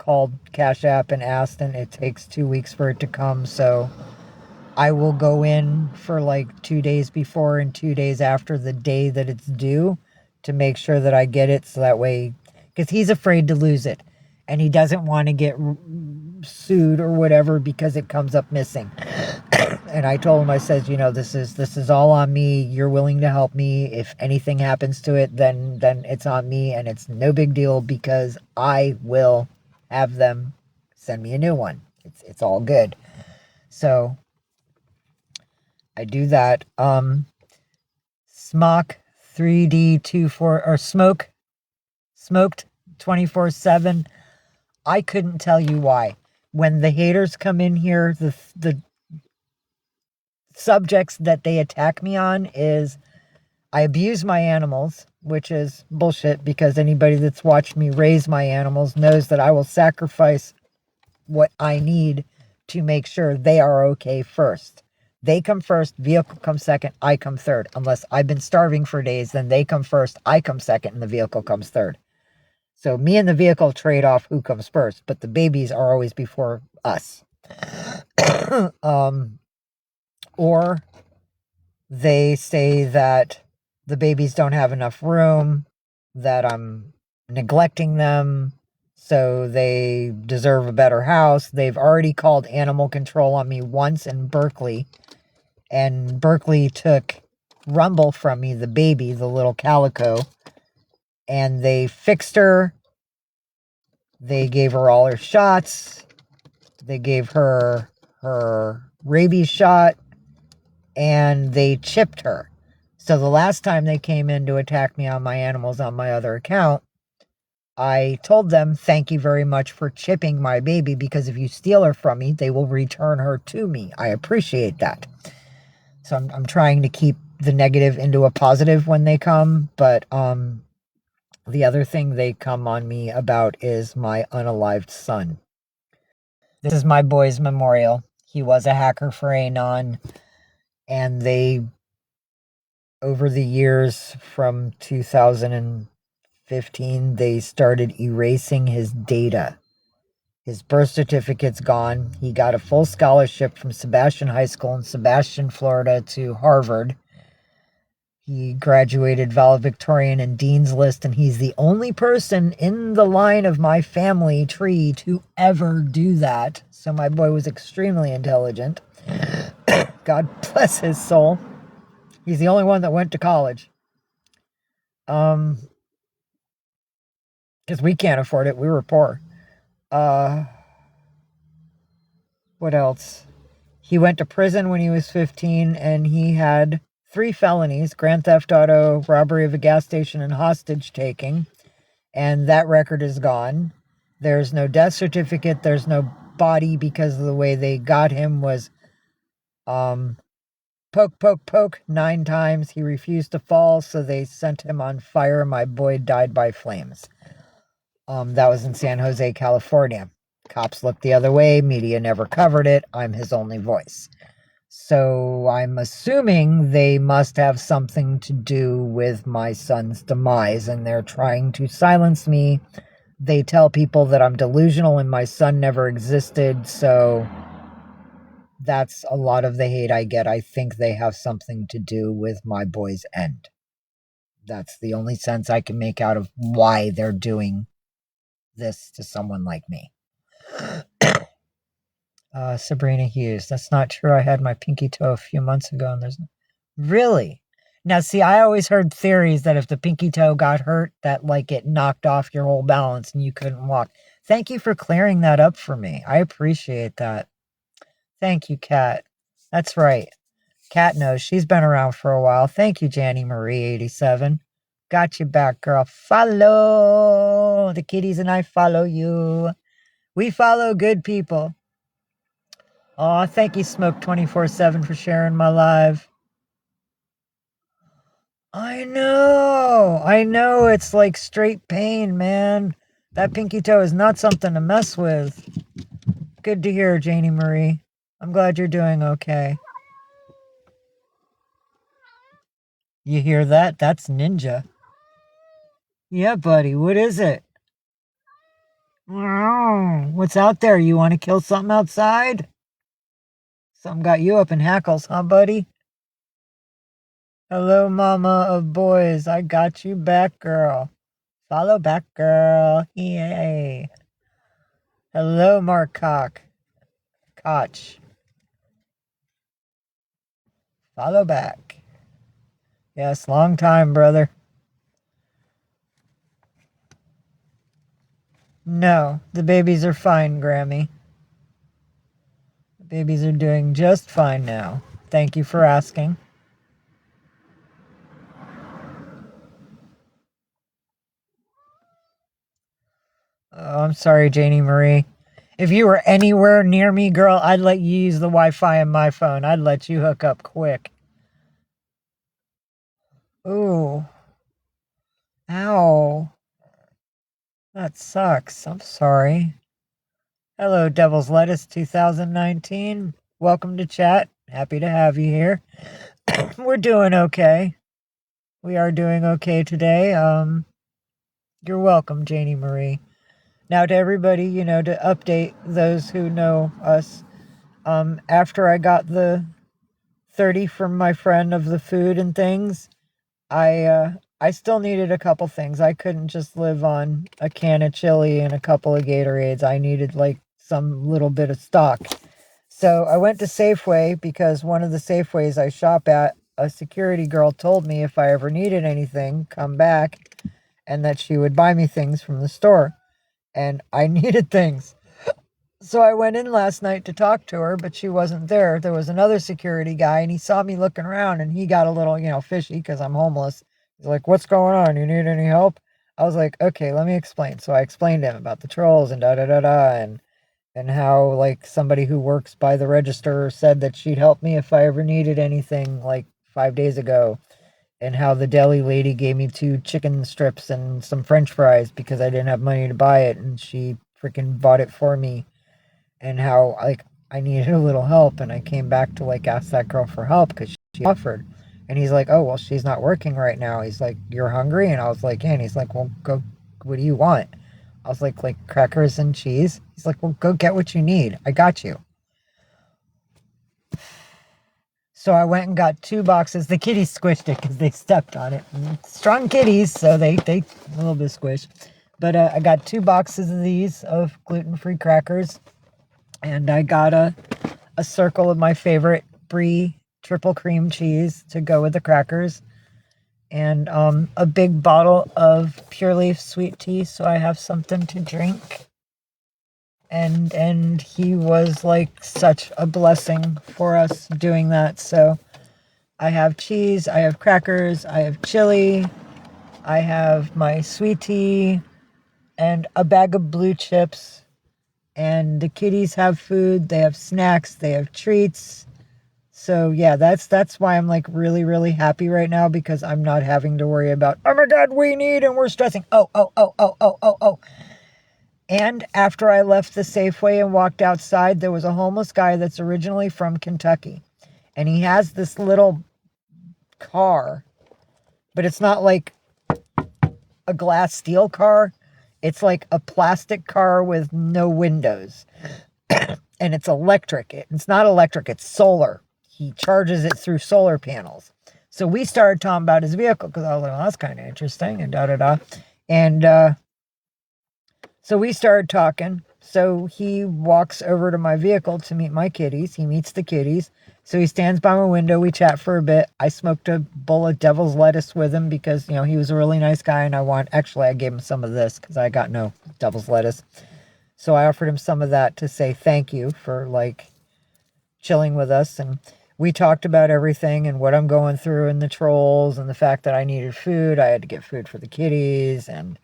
called Cash App and asked, and it takes 2 weeks for it to come. So I will go in for like 2 days before and 2 days after the day that it's due to make sure that I get it. So that way, because he's afraid to lose it and he doesn't want to get sued or whatever because it comes up missing. And I told him, I says, this is all on me. You're willing to help me. If anything happens to it, then it's on me, and it's no big deal because I will have them send me a new one. It's all good. So I do that. Smock 3D24 or smoked 24/7. I couldn't tell you why. When the haters come in here, the subjects that they attack me on is I abuse my animals, which is bullshit because anybody that's watched me raise my animals knows that I will sacrifice what I need to make sure they are okay first. They come first, vehicle comes second, I come third. Unless I've been starving for days, then they come first, I come second, and the vehicle comes third. So me and the vehicle trade off who comes first, but the babies are always before us. Or they say that the babies don't have enough room, that I'm neglecting them, so they deserve a better house. They've already called animal control on me once in Berkeley, and Berkeley took Rumble from me, the baby, the little calico, and they fixed her. They gave her all her shots. They gave her her rabies shot, and they chipped her. So the last time they came in to attack me on my animals on my other account, I told them, thank you very much for chipping my baby, because if you steal her from me, they will return her to me. I appreciate that. So I'm trying to keep the negative into a positive when they come, but the other thing they come on me about is my unalived son. This is my boy's memorial. He was a hacker for Anon, and they, over the years from 2015, they started erasing his data. His birth certificate's gone. He got a full scholarship from Sebastian High School in Sebastian, Florida to Harvard. He graduated valedictorian and dean's list, and he's the only person in the line of my family tree to ever do that. So my boy was extremely intelligent. God bless his soul. He's the only one that went to college. Because we can't afford it. We were poor. What else? He went to prison when he was 15, and he had 3 felonies: grand theft auto, robbery of a gas station, and hostage taking. And that record is gone. There's no death certificate. There's no body, because of the way they got him was poke, poke, poke 9 times. He refused to fall, so they sent him on fire. My boy died by flames. That was in San Jose, California. Cops looked the other way. Media never covered it. I'm his only voice. So I'm assuming they must have something to do with my son's demise, and they're trying to silence me. They tell people that I'm delusional and my son never existed, so that's a lot of the hate I get. I think they have something to do with my boy's end. That's the only sense I can make out of why they're doing this to someone like me. Sabrina Hughes. That's not true. I had my pinky toe a few months ago, and there's... Really? Now, see, I always heard theories that if the pinky toe got hurt, that, like, it knocked off your whole balance and you couldn't walk. Thank you for clearing that up for me. I appreciate that. Thank you, Kat. That's right. Kat knows. She's been around for a while. Thank you, Janny Marie 87. Got you back, girl. Follow the kitties and I follow you. We follow good people. Aw, thank you, Smoke 24/7, for sharing my live. I know, it's like straight pain, man. That pinky toe is not something to mess with. Good to hear, Janie Marie. I'm glad you're doing okay. You hear that? That's Ninja. Yeah, buddy, what is it? What's out there? You want to kill something outside? Something got you up in hackles, huh, buddy? Hello, mama of boys. I got you back, girl. Follow back, girl. Yay. Hello, Mark Koch. Follow back. Yes, long time, brother. No, the babies are fine, Grammy. The babies are doing just fine now. Thank you for asking. Oh, I'm sorry, Janie Marie. If you were anywhere near me, girl, I'd let you use the Wi-Fi on my phone. I'd let you hook up quick. Ooh. Ow. That sucks. I'm sorry. Hello, Devil's Lettuce 2019. Welcome to chat. Happy to have you here. We're doing okay. We are doing okay today. You're welcome, Janie Marie. Now to everybody, to update those who know us, after I got the 30 from my friend of the food and things, I still needed a couple things. I couldn't just live on a can of chili and a couple of Gatorades. I needed like some little bit of stock. So I went to Safeway because one of the Safeways I shop at, a security girl told me if I ever needed anything, come back, and that she would buy me things from the store. And I needed things. So I went in last night to talk to her, but she wasn't there. There was another security guy, and he saw me looking around, and he got a little, fishy because I'm homeless. He's like, "What's going on? You need any help?" I was like, "Okay, let me explain." So I explained to him about the trolls and and how like somebody who works by the register said that she'd help me if I ever needed anything like 5 days ago, and how the deli lady gave me 2 chicken strips and some French fries because I didn't have money to buy it, and she freaking bought it for me, and how like I needed a little help, and I came back to like ask that girl for help because she offered. And he's like, "Oh, well, she's not working right now." He's like, "You're hungry?" And I was like, "Yeah." And he's like, "Well, go, what do you want?" I was like crackers and cheese. He's like, "Well, go get what you need. I got you." So I went and got 2 boxes. The kitties squished it because they stepped on it. And strong kitties, so they a little bit squished. But I got 2 boxes of these of gluten-free crackers, and I got a circle of my favorite Brie triple cream cheese to go with the crackers, and a big bottle of Pure Leaf sweet tea so I have something to drink. And he was like such a blessing for us doing that. So I have cheese, I have crackers, I have chili, I have my sweet tea, and a bag of blue chips. And the kitties have food, they have snacks, they have treats. So yeah, that's why I'm like really, really happy right now, because I'm not having to worry about, oh my God, we need, and we're stressing. Oh. And after I left the Safeway and walked outside, there was a homeless guy that's originally from Kentucky. And he has this little car, but it's not like a glass steel car. It's like a plastic car with no windows. And it's electric. It's not electric, it's solar. He charges it through solar panels. So we started talking about his vehicle because I was like, well, that's kind of interesting, and And so we started talking. So he walks over to my vehicle to meet my kitties. He meets the kitties. So he stands by my window. We chat for a bit. I smoked a bowl of devil's lettuce with him because, he was a really nice guy, and I gave him some of this because I got no devil's lettuce. So I offered him some of that to say thank you for like chilling with us. And we talked about everything and what I'm going through and the trolls and the fact that I needed food. I had to get food for the kitties, and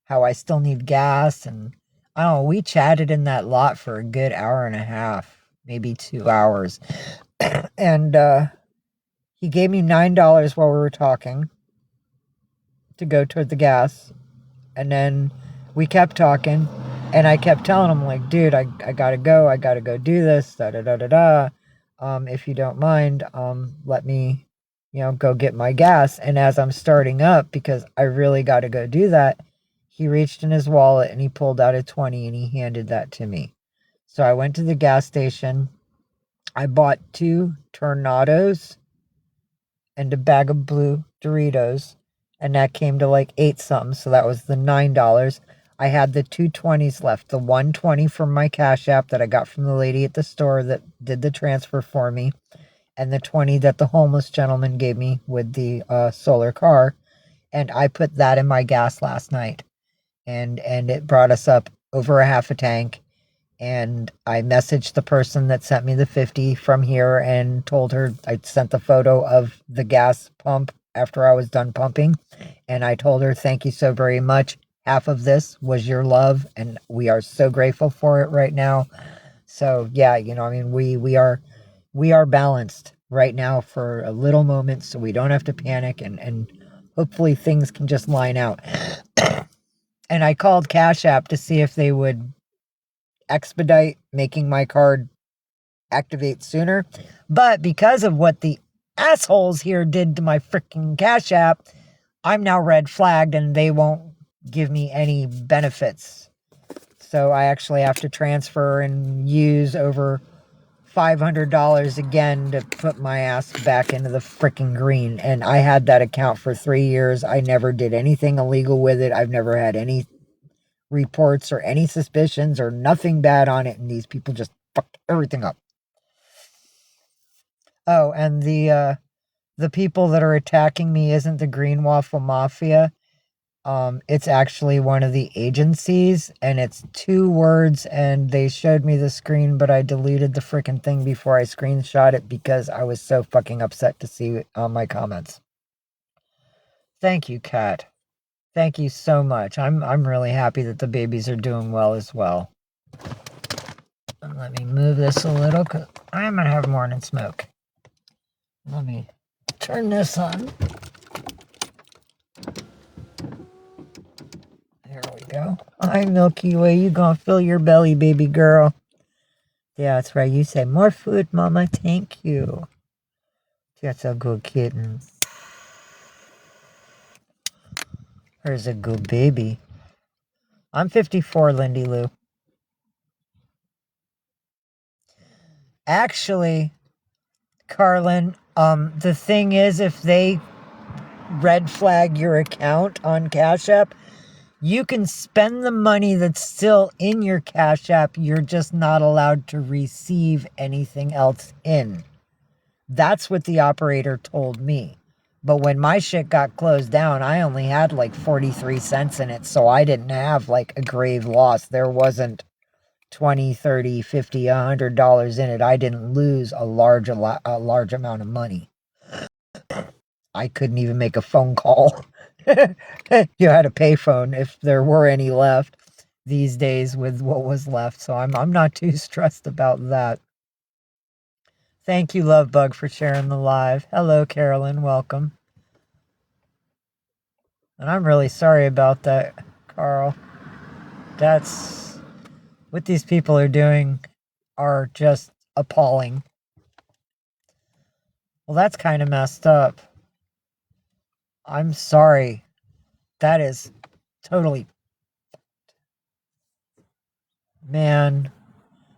how I still need gas. And I don't know, we chatted in that lot for a good hour and a half, maybe 2 hours. And he gave me $9 while we were talking to go toward the gas. And then we kept talking, and I kept telling him, like, dude, I gotta go. I gotta go do this. If you don't mind, let me, go get my gas. And as I'm starting up, because I really gotta go do that, he reached in his wallet and he pulled out a 20 and he handed that to me. So I went to the gas station. I bought 2 Tornados and a bag of blue Doritos, and that came to like 8 something, so that was the $9. I had the 2 20s left, the 120 from my Cash App that I got from the lady at the store that did the transfer for me, and the 20 that the homeless gentleman gave me with the solar car, and I put that in my gas last night, and it brought us up over a half a tank. And I messaged the person that sent me the 50 from here and told her I sent the photo of the gas pump after I was done pumping. And I told her, thank you so very much. Half of this was your love, and we are so grateful for it right now. So yeah, I mean, we are balanced right now for a little moment, so we don't have to panic, and hopefully things can just line out. And I called Cash App to see if they would expedite making my card activate sooner. But because of what the assholes here did to my freaking Cash App, I'm now red flagged and they won't give me any benefits. So I actually have to transfer and use over $500 again to put my ass back into the freaking green. And I had that account for 3 years. I never did anything illegal with it. I've never had any reports or any suspicions or nothing bad on it, and these people just fucked everything up. Oh, and the people that are attacking me isn't the Green Waffle Mafia. It's actually one of the agencies, and it's 2 words, and they showed me the screen, but I deleted the freaking thing before I screenshot it because I was so fucking upset to see my comments. Thank you, Kat. Thank you so much. I'm really happy that the babies are doing well as well. And let me move this a little because I'm gonna have morning smoke. Let me turn this on. There we go. Hi, Milky Way. You gonna fill your belly, baby girl. Yeah, that's right. You say more food, Mama. Thank you. That's a good kitten. There's a good baby. I'm 54, Lindy Lou. Actually, Carlin, the thing is, if they red flag your account on Cash App, you can spend the money that's still in your Cash App. You're just not allowed to receive anything else in. That's what the operator told me. But when my shit got closed down, I only had like 43 cents in it, so I didn't have like a grave loss. There wasn't 20, 30, 50, $100 in it. I didn't lose a large amount of money. I couldn't even make a phone call. You had a payphone if there were any left these days with what was left, so I'm not too stressed about that. Thank you, Lovebug, for sharing the live. Hello, Carolyn. Welcome. And I'm really sorry about that, Carl. That's what these people are doing are just appalling. Well, that's kind of messed up. I'm sorry. That is totally... Man.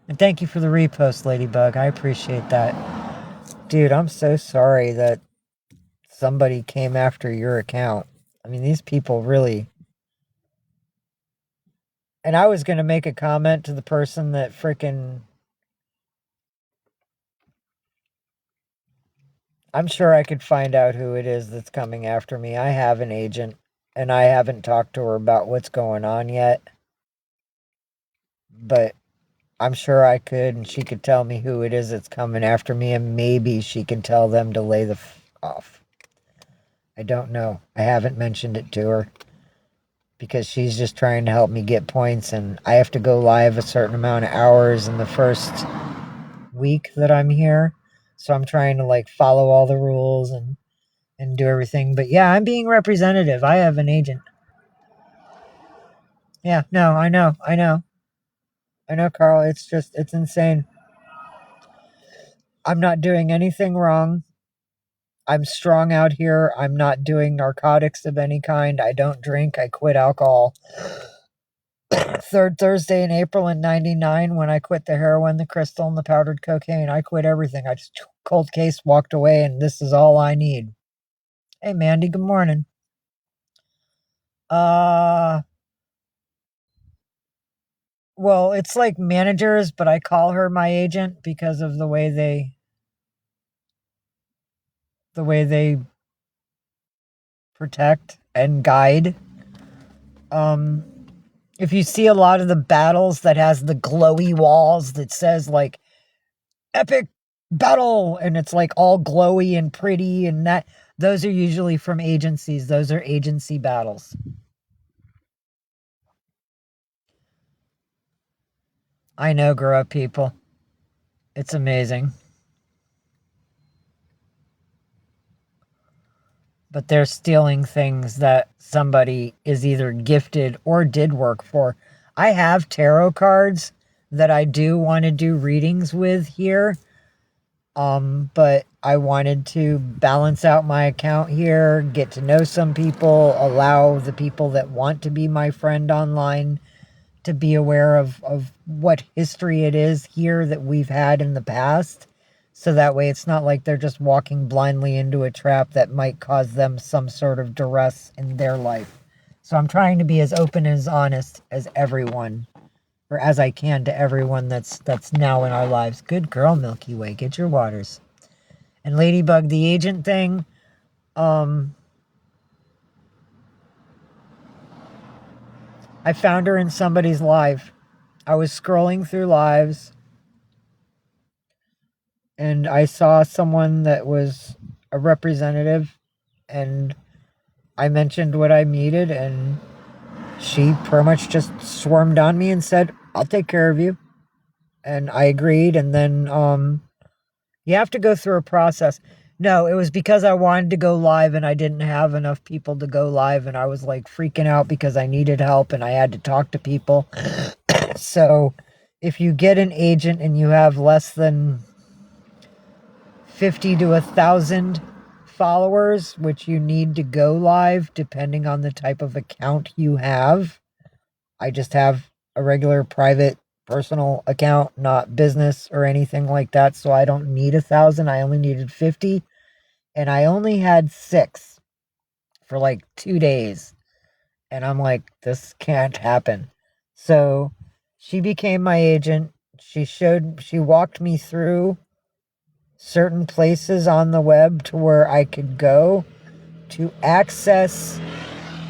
And thank you for the repost, Ladybug. I appreciate that. Dude, I'm so sorry that somebody came after your account. I mean, these people really... And I was going to make a comment to the person that frickin'... I'm sure I could find out who it is that's coming after me. I have an agent, and I haven't talked to her about what's going on yet. But I'm sure I could, and she could tell me who it is that's coming after me, and maybe she can tell them to lay the f off. I don't know. I haven't mentioned it to her because she's just trying to help me get points, and I have to go live a certain amount of hours in the first week that I'm here. So I'm trying to like follow all the rules and do everything. But yeah, I'm being representative. I have an agent. Yeah, no, I know, Carl. It's insane. I'm not doing anything wrong. I'm strong out here. I'm not doing narcotics of any kind. I don't drink. I quit alcohol. Third Thursday in April in 99, when I quit the heroin, the crystal, and the powdered cocaine, I quit everything. I just cold case walked away, and this is all I need. Hey, Mandy, good morning. Well, it's like managers, but I call her my agent because of the way they protect and guide. If you see a lot of the battles that has the glowy walls that says like epic battle and it's like all glowy and pretty and that, those are usually from agencies. Those are agency battles. I know, grow up people. It's amazing. But they're stealing things that somebody is either gifted or did work for. I have tarot cards that I do want to do readings with here. But I wanted to balance out my account here, get to know some people, allow the people that want to be my friend online to be aware of what history it is here that we've had in the past. So that way it's not like they're just walking blindly into a trap that might cause them some sort of duress in their life. So I'm trying to be as open and as honest as everyone, or as I can to everyone that's now in our lives. Good girl, Milky Way. Get your waters. And Ladybug, the agent thing, I found her in somebody's live. I was scrolling through lives and I saw someone that was a representative, and I mentioned what I needed, and she pretty much just swarmed on me and said, I'll take care of you. And I agreed, and then you have to go through a process. No, it was because I wanted to go live and I didn't have enough people to go live, and I was like freaking out because I needed help and I had to talk to people. So if you get an agent and you have less than 50 to 1,000 followers, which you need to go live depending on the type of account you have. I just have a regular private personal account, not business or anything like that, so I don't need 1,000. I only needed 50, and I only had 6 for like 2 days, and I'm like, this can't happen. So she became my agent. She walked me through certain places on the web to where I could go to access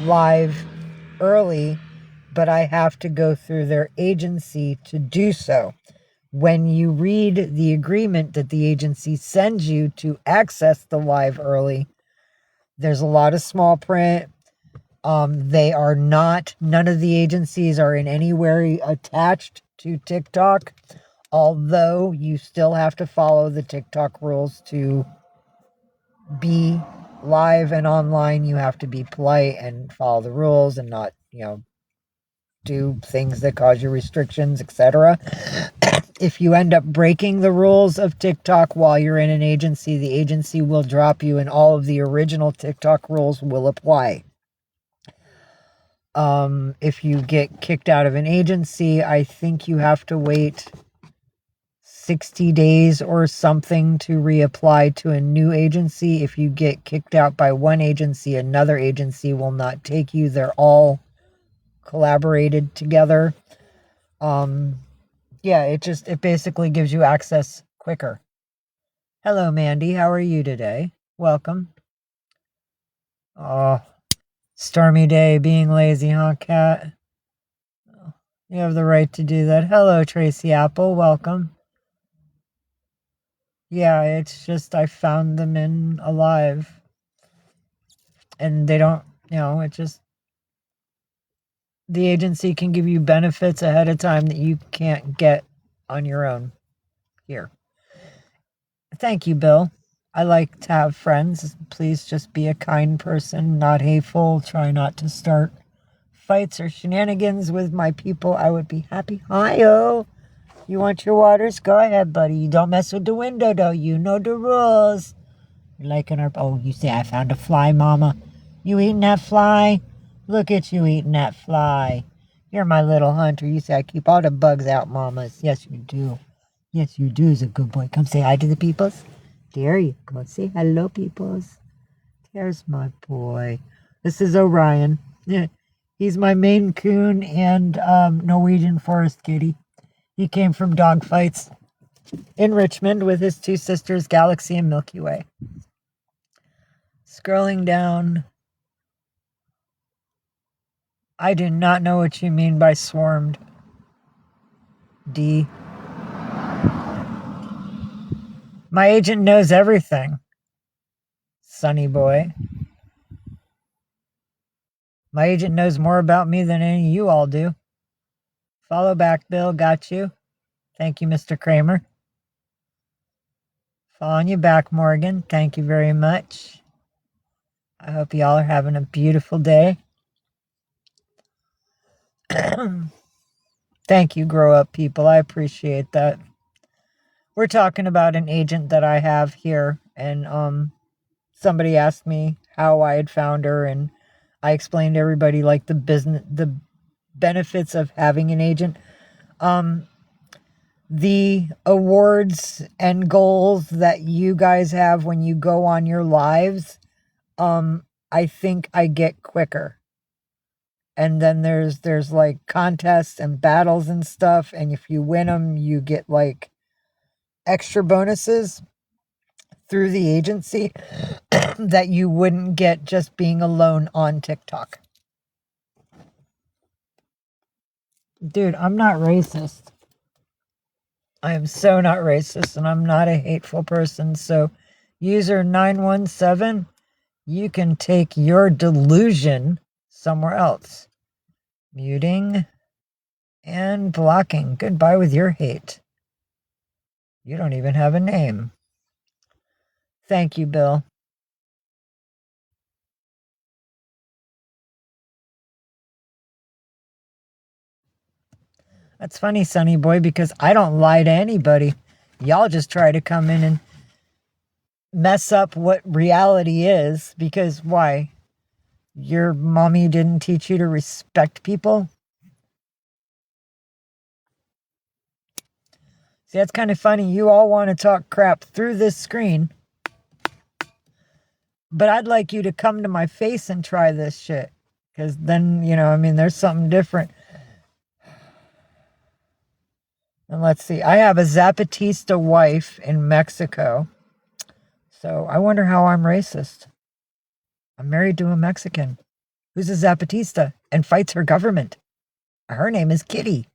live early, but I have to go through their agency to do so. When you read the agreement that the agency sends you to access the live early, there's a lot of small print. They are not, none of the agencies are in any way attached to TikTok, although you still have to follow the TikTok rules to be live and online. You have to be polite and follow the rules and not, do things that cause you restrictions, etc. If you end up breaking the rules of TikTok while you're in an agency, the agency will drop you and all of the original TikTok rules will apply. If you get kicked out of an agency, I think you have to wait 60 days or something to reapply to a new agency. If you get kicked out by one agency, another agency will not take you. They're all collaborated together. Yeah, it basically gives you access quicker. Hello, Mandy. How are you today? Welcome. Oh, stormy day, being lazy, huh, cat? You have the right to do that. Hello, Tracy Apple. Welcome. Yeah, it's just I found them in Alive. And they don't, it just, the agency can give you benefits ahead of time that you can't get on your own here. Thank you, Bill. I like to have friends. Please just be a kind person, not hateful. Try not to start fights or shenanigans with my people. I would be happy. Hi-oh. You want your waters? Go ahead, buddy. You don't mess with the window, though. You know the rules. You liking our... Oh, you say I found a fly, Mama. You eating that fly? Look at you eating that fly. You're my little hunter. You say I keep all the bugs out, Mamas. Yes, you do. Yes, you do is a good boy. Come say hi to the peoples. There you go. Say hello, peoples. There's my boy. This is Orion. He's my Maine Coon and Norwegian Forest Kitty. He came from dog fights in Richmond with his two sisters, Galaxy and Milky Way. Scrolling down. I do not know what you mean by swarmed. D. My agent knows everything. Sunny boy. My agent knows more about me than any of you all do. Follow back, Bill. Got you. Thank you, Mr. Kramer. Following you back, Morgan. Thank you very much. I hope y'all are having a beautiful day. Thank you, grow up people. I appreciate that. We're talking about an agent that I have here, and somebody asked me how I had found her, and I explained to everybody like the benefits of having an agent. The awards and goals that you guys have when you go on your lives, I think I get quicker. And then there's like contests and battles and stuff, and if you win them, you get like extra bonuses through the agency that you wouldn't get just being alone on TikTok. Dude, I'm not racist. I am so not racist, and I'm not a hateful person. So, user 917, you can take your delusion somewhere else. Muting and blocking. Goodbye with your hate. You don't even have a name. Thank you, Bill. That's funny, Sonny boy, because I don't lie to anybody. Y'all just try to come in and mess up what reality is, because why? Your mommy didn't teach you to respect people? See, that's kind of funny. You all want to talk crap through this screen, but I'd like you to come to my face and try this shit, because then, there's something different. And let's see, I have a Zapatista wife in Mexico, so I wonder how I'm racist. I'm married to a Mexican who's a Zapatista and fights her government. Her name is Kitty.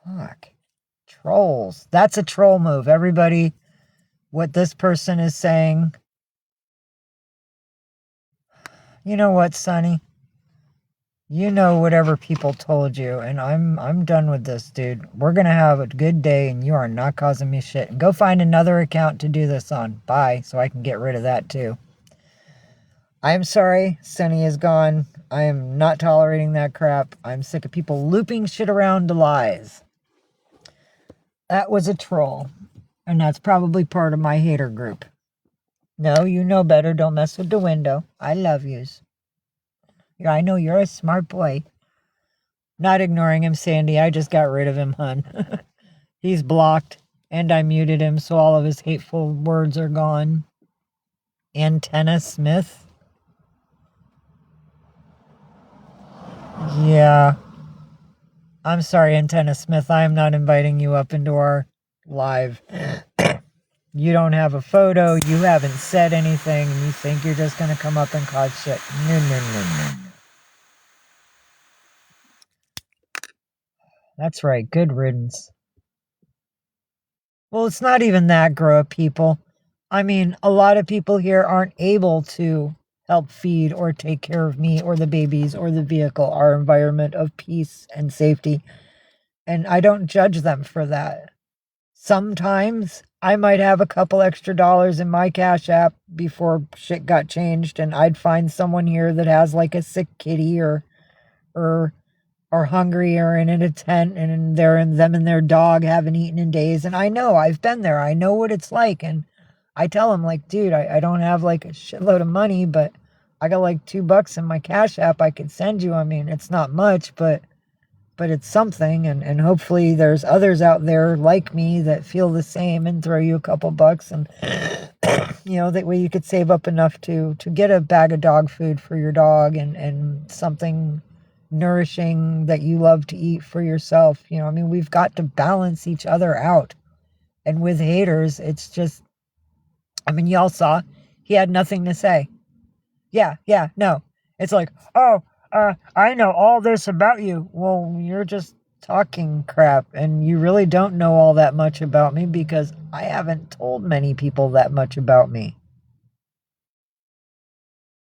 Fuck. Trolls. That's a troll move. Everybody, what this person is saying. You know what, Sonny? You know whatever people told you, and I'm done with this, dude. We're gonna have a good day, and you are not causing me shit. And go find another account to do this on. Bye, so I can get rid of that too. I'm sorry, Sonny is gone. I am not tolerating that crap. I'm sick of people looping shit around to lies. That was a troll, and that's probably part of my hater group. No, you know better. Don't mess with the window. I love yous. Yeah, I know you're a smart boy. Not ignoring him, Sandy. I just got rid of him, hun. He's blocked, and I muted him, so all of his hateful words are gone. Antenna Smith? Yeah. I'm sorry, Antenna Smith. I am not inviting you up into our live. You don't have a photo, you haven't said anything, and you think you're just going to come up and cause shit. No. That's right, good riddance. Well, it's not even that, grow up people. I mean, a lot of people here aren't able to help feed or take care of me or the babies or the vehicle, our environment of peace and safety. And I don't judge them for that. Sometimes I might have a couple extra dollars in my Cash App before shit got changed, and I'd find someone here that has like a sick kitty or hungry or in a tent, and them and their dog haven't eaten in days. And I know, I've been there. I know what it's like, and I tell him, like, dude, I don't have like a shitload of money, but I got like $2 in my Cash App I could send you. I mean, it's not much, but it's something, and hopefully there's others out there like me that feel the same and throw you a couple bucks, and that way you could save up enough to get a bag of dog food for your dog, and something nourishing that you love to eat for yourself. I mean, we've got to balance each other out. And with haters, it's just, I mean, y'all saw he had nothing to say. Yeah, no. It's like, oh, I know all this about you. Well, you're just talking crap, and you really don't know all that much about me, because I haven't told many people that much about me.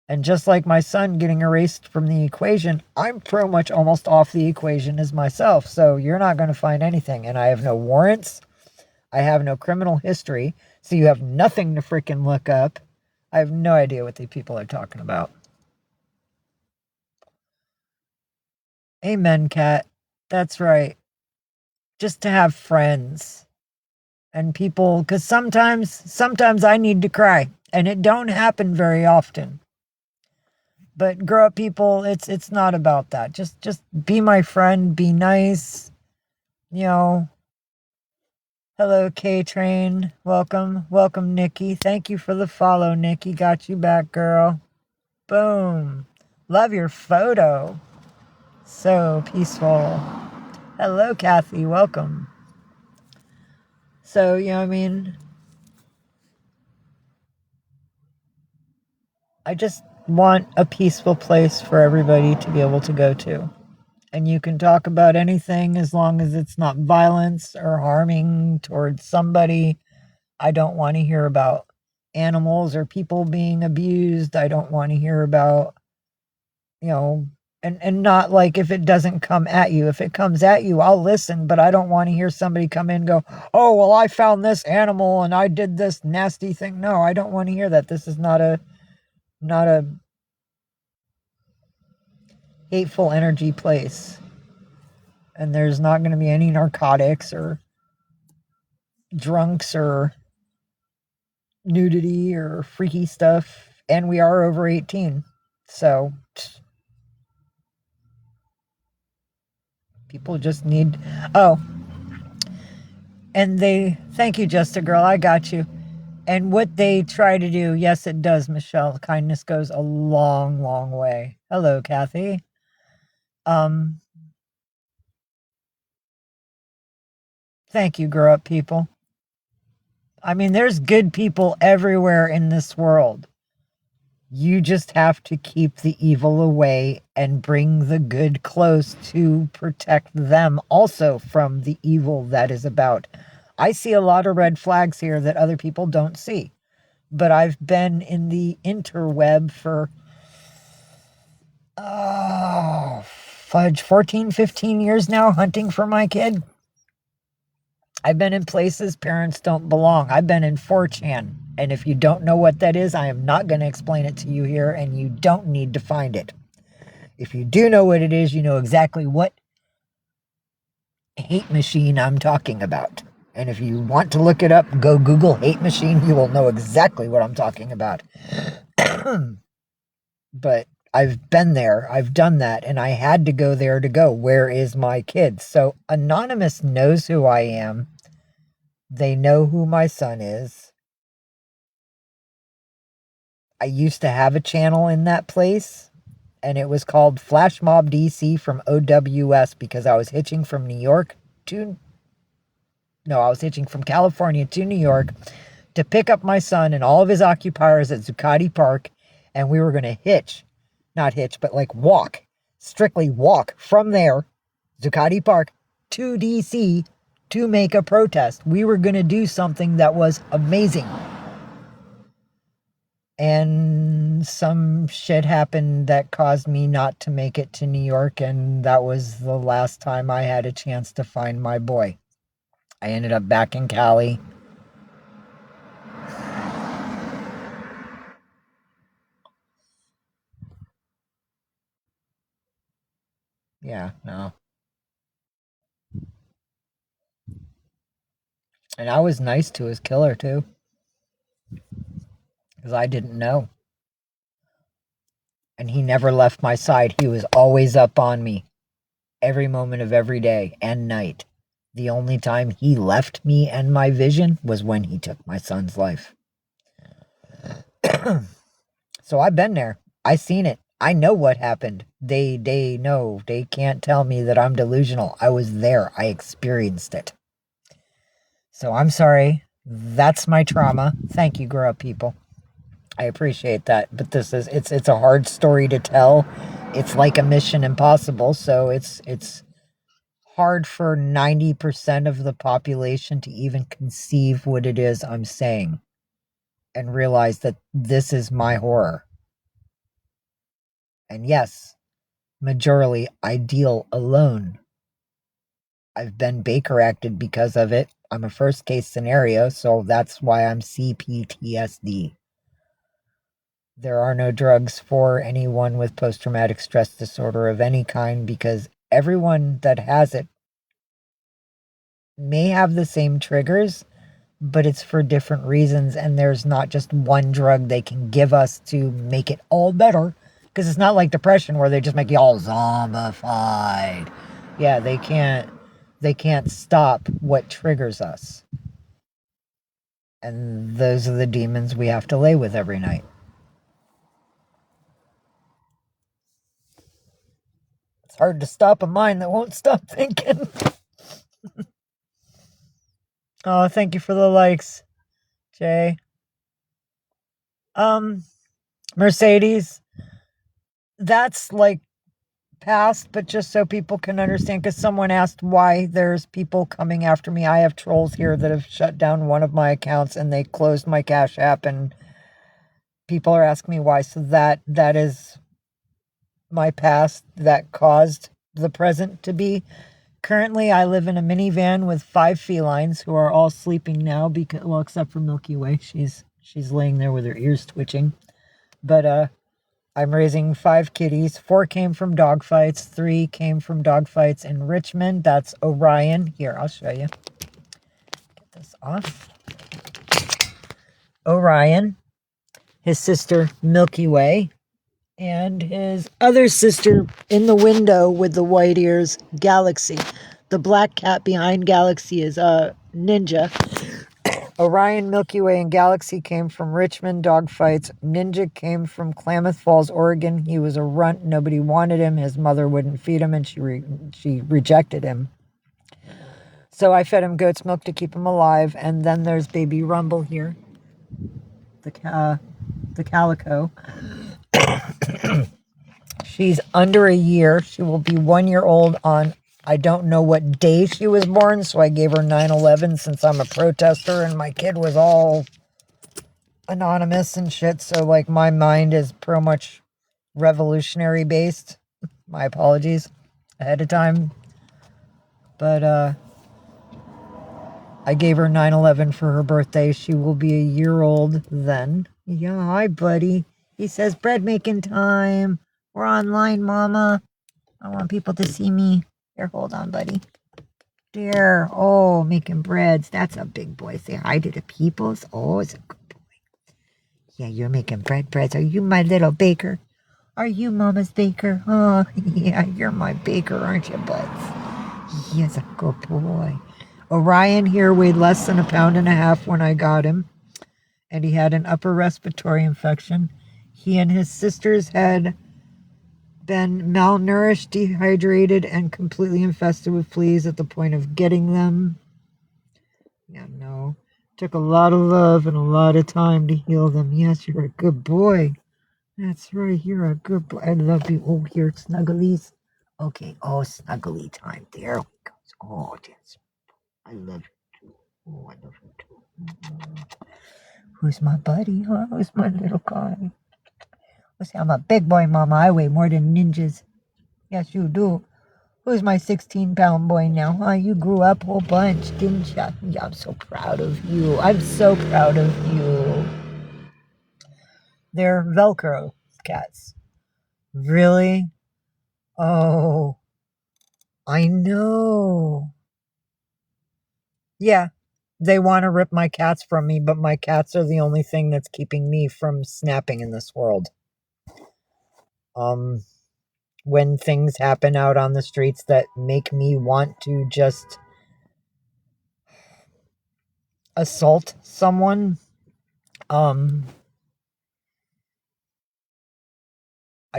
And just like my son getting erased from the equation, I'm pretty much almost off the equation as myself. So you're not going to find anything. And I have no warrants. I have no criminal history. So you have nothing to freaking look up. I have no idea what these people are talking about. Amen, Kat. That's right. Just to have friends and people, because sometimes I need to cry, and it don't happen very often. But grow up people, it's not about that. Just be my friend, be nice, you know. Hello, K Train. Welcome, Nikki. Thank you for the follow, Nikki. Got you back, girl. Boom. Love your photo. So peaceful. Hello, Kathy. Welcome. So, I mean, I just want a peaceful place for everybody to be able to go to. And you can talk about anything as long as it's not violence or harming towards somebody. I don't want to hear about animals or people being abused. I don't want to hear about, you know, and not like if it doesn't come at you. If it comes at you, I'll listen, but I don't want to hear somebody come in and go, oh, well, I found this animal and I did this nasty thing. No, I don't want to hear that. This is not a hateful energy place. And there's not going to be any narcotics or drunks or nudity or freaky stuff. And we are over 18. So people just need. Oh, and thank you, Just a Girl. I got you. And what they try to do, yes, it does, Michelle. Kindness goes a long, long way. Hello, Kathy. Um, Thank you, grow up people. I mean, there's good people everywhere in this world. You just have to keep the evil away and bring the good close to protect them also from the evil that is about. I see a lot of red flags here that other people don't see. But I've been in the interweb for, fudge, 14, 15 years now, hunting for my kid. I've been in places parents don't belong. I've been in 4chan. And if you don't know what that is, I am not going to explain it to you here, and you don't need to find it. If you do know what it is, you know exactly what hate machine I'm talking about. And if you want to look it up, go Google hate machine. You will know exactly what I'm talking about. But I've been there, I've done that, and I had to go there to go, where is my kid? So Anonymous knows who I am. They know who my son is. I used to have a channel in that place, and it was called Flash Mob DC from OWS, because I was hitching from New York to... No, I was hitching from California to New York to pick up my son and all of his occupiers at Zuccotti Park, and we were going to not hitch, but like strictly walk from there, Zuccotti Park, to DC to make a protest. We were going to do something that was amazing. And some shit happened that caused me not to make it to New York, and that was the last time I had a chance to find my boy. I ended up back in Cali. Yeah, no. And I was nice to his killer, too. because I didn't know. And he never left my side. He was always up on me every moment of every day and night. The only time he left me and my vision was when he took my son's life. So I've been there. I seen it. I know what happened. They know. They can't tell me that I'm delusional. I was there. I experienced it. So I'm sorry. That's my trauma. Thank you, grow up people. I appreciate that. But it's a hard story to tell. It's like a mission impossible, so it's hard for 90% of the population to even conceive what it is I'm saying and realize that this is my horror. And yes, majorly I deal alone. I've been Baker acted because of it. I'm a first case scenario, so that's why I'm CPTSD. There are no drugs for anyone with post traumatic stress disorder of any kind because everyone that has it may have the same triggers, but it's for different reasons, and there's not just one drug they can give us to make it all better, because it's not like depression where they just make you all zombified. Yeah, they can't stop what triggers us, and those are the demons we have to lay with every night. It's hard to stop a mind that won't stop thinking. Oh, thank you for the likes, Jay. Mercedes, that's like past, but just so people can understand, because someone asked why there's people coming after me. I have trolls here that have shut down one of my accounts and they closed my Cash App, and people are asking me why. So that is my past that caused the present to be. Currently, I live in a minivan with 5 felines who are all sleeping now, because, well, except for Milky Way. She's laying there with her ears twitching. But I'm raising 5 kitties. 4 came from dogfights. 3 came from dogfights in Richmond. That's Orion. Here, I'll show you. Get this off. Orion, his sister Milky Way, and his other sister in the window with the white ears, Galaxy. The black cat behind Galaxy is Ninja. Orion, Milky Way, and Galaxy came from Richmond dogfights. Ninja came from Klamath Falls, Oregon. He was a runt. Nobody wanted him. His mother wouldn't feed him, and she rejected him. So I fed him goat's milk to keep him alive. And then there's baby Rumble here, the calico. She's under a year. She will be 1 year old on, I don't know what day she was born, so I gave her 9/11 since I'm a protester and my kid was all anonymous and shit. So, like, my mind is pretty much revolutionary based. My apologies ahead of time. But, I gave her 9/11 for her birthday. She will be a year old then. Yeah, hi, buddy. He says, bread making time. We're online, mama. I want people to see me. Here, hold on, buddy. There. Oh, making breads. That's a big boy. Say hi to the peoples. Oh, it's a good boy. Yeah, you're making breads. Are you my little baker? Are you mama's baker? Oh, yeah, you're my baker, aren't you, buds? He's a good boy. Orion here weighed less than 1.5 pounds when I got him, and he had an upper respiratory infection. He and his sisters had been malnourished, dehydrated, and completely infested with fleas at the point of getting them. Yeah, no. Took a lot of love and a lot of time to heal them. Yes, you're a good boy. That's right, you're a good boy. I love you. Oh, here, snugglies. Okay, oh, snuggly time. There we go. Oh, yes. I love you too. Oh, I love you too. Who's my buddy, huh? Who's my little guy? Listen, I'm a big boy, mama. I weigh more than ninjas. Yes, you do. Who's my 16-pound boy now, huh? You grew up a whole bunch, didn't you? Yeah, I'm so proud of you. I'm so proud of you. They're Velcro cats. Really? Oh, I know. Yeah, They want to rip my cats from me, but my cats are the only thing that's keeping me from snapping in this world. When things happen out on the streets that make me want to just assault someone, I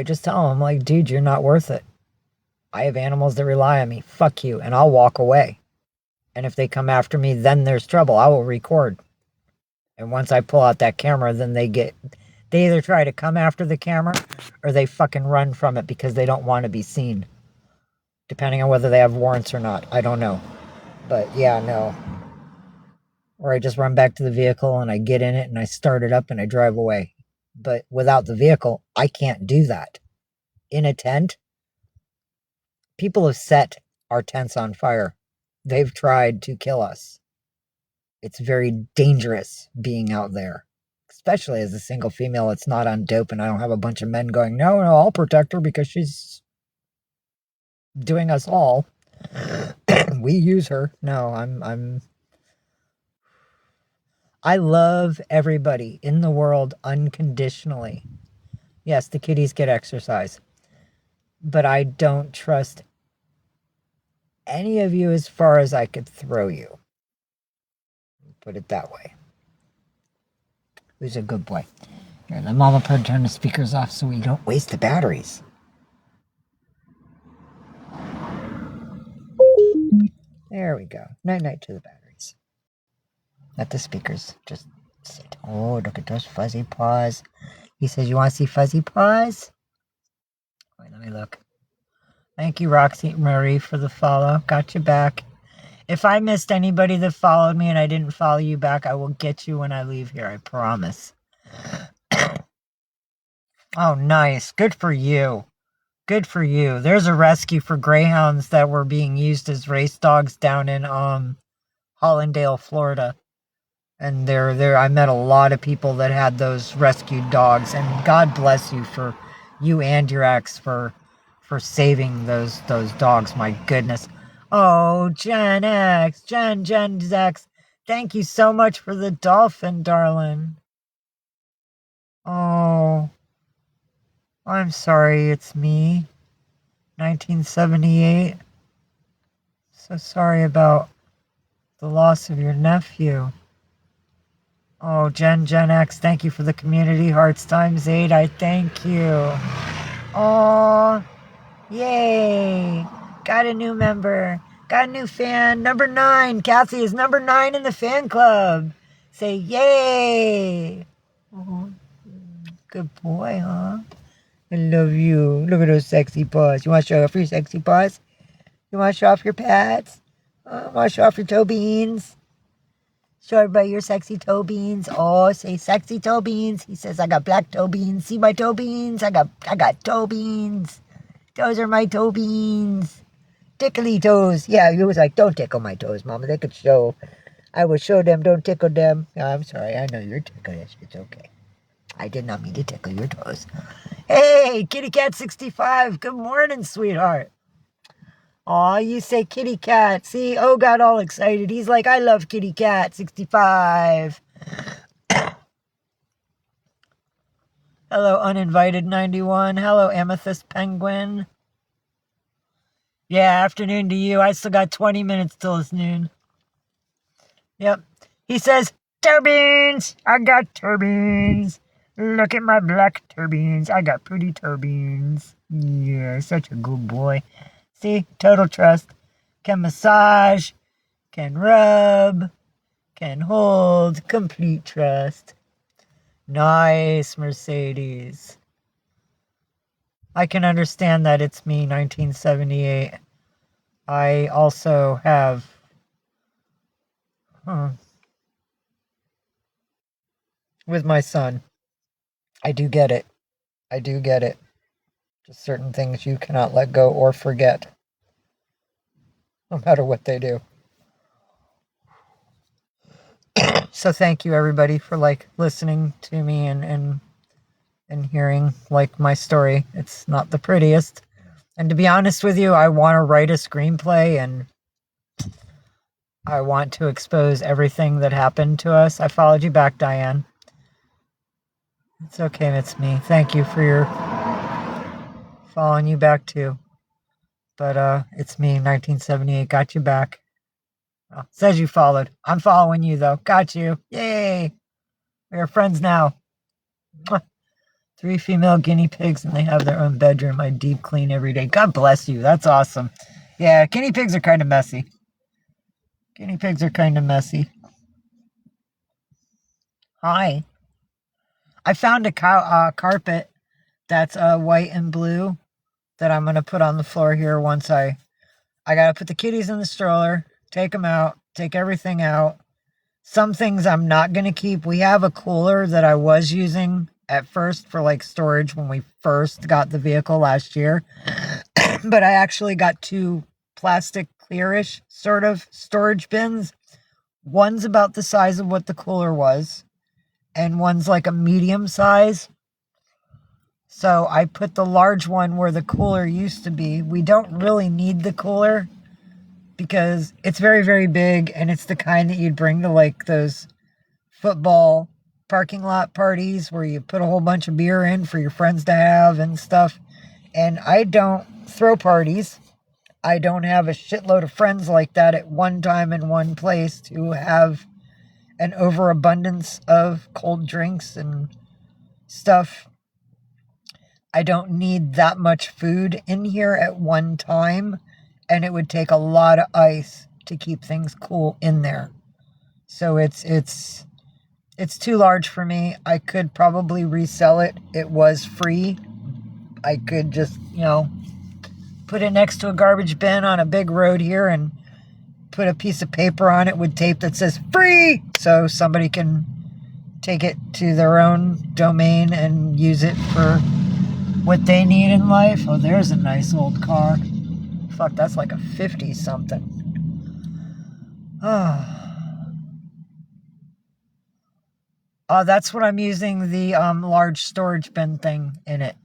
just tell them, like, dude, you're not worth it. I have animals that rely on me. Fuck you. And I'll walk away. And if they come after me, then there's trouble. I will record. And once I pull out that camera, then they either try to come after the camera or they fucking run from it because they don't want to be seen. Depending on whether they have warrants or not. I don't know. But yeah, no. Or I just run back to the vehicle and I get in it and I start it up and I drive away. But without the vehicle, I can't do that. In a tent, people have set our tents on fire. They've tried to kill us. It's very dangerous being out there, especially as a single female. It's not on dope, and I don't have a bunch of men going, no, I'll protect her because she's doing us all. We use her. No, I love everybody in the world unconditionally. Yes, the kitties get exercise, but I don't trust any of you as far as I could throw you. Put it that way. Who's a good boy? Here, let Mama turn the speakers off so we don't waste the batteries. There we go. Night-night to the batteries. Let the speakers just sit. Oh, look at those fuzzy paws. He says, you want to see fuzzy paws? Wait, let me look. Thank you, Roxy Marie, for the follow. Got you back. If I missed anybody that followed me and I didn't follow you back, I will get you when I leave here. I promise. Oh, nice. Good for you. Good for you. There's a rescue for greyhounds that were being used as race dogs down in Hollandale, Florida. And I met a lot of people that had those rescued dogs. And God bless you for you and your ex for saving those dogs. My goodness. Oh, Gen X. Gen X. Thank you so much for the dolphin, darling. Oh, I'm sorry, it's me. 1978. So sorry about the loss of your nephew. Oh, Gen X, thank you for the community hearts ×8. I thank you. Oh, yay. Got a new member. Got a new fan. Number 9. Kathy is number 9 in the fan club. Say yay. Oh, good boy, huh? I love you. Look at those sexy paws. You want to show off your sexy paws? You want to show off your pads? Want to show off your toe beans? Show everybody your sexy toe beans. Oh, say sexy toe beans. He says, I got black toe beans. See my toe beans? I got toe beans. Those are my toe beans. Tickly toes. Yeah, he was like, don't tickle my toes, Mama. They could show. I would show them, don't tickle them. Oh, I'm sorry. I know you're ticklish. It's okay. I did not mean to tickle your toes. Hey, Kitty Cat 65. Good morning, sweetheart. Aw, you say Kitty Cat. See, O got all excited. He's like, I love Kitty Cat 65. Hello, Uninvited 91. Hello, Amethyst Penguin. Yeah, afternoon to you. I still got 20 minutes till it's noon. Yep. He says, turbines. I got turbines. Look at my black turbines. I got pretty turbines. Yeah, such a good boy. See, total trust. Can massage, can rub, can hold, complete trust. Nice, Mercedes. I can understand that it's me, 1978. I also have... with my son. I do get it. I do get it. Just certain things you cannot let go or forget. No matter what they do. So thank you everybody for listening to me and hearing my story. It's not the prettiest. And to be honest with you, I want to write a screenplay and I want to expose everything that happened to us. I followed you back, Diane. It's okay, it's me. Thank you for your following you back too. But it's me, 1978. Got you back. Oh, says you followed. I'm following you though. Got you. Yay! We are friends now. Mwah. 3 female guinea pigs and they have their own bedroom. I deep clean every day. God bless you. That's awesome. Yeah, guinea pigs are kind of messy. Guinea pigs are kind of messy. Hi. I found a carpet that's white and blue that I'm going to put on the floor here once I got to put the kitties in the stroller, take them out, take everything out. Some things I'm not going to keep. We have a cooler that I was using at first for like storage when we first got the vehicle last year. But I actually got 2 plastic clearish sort of storage bins. One's about the size of what the cooler was, and one's like a medium size. So I put the large one where the cooler used to be. We don't really need the cooler because it's very, very big, and it's the kind that you'd bring to like those football parking lot parties where you put a whole bunch of beer in for your friends to have and stuff. And I don't throw parties. I don't have a shitload of friends like that at one time in one place to have an overabundance of cold drinks and stuff. I don't need that much food in here at one time, and it would take a lot of ice to keep things cool in there. So it's too large for me. I could probably resell it. It was free. I could just, put it next to a garbage bin on a big road here and put a piece of paper on it with tape that says free, so somebody can take it to their own domain and use it for what they need in life. Oh, there's a nice old car. Fuck, that's like a 50 something. Oh, that's what I'm using the large storage bin thing in it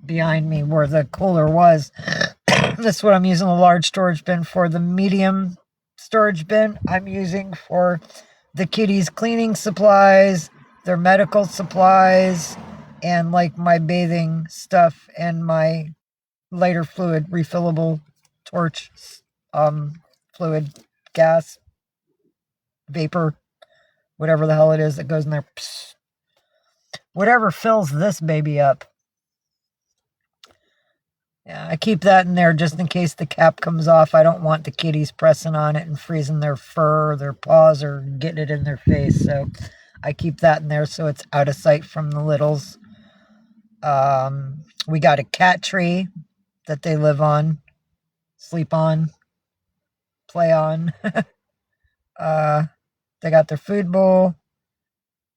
behind me where the cooler was. That's what I'm using the large storage bin for. The medium storage bin I'm using for the kitties' cleaning supplies, their medical supplies, and like my bathing stuff and my lighter fluid, refillable torch fluid, gas, vapor, whatever the hell it is that goes in there. Psst. Whatever fills this baby up. Yeah, I keep that in there just in case the cap comes off. I don't want the kitties pressing on it and freezing their fur or their paws or getting it in their face. So I keep that in there so it's out of sight from the littles. We got a cat tree that they live on, sleep on, play on. They got their food bowl.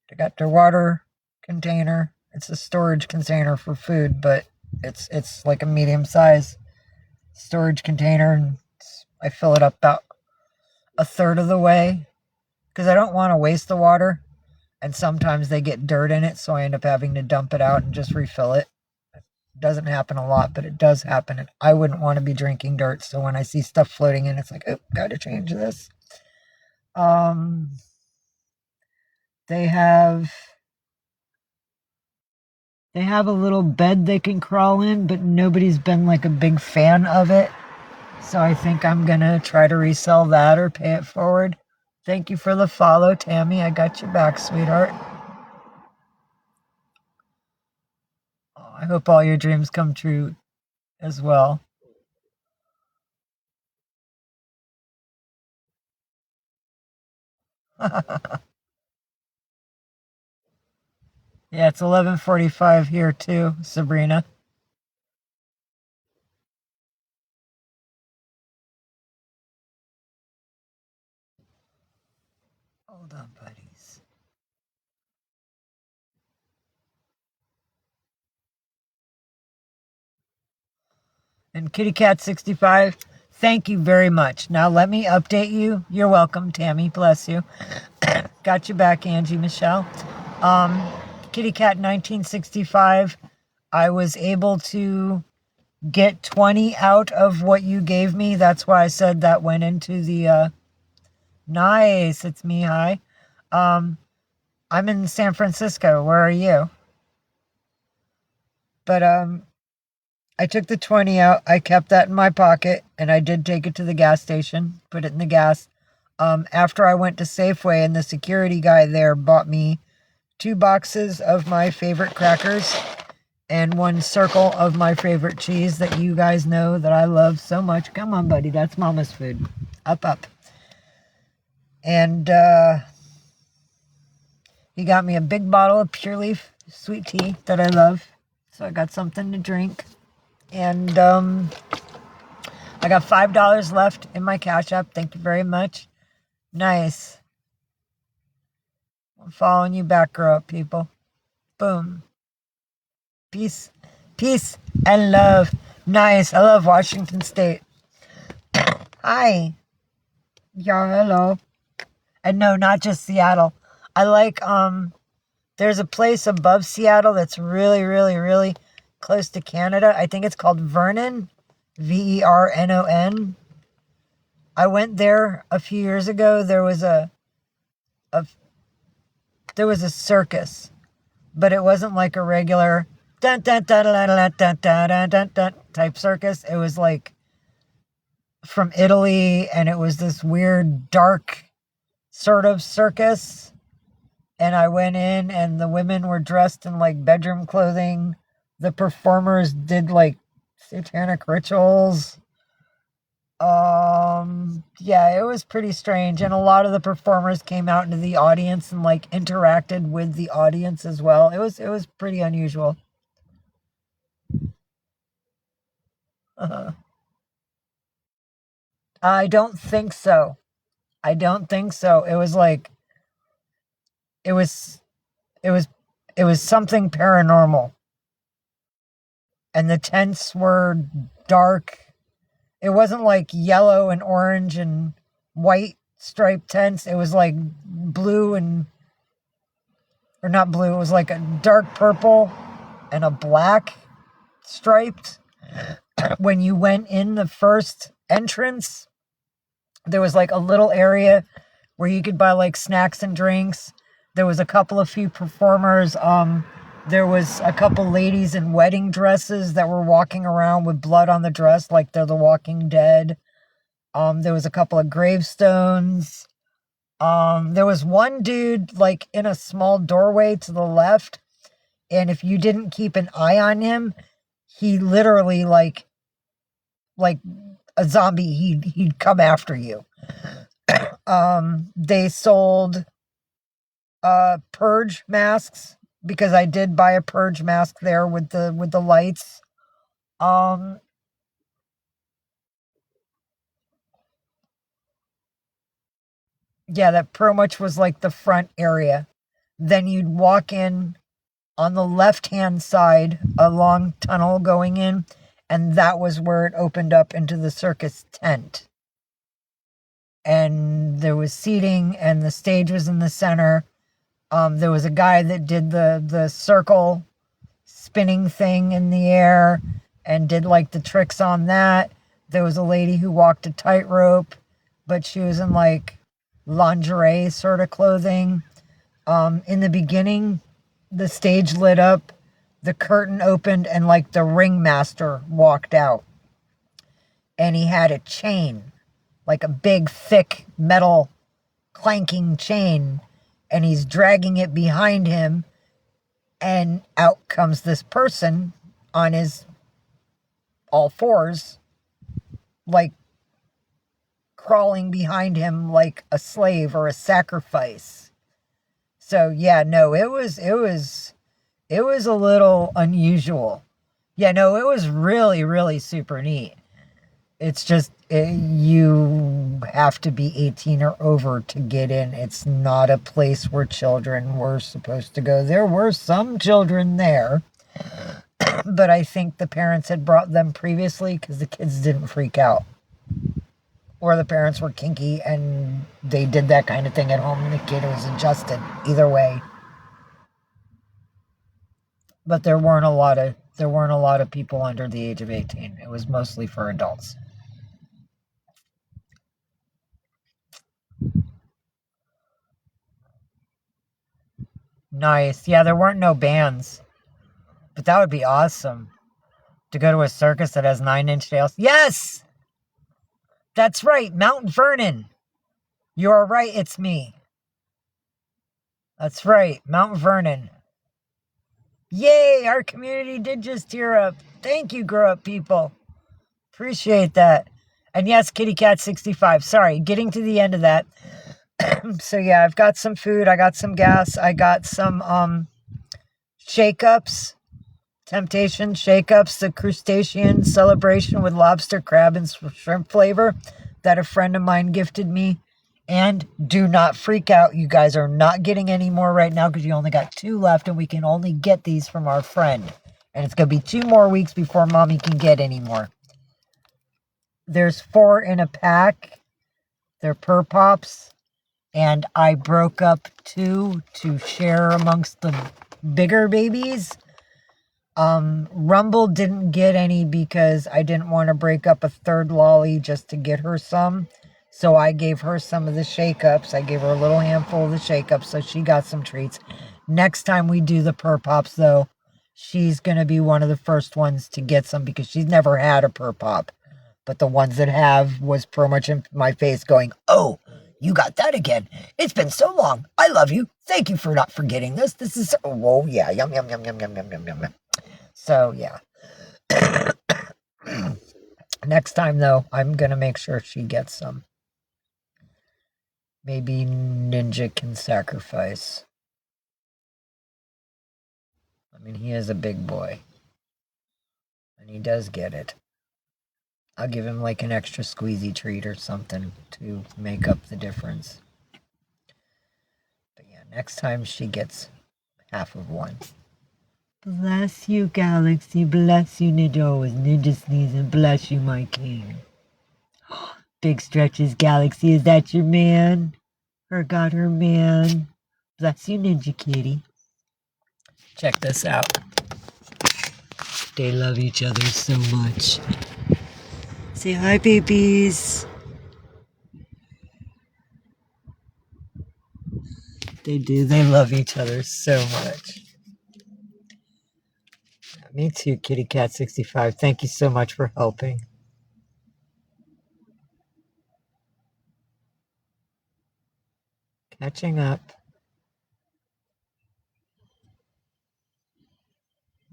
They got their water container. It's a storage container for food, but it's like a medium size storage container, and I fill it up about a third of the way because I don't want to waste the water, and sometimes they get dirt in it, so I end up having to dump it out and just refill it. It doesn't happen a lot, but it does happen, and I wouldn't want to be drinking dirt, so when I see stuff floating in, it's like, oh, gotta change this. They have a little bed they can crawl in, but nobody's been like a big fan of it. So I think I'm going to try to resell that or pay it forward. Thank you for the follow, Tammy. I got your back, sweetheart. Oh, I hope all your dreams come true as well. Yeah, it's 11:45 here too, Sabrina. Hold on, buddies. And Kitty Cat 65, thank you very much. Now let me update you. You're welcome, Tammy. Bless you. Got you back, Angie Michelle. Kitty Cat 1965, I was able to get 20 out of what you gave me. That's why I said that went into the Nice. It's me. Hi. Um, I'm in San Francisco. Where are you? But I took the 20 out. I kept that in my pocket, and I did take it to the gas station, put it in the gas. After I went to Safeway, and the security guy there bought me 2 boxes of my favorite crackers and 1 circle of my favorite cheese that you guys know that I love so much. Come on, buddy. That's mama's food. Up, up. And he got me a big bottle of Pure Leaf sweet tea that I love. So I got something to drink. And I got $5 left in my Cash App. Thank you very much. Nice. I'm following you back, grow up, people. Boom. Peace. Peace and love. Nice. I love Washington State. Hi. Yeah, hello. And no, not just Seattle. I like, there's a place above Seattle that's really, really, really close to Canada. I think it's called Vernon. Vernon. I went there a few years ago. There was a circus, but it wasn't like a regular dun dun dun dun dun dun dun dun dun type circus. It was like from Italy, and it was this weird dark sort of circus. And I went in, and the women were dressed in like bedroom clothing. The performers did like satanic rituals. Yeah, it was pretty strange. And a lot of the performers came out into the audience and like interacted with the audience as well. It was pretty unusual. I don't think so. I don't think so. It was like it was it was it was something paranormal. And the tents were dark. It wasn't like yellow and orange and white striped tents. It was like blue and, or not blue, it was like a dark purple and a black striped. When you went in the first entrance, there was like a little area where you could buy like snacks and drinks. There was a couple of few performers. There was a couple ladies in wedding dresses that were walking around with blood on the dress like they're the Walking Dead. There was a couple of gravestones. There was one dude like in a small doorway to the left, and if you didn't keep an eye on him, he literally like a zombie, he'd come after you. They sold purge masks because I did buy a purge mask there with the lights. Yeah, that pretty much was like the front area. Then you'd walk in on the left-hand side, a long tunnel going in, and that was where it opened up into the circus tent. And there was seating, and the stage was in the center. There was a guy that did the circle spinning thing in the air and did like the tricks on that. There was a lady who walked a tightrope, but she was in like lingerie sort of clothing. In the beginning, the stage lit up, the curtain opened, and like the ringmaster walked out. And he had a chain, like a big, thick metal clanking chain, and he's dragging it behind him. And out comes this person on his all fours, like crawling behind him like a slave or a sacrifice. So yeah, no, it was a little unusual. Yeah, no, it was really, really super neat. It's just you have to be 18 or over to get in. It's not a place where children were supposed to go. There were some children there, but I think the parents had brought them previously because the kids didn't freak out. Or the parents were kinky and they did that kind of thing at home and the kid was adjusted. Either way. But there weren't a lot of people under the age of 18. It was mostly for adults. Nice. Yeah, there weren't no bands. But that would be awesome. To go to a circus that has 9-inch nails. Yes! That's right, Mount Vernon. You are right, it's me. That's right, Mount Vernon. Yay, our community did just tear up. Thank you, Grow Up people. Appreciate that. And yes, Kitty Cat 65. Sorry, getting to the end of that. So yeah, I've got some food. I got some gas. I got some shake-ups. Temptation Shake-Ups, the crustacean celebration with lobster, crab, and shrimp flavor that a friend of mine gifted me. And do not freak out. You guys are not getting any more right now because you only got 2 left, and we can only get these from our friend. And it's going to be 2 more weeks before Mommy can get any more. There's 4 in a pack. They're Purr Pops. And I broke up 2 to share amongst the bigger babies. Rumble didn't get any because I didn't want to break up a 3rd lolly just to get her some. So I gave her some of the shake-ups. I gave her a little handful of the shake-ups, so she got some treats. Next time we do the Purr Pops, though, she's going to be one of the first ones to get some because she's never had a Purr Pop. But the ones that have was pretty much in my face going, "Oh, you got that again. It's been so long. I love you. Thank you for not forgetting this. This is, oh yeah, yum, yum, yum, yum, yum, yum, yum, yum. So, yeah. Next time, though, I'm going to make sure she gets some. Maybe Ninja can sacrifice. I mean, he is a big boy. And he does get it. I'll give him like an extra squeezy treat or something to make up the difference. But yeah, next time she gets half of one. Bless you, Galaxy. Bless you, Ninja. Oh, is Ninja sneezing? Bless you, my king. Big Stretches Galaxy. Is that your man? Her got her man. Bless you, Ninja Kitty. Check this out. They love each other so much. Say hi, babies. They do. They love each other so much. Me too, Kitty Cat 65. Thank you so much for helping. Catching up.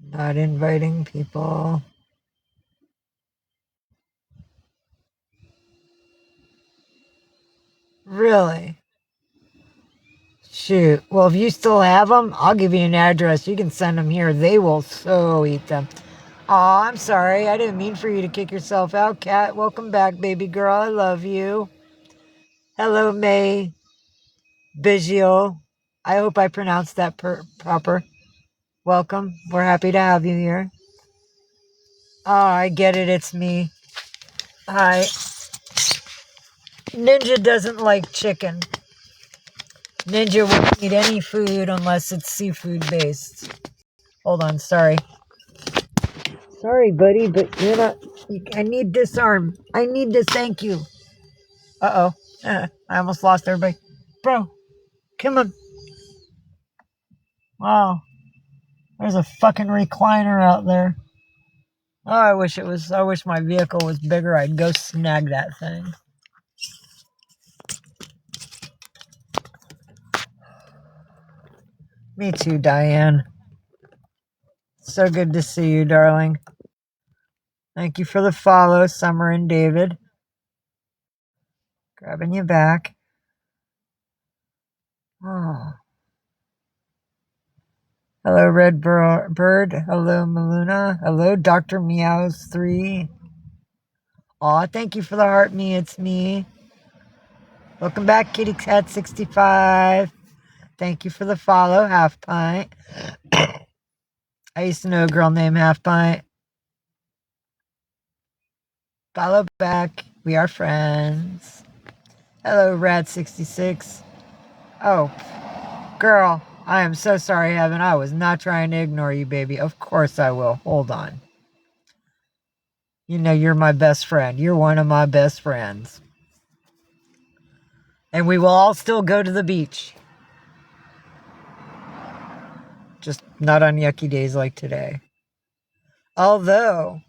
Not inviting people. Really? Shoot. Well, if you still have them, I'll give you an address. You can send them here. They will so eat them. Aw, I'm sorry. I didn't mean for you to kick yourself out, Cat. Welcome back, baby girl. I love you. Hello, May Biggio. I hope I pronounced that proper. Welcome. We're happy to have you here. Oh, I get it. It's me. Hi. Ninja doesn't like chicken. Ninja won't eat any food unless it's seafood based. Hold on, sorry. Sorry, buddy, but you're not. I need this arm. I need to thank you. Uh-oh. I almost lost everybody. Bro, come on. Wow. There's a fucking recliner out there. Oh, I wish my vehicle was bigger. I'd go snag that thing. Me too, Diane. So good to see you, darling. Thank you for the follow, Summer and David. Grabbing you back. Oh. Hello, Red Bird. Hello, Maluna. Hello, Dr. Meows 3. Aw, thank you for the heart, me. It's me. Welcome back, Kitty Cat 65. Thank you for the follow, Half Pint. I used to know a girl named Half Pint. Follow back. We are friends. Hello, Rad66. Oh, girl, I am so sorry, Heaven. I was not trying to ignore you, baby. Of course I will. Hold on. You know you're my best friend. You're one of my best friends. And we will all still go to the beach. Just not on yucky days like today. Although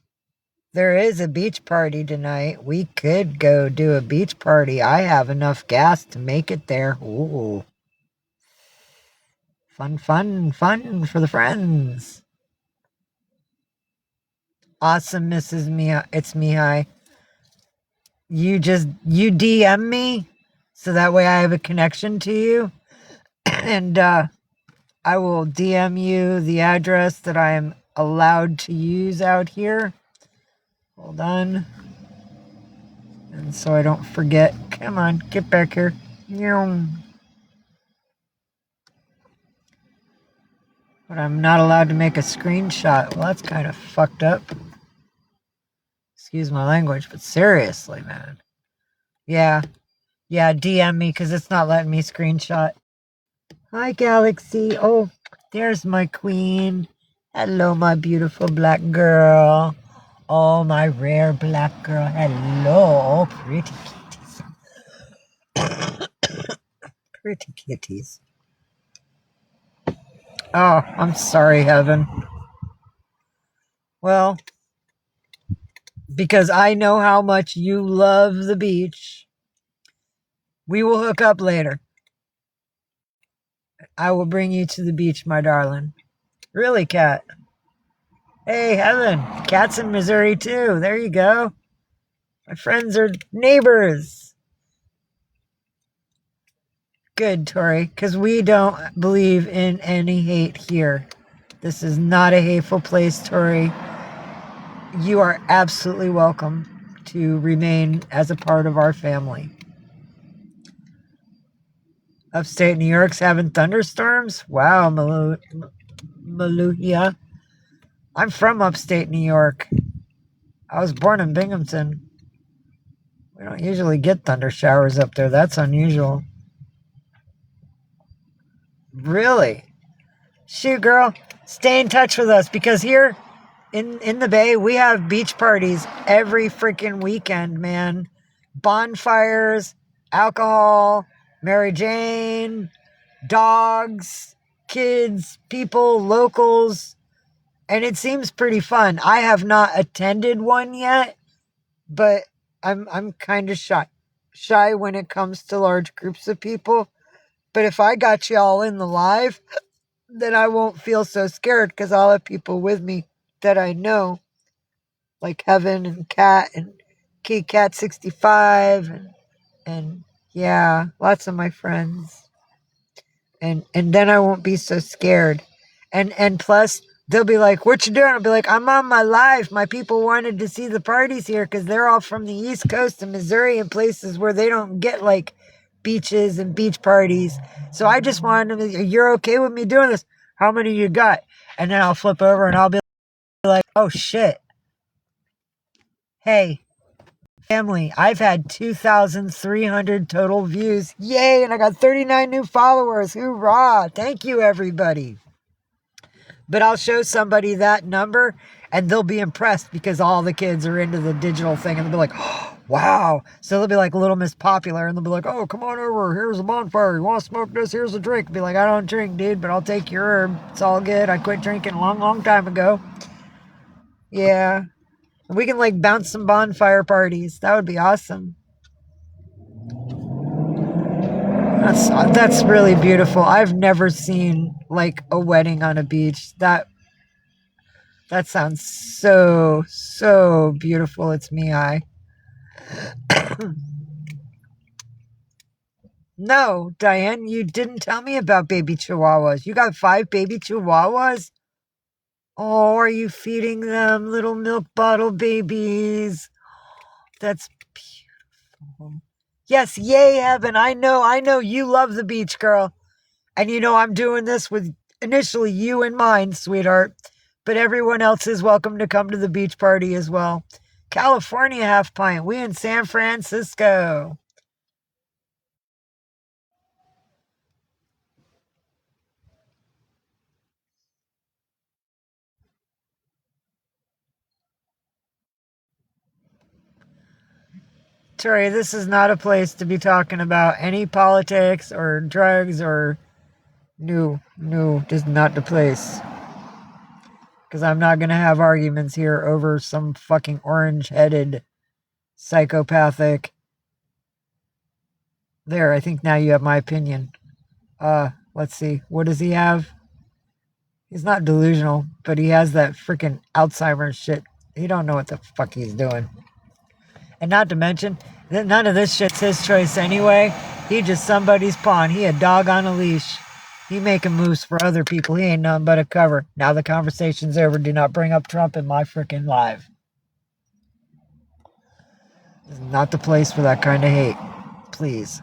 there is a beach party tonight. We could go do a beach party. I have enough gas to make it there. Ooh. Fun, fun, fun for the friends. Awesome, Mrs. Mia. It's Mihai. You DM me so that way I have a connection to you. And I will DM you the address that I am allowed to use out here. Hold on. And so I don't forget. Come on, get back here. But I'm not allowed to make a screenshot. Well, that's kind of fucked up. Excuse my language, but seriously, man. Yeah, DM me because it's not letting me screenshot. Hi, Galaxy. Oh, there's my queen. Hello, my beautiful black girl. Oh, my rare black girl. Hello, pretty kitties. Pretty kitties. Oh, I'm sorry, Heaven. Well, because I know how much you love the beach, we will hook up later. I will bring you to the beach, my darling. Really, Cat? Hey, Heaven. Cat's in Missouri, too. There you go. My friends are neighbors. Good, Tori, because we don't believe in any hate here. This is not a hateful place, Tori. You are absolutely welcome to remain as a part of our family. Upstate New York's having thunderstorms? Wow, Maluhia. I'm from upstate New York. I was born in Binghamton. We don't usually get thunder showers up there. That's unusual. Really? Shoot, girl. Stay in touch with us because here in the Bay, we have beach parties every freaking weekend, man. Bonfires, alcohol, Mary Jane, dogs, kids, people, locals, and it seems pretty fun. I have not attended one yet, but I'm kind of shy when it comes to large groups of people. But if I got y'all in the live, then I won't feel so scared because I'll have people with me that I know, like Heaven and Cat and Cat 65 and yeah, lots of my friends. And then I won't be so scared. And plus they'll be like, "What you doing?" I'll be like, "I'm on my live. My people wanted to see the parties here because they're all from the East Coast of Missouri and places where they don't get like beaches and beach parties. So I just wanted them to, you're okay with me doing this? How many you got?" And then I'll flip over and I'll be like, "Oh shit. Hey, family, I've had 2,300 total views. Yay, and I got 39 new followers. Hoorah. Thank you, everybody." But I'll show somebody that number and they'll be impressed because all the kids are into the digital thing and they'll be like, "Oh, wow." So they'll be like Little Miss Popular and they'll be like, "Oh, come on over. Here's a bonfire. You want to smoke this? Here's a drink." Be like, "I don't drink, dude, but I'll take your herb. It's all good. I quit drinking a long, long time ago." Yeah. We can like bounce some bonfire parties. That would be awesome. That's really beautiful. I've never seen like a wedding on a beach. That sounds so beautiful. It's me, I. No, Diane, you didn't tell me about baby chihuahuas. You got 5 baby chihuahuas? Oh, are you feeding them little milk bottle babies? That's beautiful. Yes, yay, Heaven. I know you love the beach, girl. And you know I'm doing this with initially you in mind, sweetheart. But everyone else is welcome to come to the beach party as well. California half pint. We in San Francisco. Tori, this is not a place to be talking about any politics or drugs or No, no, just not the place. Because I'm not going to have arguments here over some fucking orange-headed psychopathic. There, I think now you have my opinion. Let's see. What does he have? He's not delusional, but he has that freaking Alzheimer's shit. He don't know what the fuck he's doing. And not to mention, none of this shit's his choice anyway. He just somebody's pawn. He a dog on a leash. He making moves for other people. He ain't nothing but a cover. Now the conversation's over. Do not bring up Trump in my freaking live. This is not the place for that kind of hate. Please.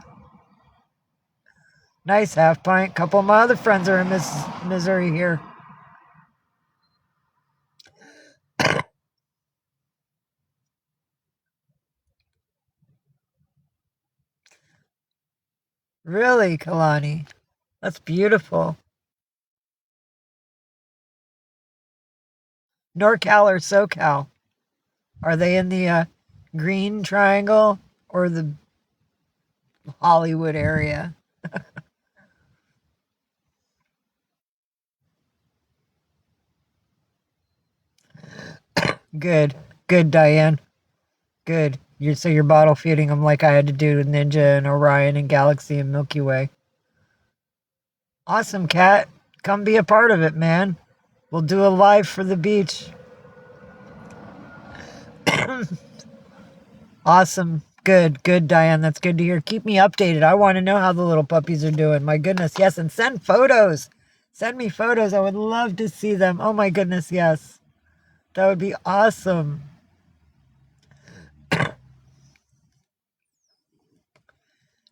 Nice half pint. Couple of my other friends are in Missouri here. Really, Kalani? That's beautiful. NorCal or SoCal? Are they in the green triangle or the Hollywood area? Good. Good, Diane. Good. So you're bottle feeding them like I had to do with Ninja and Orion and Galaxy and Milky Way. Awesome, Cat. Come be a part of it, man. We'll do a live for the beach. Awesome. Good, good, Diane. That's good to hear. Keep me updated. I want to know how the little puppies are doing. My goodness, yes. And send photos. Send me photos. I would love to see them. Oh my goodness, yes. That would be awesome.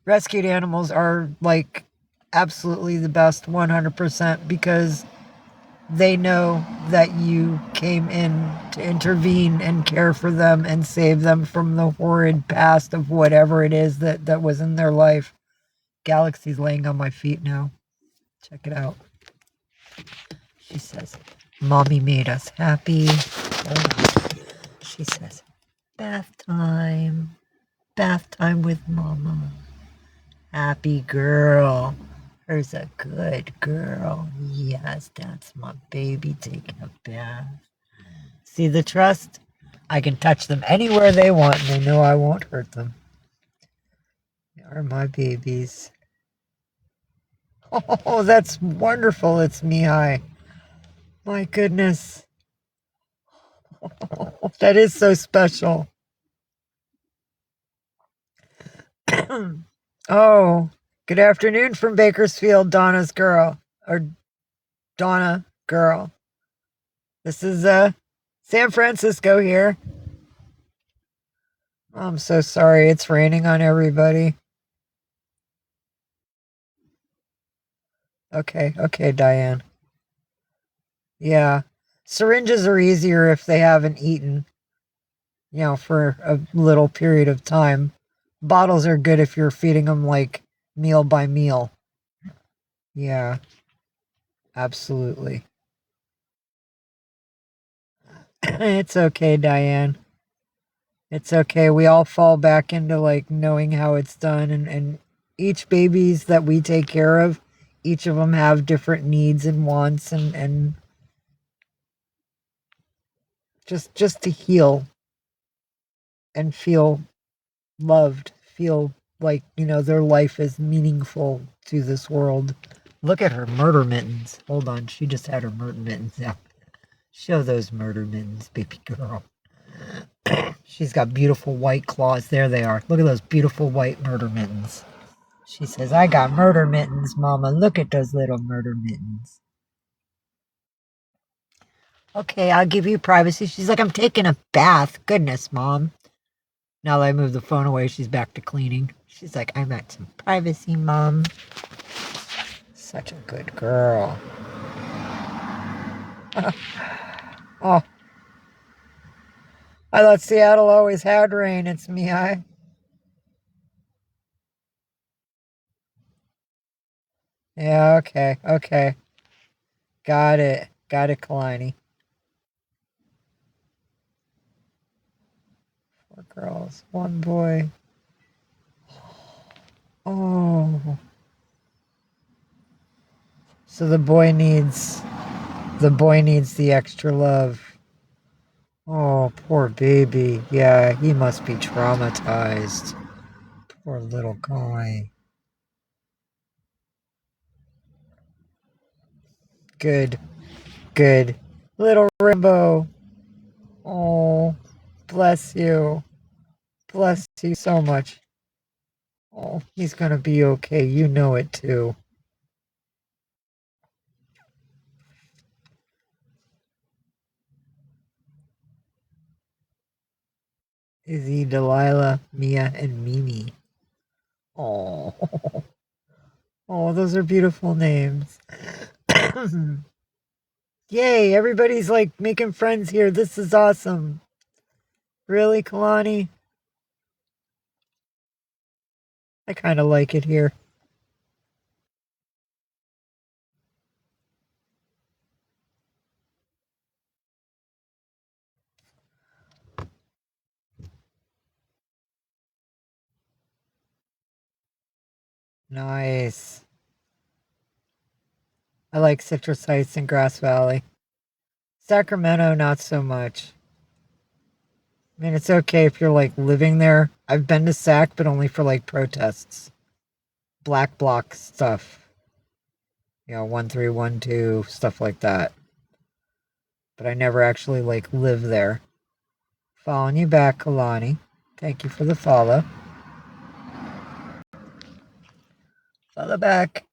Rescued animals are like absolutely the best 100% because they know that you came in to intervene and care for them and save them from the horrid past of whatever it is that was in their life. Galaxy's laying on my feet now. Check it out. She says, Mommy made us happy. She says, bath time. Bath time with Mama. Happy girl. Her's a good girl. Yes, that's my baby taking a bath. See the trust? I can touch them anywhere they want and they know I won't hurt them. They are my babies. Oh, that's wonderful. It's Mihai. My goodness. Oh, that is so special. Oh, good afternoon from Bakersfield, Donna's girl. Or Donna girl. This is San Francisco here. I'm so sorry. It's raining on everybody. Okay, okay, Diane. Yeah. Syringes are easier if they haven't eaten, for a little period of time. Bottles are good if you're feeding them like meal by meal. Yeah, absolutely. It's okay, Diane. It's okay. We all fall back into like knowing how it's done and each babies that we take care of, each of them have different needs and wants and just to heal and feel loved, feel like, their life is meaningful to this world. Look at her murder mittens. Hold on, she just had her murder mittens out. Show those murder mittens, baby girl. She's got beautiful white claws. There they are. Look at those beautiful white murder mittens. She says, I got murder mittens, Mama. Look at those little murder mittens. Okay, I'll give you privacy. She's like, I'm taking a bath. Goodness, Mom. Now that I move the phone away, she's back to cleaning. She's like, I'm at some privacy, Mom. Such a good girl. Oh, I thought Seattle always had rain. It's me. Yeah, okay, okay. Got it. Got it, Kalani. 4 girls, 1 boy. Oh. So the boy needs the extra love. Oh, poor baby. Yeah, he must be traumatized. Poor little guy. Good, good. Little Rainbow. Oh, bless you. Bless you so much. Oh, he's gonna be okay. You know it too. Izzy, Delilah, Mia, and Mimi. Oh, oh, those are beautiful names. Yay, everybody's like making friends here. This is awesome. Really, Kalani? I kind of like it here. Nice. I like Citrus Heights and Grass Valley. Sacramento, not so much. I mean, it's okay if you're like living there. I've been to Sac, but only for like protests, black bloc stuff. 1312, stuff like that. But I never actually like live there. Following you back, Kalani. Thank you for the follow. Follow back.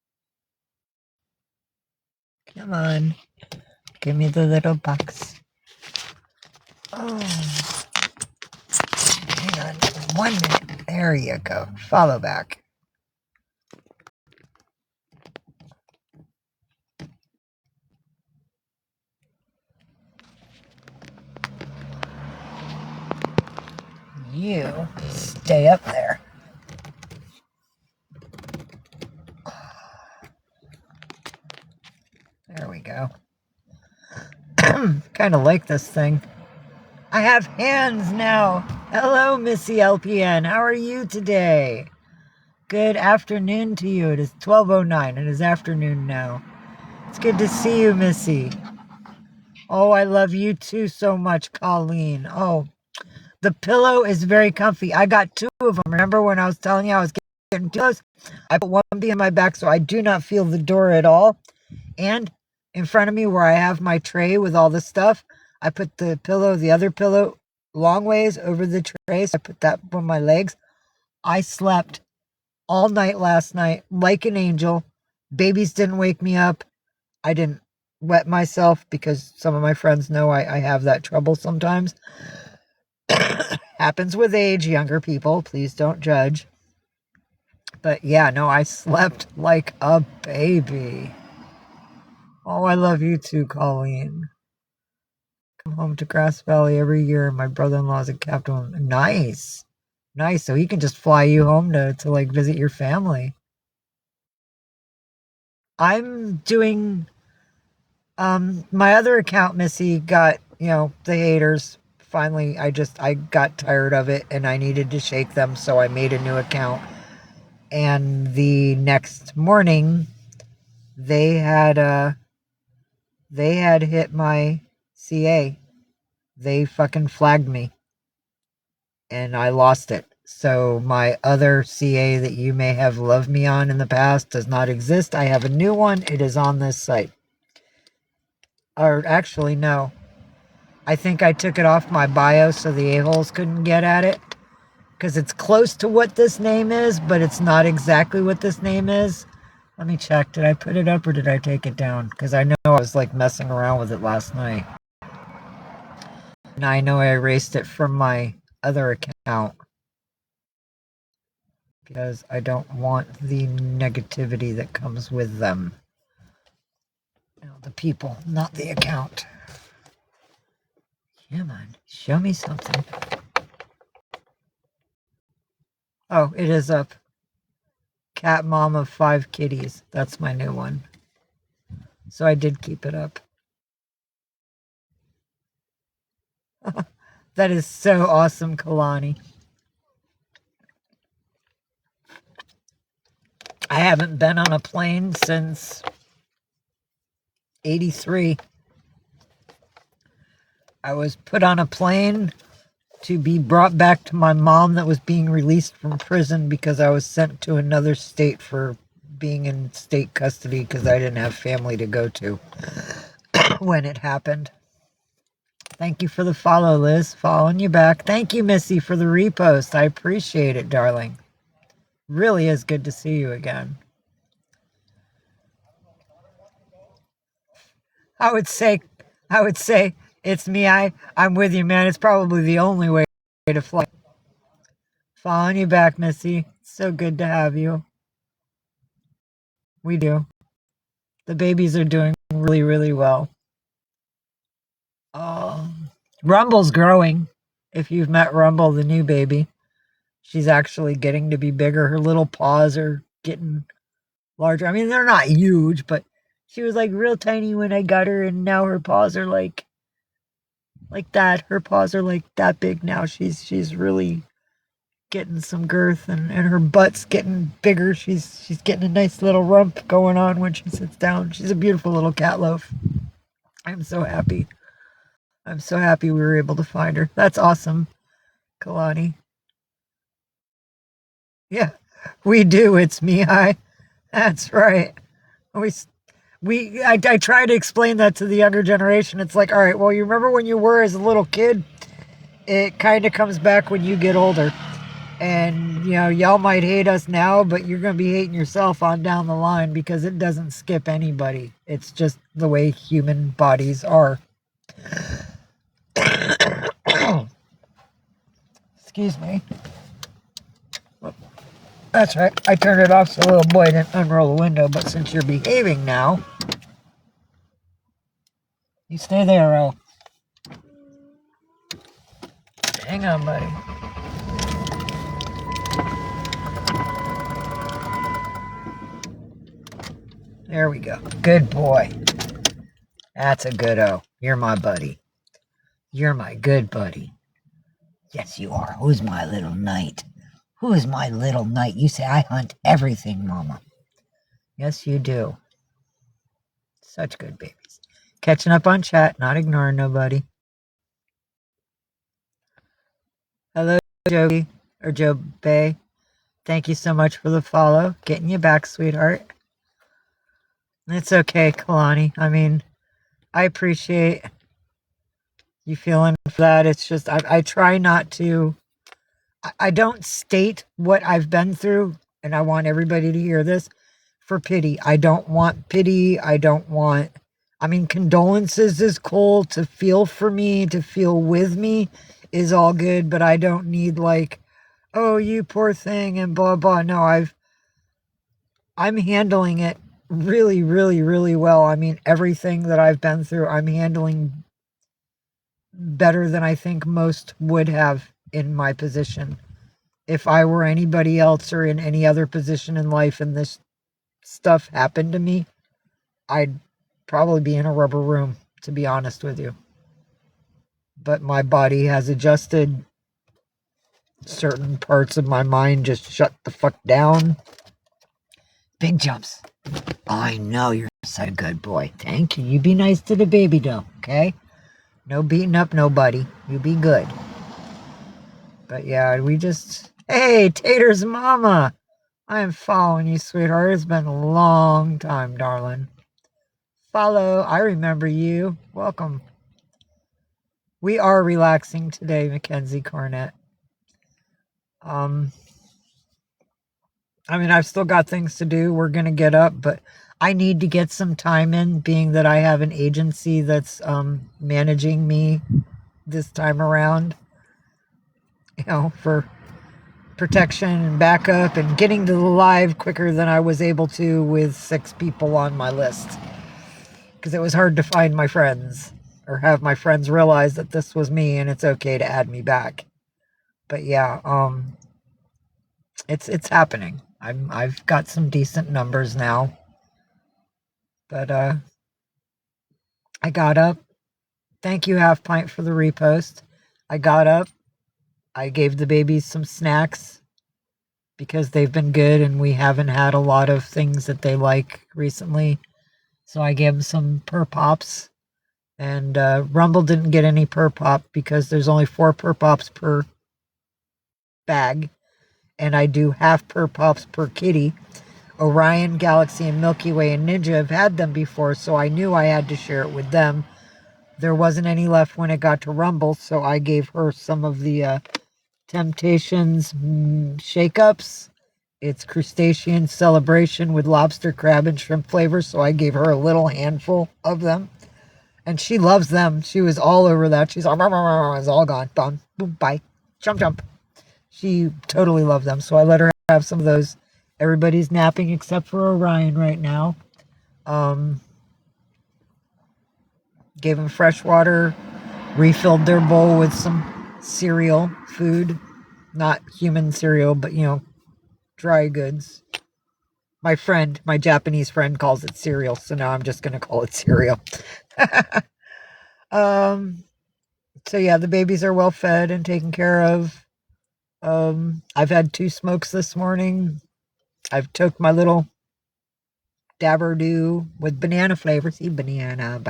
Come on. Give me the little box. Oh, hang on 1 minute. There you go. Follow back. You stay up there. There we go. Kind of like this thing. I have hands now. Hello, Missy LPN. How are you today? Good afternoon to you. It is 12:09. It is afternoon now. It's good to see you, Missy. Oh, I love you too so much, Colleen. Oh, the pillow is very comfy. I got 2 of them. Remember when I was telling you I was getting pillows? I put one behind my back so I do not feel the door at all. And in front of me where I have my tray with all the stuff, I put the other pillow, long ways over the tray. So I put that on my legs. I slept all night last night like an angel. Babies didn't wake me up. I didn't wet myself because some of my friends know I have that trouble sometimes. Happens with age, younger people. Please don't judge. But yeah, no, I slept like a baby. Oh, I love you too, Colleen. Come home to Grass Valley every year. My brother-in-law's a captain. Nice. Nice. So he can just fly you home to like visit your family. I'm doing my other account, Missy, got, the haters. Finally, I got tired of it and I needed to shake them, so I made a new account. And the next morning, they had hit my CA. They fucking flagged me and I lost it. So my other CA that you may have loved me on in the past does not exist. I have a new one. It is on this site. Or actually, no. I think I took it off my bio so the a-holes couldn't get at it. Because it's close to what this name is, but it's not exactly what this name is. Let me check. Did I put it up or did I take it down? Because I know I was like messing around with it last night. And I know I erased it from my other account. Because I don't want the negativity that comes with them. The people, not the account. Come on, show me something. Oh, it is up. Cat mom of 5 kitties. That's my new one. So I did keep it up. That is so awesome, Kalani. I haven't been on a plane since 83. I was put on a plane to be brought back to my mom that was being released from prison because I was sent to another state for being in state custody because I didn't have family to go to when it happened. Thank you for the follow, Liz. Following you back. Thank you, Missy, for the repost. I appreciate it, darling. Really is good to see you again. I would say, it's me. I'm with you, man. It's probably the only way to fly. Following you back, Missy. So good to have you. We do. The babies are doing really, really well. Rumble's growing. If you've met Rumble, the new baby, she's actually getting to be bigger. Her little paws are getting larger. I mean, they're not huge, but she was like real tiny when I got her, and now her paws are like that. Her paws are like that big now. She's really getting some girth, and her butt's getting bigger. She's getting a nice little rump going on when she sits down. She's a beautiful little cat loaf. I'm so happy. I'm so happy we were able to find her. That's awesome, Kalani. Yeah, we do. It's me. That's right. I try to explain that to the younger generation. It's like, all right, well, you remember when you were as a little kid? It kind of comes back when you get older. And, y'all might hate us now, but you're going to be hating yourself on down the line because it doesn't skip anybody. It's just the way human bodies are. Excuse me. That's right. I turned it off so little boy didn't unroll the window, but since you're behaving now, you stay there, Earl. Hang on, buddy. There we go. Good boy. That's a good-o. You're my buddy. You're my good buddy. Yes, you are. Who's my little knight? Who is my little knight? You say I hunt everything, Mama. Yes, you do. Such good babies. Catching up on chat, not ignoring nobody. Hello, Joey, or Joe Bay. Thank you so much for the follow. Getting you back, sweetheart. It's okay, Kalani. I mean, I appreciate you feeling for that. It's just, I try not to, I don't state what I've been through, and I want everybody to hear this, for pity. I don't want pity. I mean, condolences is cool. To feel for me, to feel with me is all good, but I don't need like, oh, you poor thing and blah, blah. No, I'm handling it really, really, really well. I mean, everything that I've been through, I'm handling better than I think most would have in my position. If I were anybody else or in any other position in life and this stuff happened to me, I'd probably be in a rubber room, to be honest with you. But my body has adjusted. Certain parts of my mind just shut the fuck down. Big jumps. I know you're such a good boy. Thank you. You be nice to the baby though, okay? No beating up nobody. You be good. But yeah, hey, Tater's mama. I am following you, sweetheart. It's been a long time, darling. Follow. I remember you. Welcome. We are relaxing today, Mackenzie Cornett. I mean, I've still got things to do. We're going to get up, but I need to get some time in, being that I have an agency that's managing me this time around, for protection and backup and getting to the live quicker than I was able to with 6 people on my list. Because it was hard to find my friends or have my friends realize that this was me and it's okay to add me back. But yeah, it's happening. I've got some decent numbers now. But I got up. Thank you, Half Pint, for the repost. I got up. I gave the babies some snacks because they've been good and we haven't had a lot of things that they like recently. So I gave him some Purr Pops. And Rumble didn't get any Purr Pop because there's only 4 Purr Pops per bag. And I do half Purr Pops per kitty. Orion, Galaxy, and Milky Way and Ninja have had them before, so I knew I had to share it with them. There wasn't any left when it got to Rumble, so I gave her some of the Temptations shake-ups. It's crustacean celebration with lobster, crab, and shrimp flavors, so I gave her a little handful of them. And she loves them. She was all over that. She's all, it's all gone. Boom, boom, bye. Jump, jump. She totally loved them, so I let her have some of those. Everybody's napping except for Orion right now. Gave him fresh water, refilled their bowl with some cereal food. Not human cereal, but, dry goods. My Japanese friend calls it cereal, so now I'm just going to call it cereal. So yeah, the babies are well fed and taken care of. I've had 2 smokes this morning. I've took my little Dabber-Do with banana flavor. See, banana.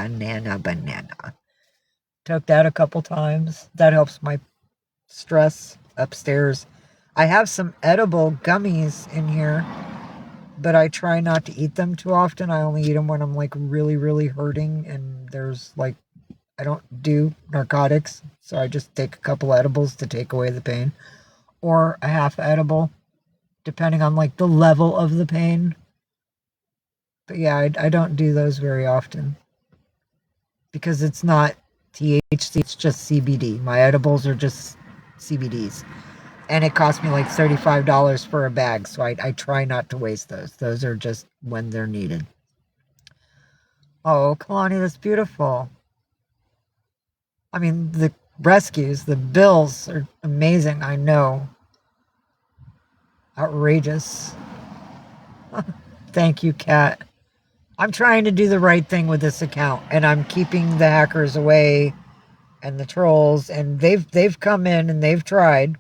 Took that a couple times. That helps my stress upstairs. I have some edible gummies in here, but I try not to eat them too often. I only eat them when I'm like really, really hurting, and there's like, I don't do narcotics, so I just take a couple edibles to take away the pain, or a half edible, depending on like the level of the pain. But yeah, I don't do those very often because it's not THC, it's just CBD. My edibles are just CBDs. And it cost me like $35 for a bag, so I try not to waste those. Those are just when they're needed. Oh, Kalani, that's beautiful. I mean, the rescues, the bills are amazing, I know. Outrageous. Thank you, Kat. I'm trying to do the right thing with this account, and I'm keeping the hackers away and the trolls, and they've come in and they've tried,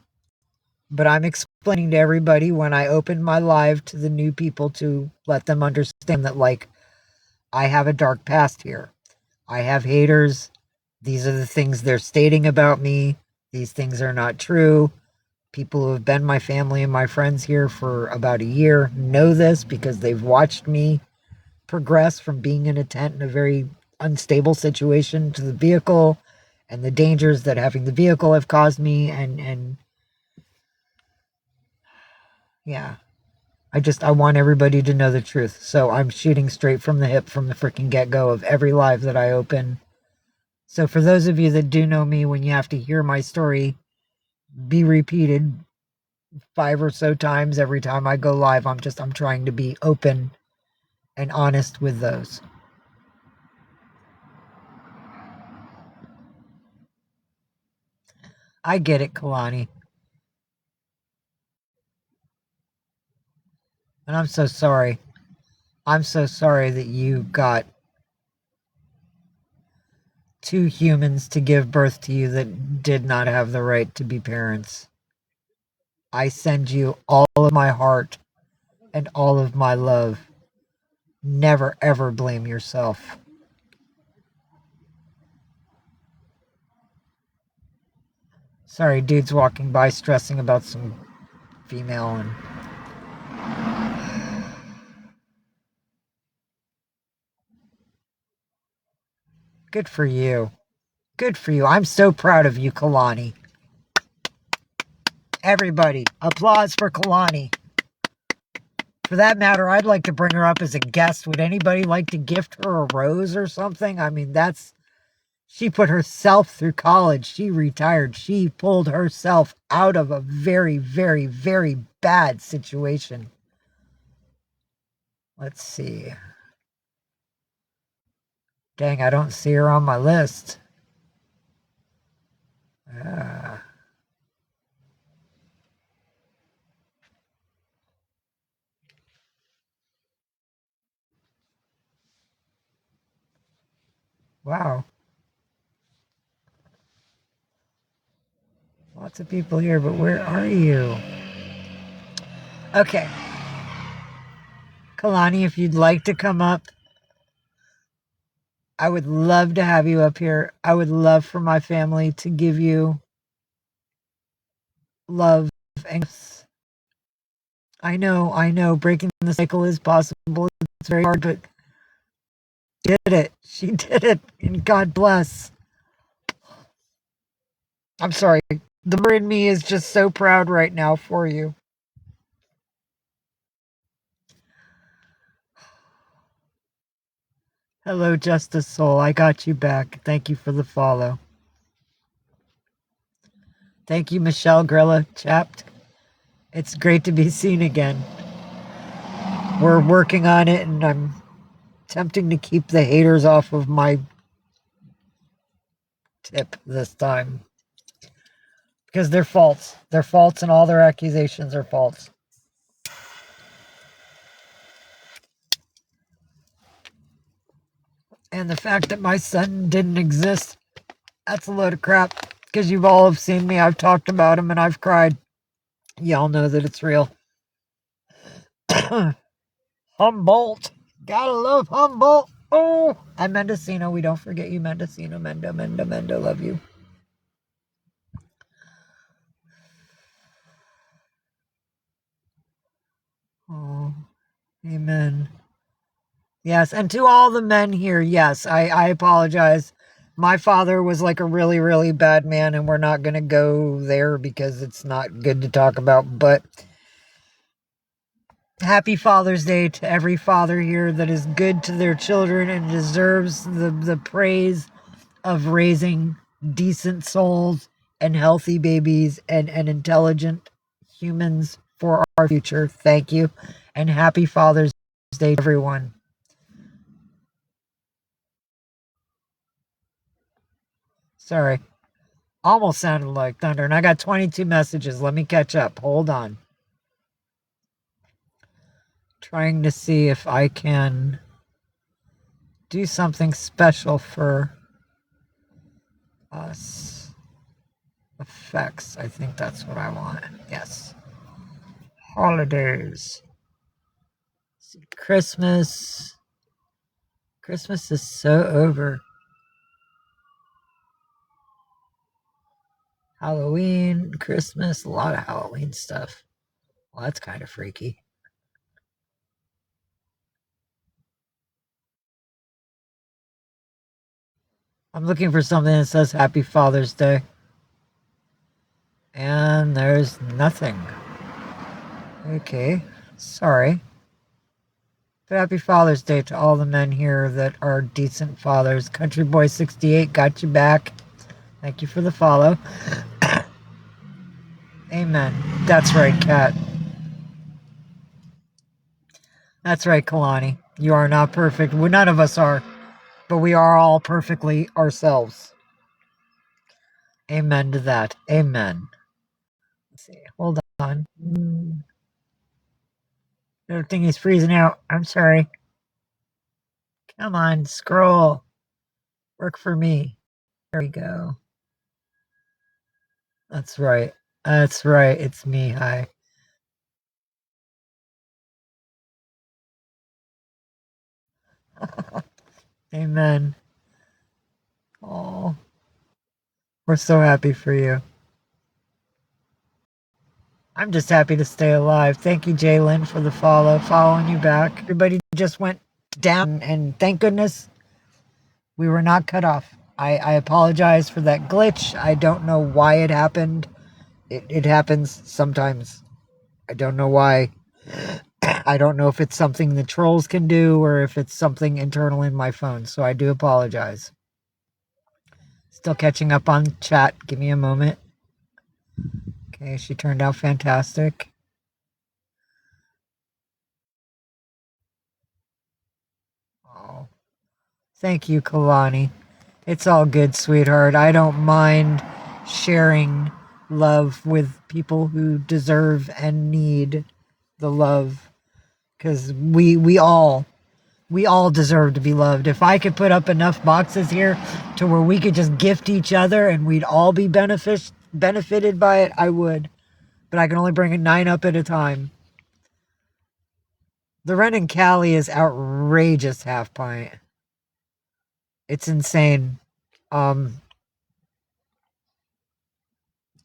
but I'm explaining to everybody when I open my live to the new people to let them understand that, like, I have a dark past here. I have haters. These are the things they're stating about me. These things are not true. People who have been my family and my friends here for about a year know this because they've watched me progress from being in a tent in a very unstable situation to the vehicle and the dangers that having the vehicle have caused me. And yeah, I want everybody to know the truth. So I'm shooting straight from the hip from the freaking get-go of every live that I open. So for those of you that do know me, when you have to hear my story be repeated 5 or so times every time I go live, I'm trying to be open and honest with those. I get it, Kalani. And I'm so sorry. I'm so sorry that you got 2 humans to give birth to you that did not have the right to be parents. I send you all of my heart and all of my love. Never, ever blame yourself. Sorry, dude's walking by stressing about some female and... Good for you. Good for you. I'm so proud of you, Kalani. Everybody, applause for Kalani. For that matter, I'd like to bring her up as a guest. Would anybody like to gift her a rose or something? I mean, she put herself through college. She retired. She pulled herself out of a very, very, very bad situation. Let's see. Dang, I don't see her on my list. Wow. Lots of people here, but where are you? Okay. Kalani, if you'd like to come up, I would love to have you up here. I would love for my family to give you love and gifts. I know, breaking the cycle is possible. It's very hard, but she did it. She did it, and God bless. I'm sorry. The bird in me is just so proud right now for you. Hello, Justice Soul. I got you back. Thank you for the follow. Thank you, Michelle Grilla. Chapped. It's great to be seen again. We're working on it, and I'm attempting to keep the haters off of my tip this time. Because they're false. They're false, and all their accusations are false. And the fact that my son didn't exist, that's a load of crap. Because you've all have seen me. I've talked about him, and I've cried. Y'all know that it's real. Humboldt. Gotta love Humboldt. Oh, and Mendocino. We don't forget you, Mendocino. Mendo. Love you. Oh, amen. Yes, and to all the men here, yes, I apologize. My father was like a really, really bad man, and we're not going to go there because it's not good to talk about. But happy Father's Day to every father here that is good to their children and deserves the praise of raising decent souls and healthy babies and intelligent humans for our future. Thank you. And happy Father's Day to everyone. Sorry. Almost sounded like thunder. And I got 22 messages. Let me catch up. Hold on. Trying to see if I can do something special for us. Effects. I think that's what I want. Yes. Holidays. See, Christmas. Christmas is so over. Halloween, Christmas, a lot of Halloween stuff. Well, that's kind of freaky. I'm looking for something that says Happy Father's Day. And there's nothing. Okay, sorry. But happy Father's Day to all the men here that are decent fathers. Country Boy 68 got you back. Thank you for the follow. Amen. That's right, Kat. That's right, Kalani. You are not perfect. Well, none of us are. But we are all perfectly ourselves. Amen to that. Amen. Let's see. Hold on. Everything is freezing out. I'm sorry. Come on, scroll. Work for me. There we go. That's right. That's right. It's me. Hi. Amen. Oh, we're so happy for you. I'm just happy to stay alive. Thank you, Jalen, for the follow. Following you back. Everybody just went down, and thank goodness we were not cut off. I apologize for that glitch. I don't know why it happened. It happens sometimes. I don't know why. I don't know if it's something the trolls can do or if it's something internal in my phone, so I do apologize. Still catching up on chat. Give me a moment. Okay, she turned out fantastic. Oh, thank you, Kalani. It's all good, sweetheart. I don't mind sharing love with people who deserve and need the love, because we all deserve to be loved. If I could put up enough boxes here to where we could just gift each other and we'd all be benefited by it, I would. But I can only bring 9 up at a time. The Ren and Cali is outrageous half pint. It's insane.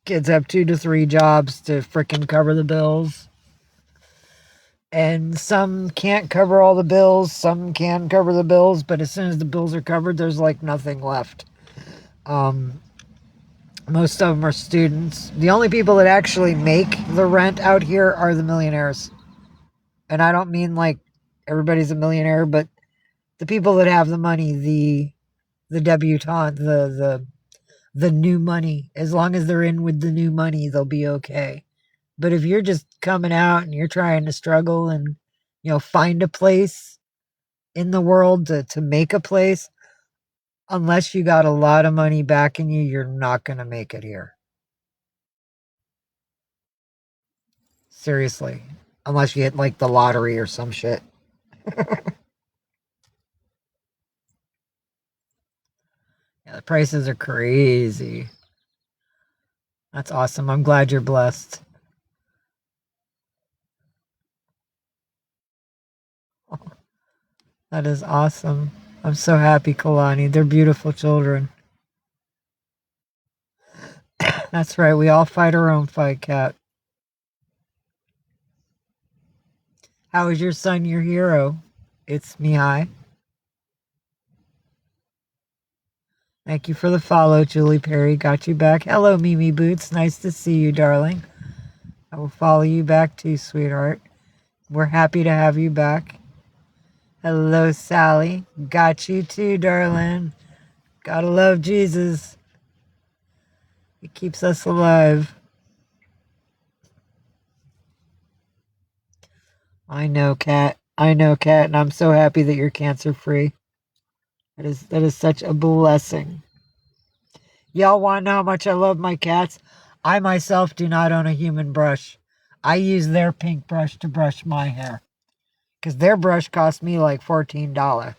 Kids have 2 to 3 jobs to frickin' cover the bills. And some can't cover all the bills, some can cover the bills, but as soon as the bills are covered, there's like nothing left. Um, Most of them are students. The only people that actually make the rent out here are the millionaires. And I don't mean like everybody's a millionaire, but the people that have the money, the debutante, the new money. As long as they're in with the new money, they'll be okay. But if you're just coming out and you're trying to struggle and find a place in the world to make a place, unless you got a lot of money backing you, you're not going to make it here. Seriously. Unless you hit like the lottery or some shit. Yeah, the prices are crazy. That's awesome. I'm glad you're blessed. That is awesome. I'm so happy, Kalani. They're beautiful children. That's right. We all fight our own fight, Cat. How is your son your hero? It's Mihai. Thank you for the follow, Julie Perry. Got you back. Hello, Mimi Boots. Nice to see you, darling. I will follow you back too, sweetheart. We're happy to have you back. Hello, Sally. Got you too, darling. Gotta love Jesus. He keeps us alive. I know, Kat. I know, Kat, and I'm so happy that you're cancer free. That is such a blessing. Y'all want to know how much I love my cats? I myself do not own a human brush. I use their pink brush to brush my hair. Because their brush cost me like $14.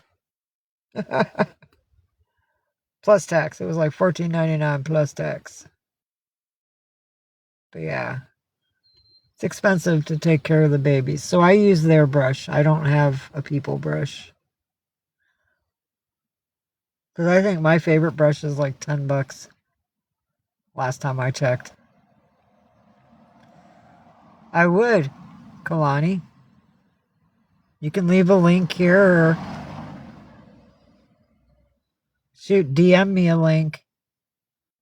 Plus tax. It was like $14.99 plus tax. But yeah. It's expensive to take care of the babies. So I use their brush. I don't have a people brush. Because I think my favorite brush is like $10 last time I checked. I would, Kalani. You can leave a link here or shoot, DM me a link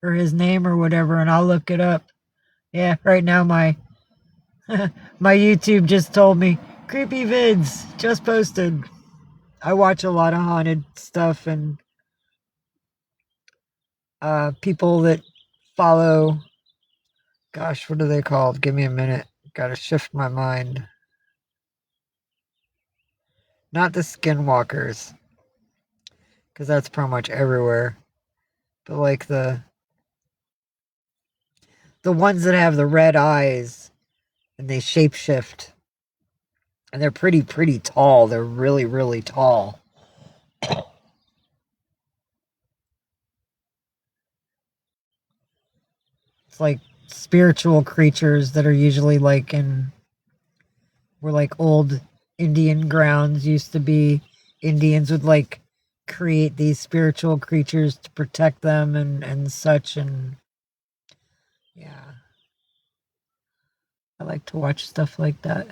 or his name or whatever and I'll look it up. Yeah, right now my my YouTube just told me creepy vids just posted. I watch a lot of haunted stuff and people that follow, gosh, what are they called? Give me a minute. Gotta shift my mind. Not the skinwalkers, because that's pretty much everywhere. But like the ones that have the red eyes and they shapeshift. And they're pretty tall. They're really, really tall. It's like spiritual creatures that are usually like in where like old Indian grounds used to be. Indians would like create these spiritual creatures to protect them and such, and yeah, I like to watch stuff like that.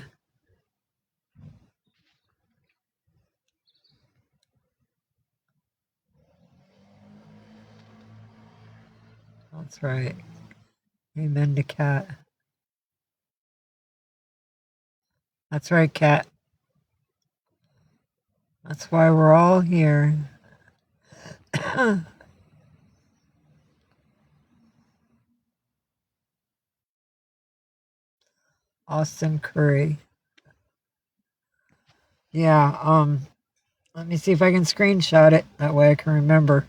That's right. Amen to Cat. That's right, Cat. That's why we're all here. Austin Curry. Yeah, let me see if I can screenshot it. That way I can remember.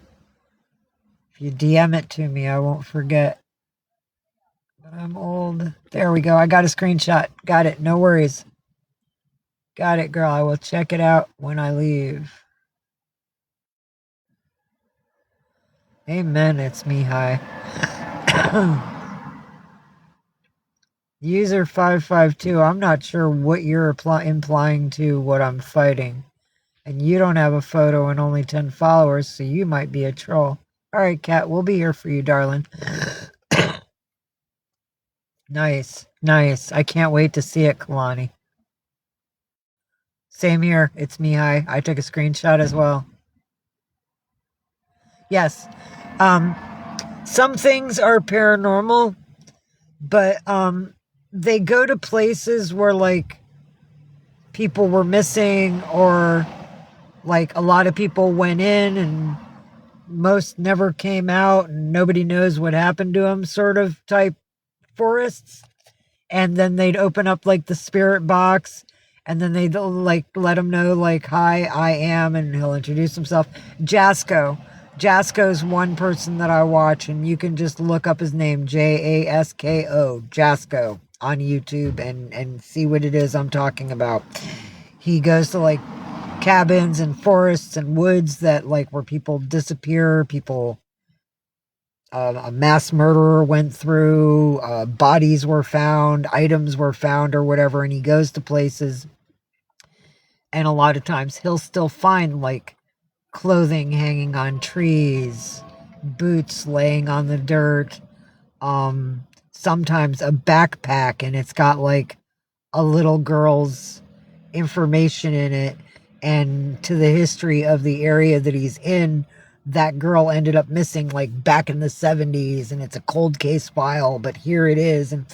If you DM it to me, I won't forget. But I'm old. There we go. I got a screenshot. Got it. No worries. Got it, girl. I will check it out when I leave. Amen. It's Mihai. User 552. I'm not sure what you're implying to what I'm fighting. And you don't have a photo and only 10 followers, so you might be a troll. All right, Kat, we'll be here for you, darling. Nice, nice. I can't wait to see it, Kalani. Same here. It's me. Hi. I took a screenshot as well. Yes. Some things are paranormal, but they go to places where like people were missing, or like a lot of people went in and most never came out and nobody knows what happened to them, sort of type forests. And then they'd open up like the spirit box, and then they'd like let him know like, hi, I am, and he'll introduce himself. Jasko's one person that I watch, and you can just look up his name, Jasko, Jasko, on YouTube, and see what it is I'm talking about. He goes to like cabins and forests and woods that like where people disappear, people, a mass murderer went through, bodies were found, items were found, or whatever, and he goes to places, and a lot of times he'll still find like clothing hanging on trees, boots laying on the dirt, sometimes a backpack, and it's got like a little girl's information in it, and to the history of the area that he's in, that girl ended up missing like back in the 70s, and it's a cold case file, but here it is. And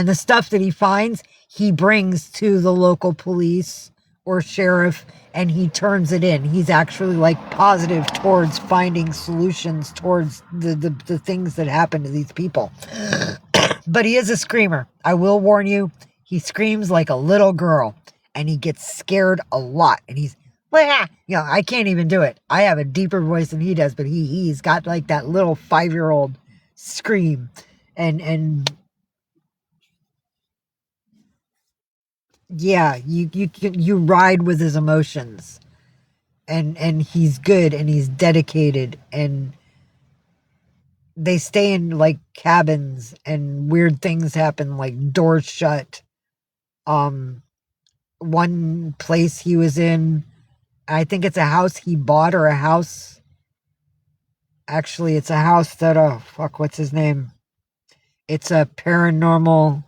the stuff that he finds, he brings to the local police or sheriff, and he turns it in. He's actually like positive towards finding solutions towards the things that happen to these people. But he is a screamer. I will warn you, he screams like a little girl, and he gets scared a lot, and he's, I can't even do it. I have a deeper voice than he does, but he's got like that little 5-year-old scream, and yeah, you ride with his emotions, and he's good, and he's dedicated, and they stay in like cabins, and weird things happen, like doors shut. One place he was in, I think it's a house he bought, or a house. Actually, it's a house that, oh, fuck, what's his name? It's a Paranormal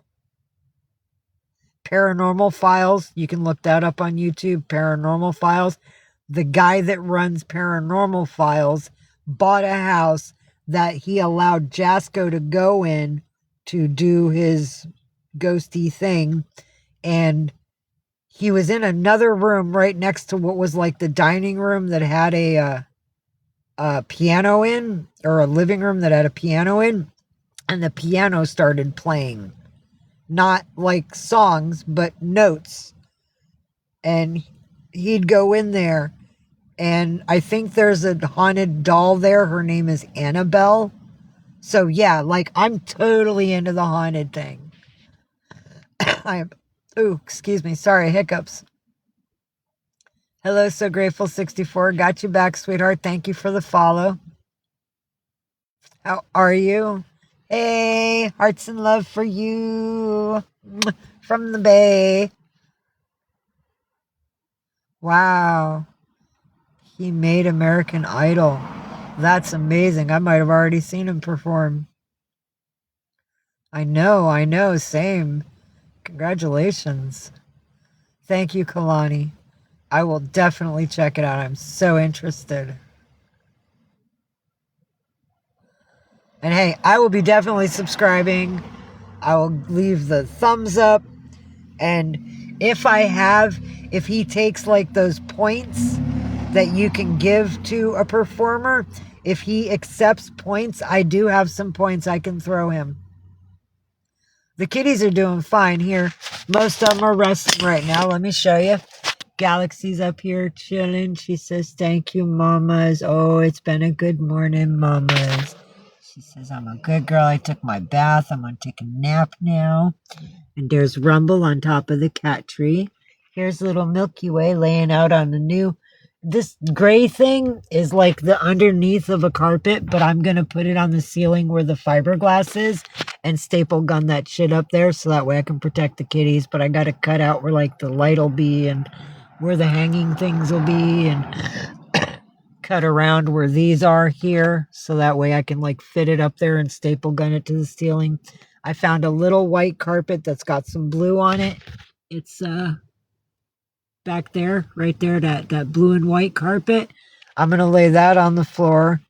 Files. You can look that up on YouTube, Paranormal Files. The guy that runs Paranormal Files bought a house that he allowed Jasko to go in to do his ghosty thing. And he was in another room right next to what was like the dining room that had a piano in, or a living room that had a piano in, and the piano started playing, not like songs, but notes. And he'd go in there, and I think there's a haunted doll there. Her name is Annabelle. So yeah, like I'm totally into the haunted thing. Excuse me, sorry, hiccups. Hello, So Grateful 64. Got you back, sweetheart. Thank you for the follow. How are you? Hey, hearts and love for you from the Bay. Wow. He made American Idol. That's amazing. I might have already seen him perform. I know. Same. Congratulations. Thank you, Kalani. I will definitely check it out. I'm so interested. And hey, I will be definitely subscribing. I will leave the thumbs up. And if he takes like those points that you can give to a performer, if he accepts points, I do have some points I can throw him. The kitties are doing fine here. Most of them are resting right now. Let me show you. Galaxy's up here chilling. She says, thank you, mamas. Oh, it's been a good morning, mamas. She says, I'm a good girl. I took my bath. I'm going to take a nap now. And there's Rumble on top of the cat tree. Here's little Milky Way laying out on the new. This gray thing is like the underneath of a carpet, but I'm going to put it on the ceiling where the fiberglass is and staple gun that shit up there so that way I can protect the kitties. But I got to cut out where like the light will be and where the hanging things will be and cut around where these are here so that way I can like fit it up there and staple gun it to the ceiling. I found a little white carpet that's got some blue on it. It's back there, right there, that blue and white carpet. I'm gonna lay that on the floor.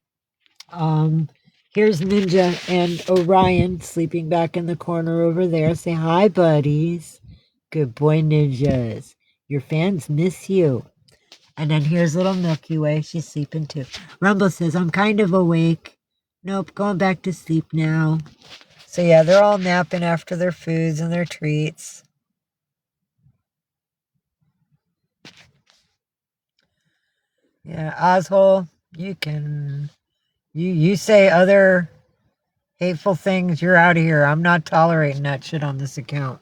Here's Ninja and Orion sleeping back in the corner over there. Say hi, buddies. Good boy, Ninjas. Your fans miss you. And then here's little Milky Way. She's sleeping too. Rumble says, I'm kind of awake. Nope, going back to sleep now. So yeah, they're all napping after their foods and their treats. Yeah, Ozhole, you can... You say other hateful things, you're out of here. I'm not tolerating that shit on this account.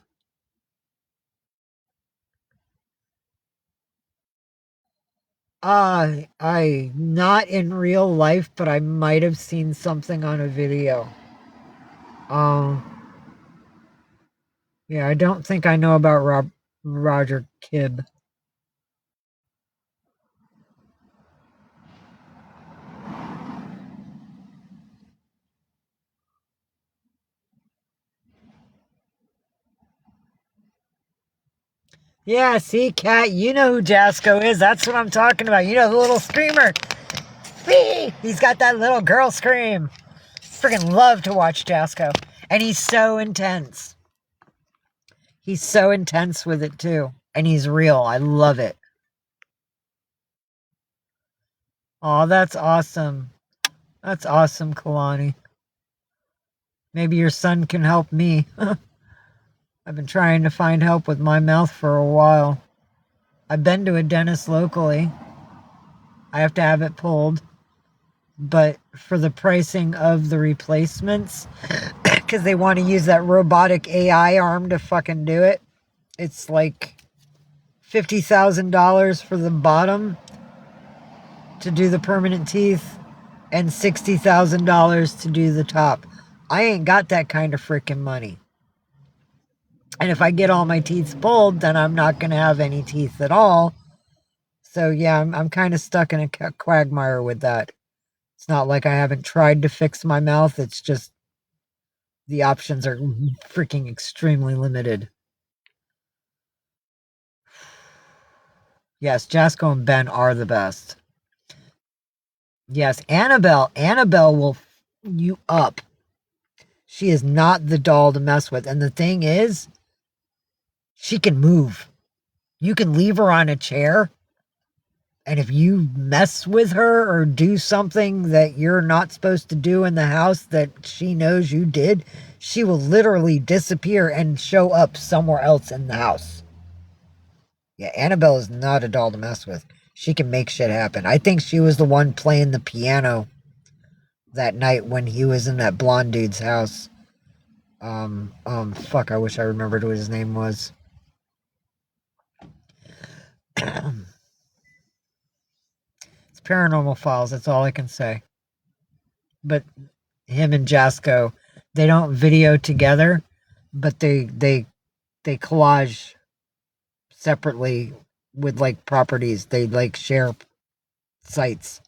I not in real life, but I might have seen something on a video. Um, yeah, I don't think I know about Roger Kibb. Yeah, see, Cat, you know who Jasco is. That's what I'm talking about. You know, the little screamer. Whee! He's got that little girl scream. Freaking love to watch Jasco. And he's so intense. He's so intense with it, too. And he's real. I love it. Oh, that's awesome. That's awesome, Kalani. Maybe your son can help me. I've been trying to find help with my mouth for a while. I've been to a dentist locally. I have to have it pulled. But for the pricing of the replacements, because they want to use that robotic AI arm to fucking do it, it's like $50,000 for the bottom to do the permanent teeth and $60,000 to do the top. I ain't got that kind of freaking money. And if I get all my teeth pulled, then I'm not going to have any teeth at all. So yeah, I'm kind of stuck in a quagmire with that. It's not like I haven't tried to fix my mouth. It's just the options are freaking extremely limited. Yes, Jasco and Ben are the best. Yes, Annabelle will f you up. She is not the doll to mess with. And the thing is, she can move. You can leave her on a chair, and if you mess with her or do something that you're not supposed to do in the house that she knows you did, she will literally disappear and show up somewhere else in the house. Yeah, Annabelle is not a doll to mess with. She can make shit happen. I think she was the one playing the piano that night when he was in that blonde dude's house. Fuck, I wish I remembered what his name was. It's Paranormal Files, that's all I can say. But him and Jasco, they don't video together, but they collage separately with like properties. They like share sites.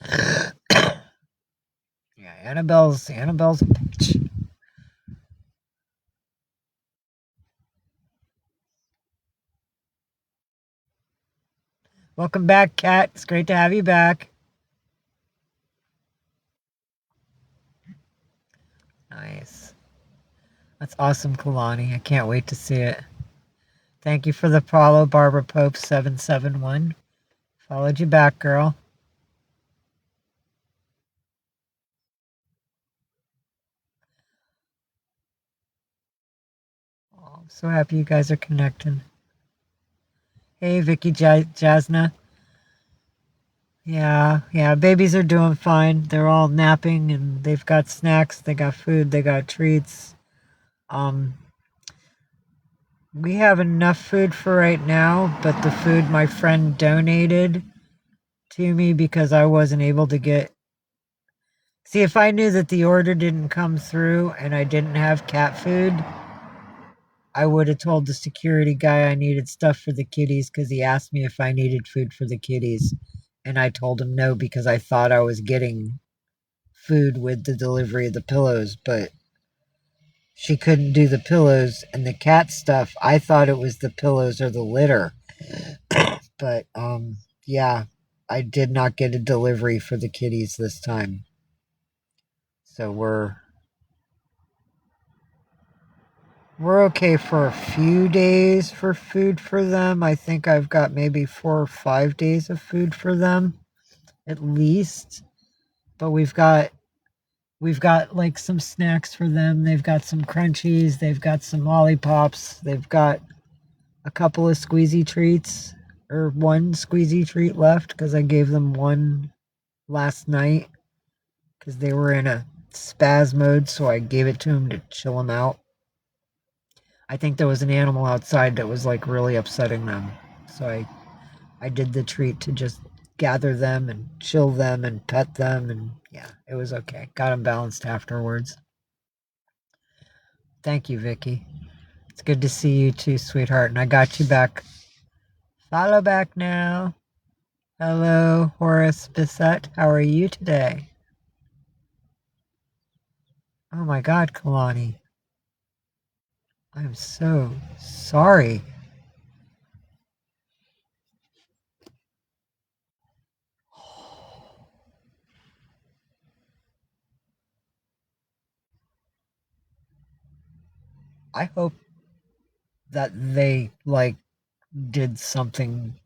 Yeah, Annabelle's a bitch. Welcome back, Kat. It's great to have you back. Nice. That's awesome, Kalani. I can't wait to see it. Thank you for the follow, Barbara Pope 771. Followed you back, girl. Oh, I'm so happy you guys are connecting. Hey, Vicky Jasna. Yeah, babies are doing fine. They're all napping and they've got snacks, they got food, they got treats. We have enough food for right now, but the food my friend donated to me because I wasn't able to get... See, if I knew that the order didn't come through and I didn't have cat food, I would have told the security guy I needed stuff for the kitties because he asked me if I needed food for the kitties. And I told him no because I thought I was getting food with the delivery of the pillows, but she couldn't do the pillows and the cat stuff. I thought it was the pillows or the litter. But yeah, I did not get a delivery for the kitties this time. So we're okay for a few days for food for them. I think I've got maybe 4 or 5 days of food for them at least. But we've got like some snacks for them. They've got some crunchies, they've got some lollipops, they've got a couple of squeezy treats or one squeezy treat left because I gave them one last night because they were in a spaz mode, so I gave it to them to chill them out. I think there was an animal outside that was like really upsetting them. So I did the treat to just gather them and chill them and pet them, and yeah, it was okay. Got them balanced afterwards. Thank you, Vicky. It's good to see you too, sweetheart, and I got you back. Follow back now. Hello, Horace Bissett. How are you today? Oh my God, Kalani. I'm so sorry. I hope that they like did something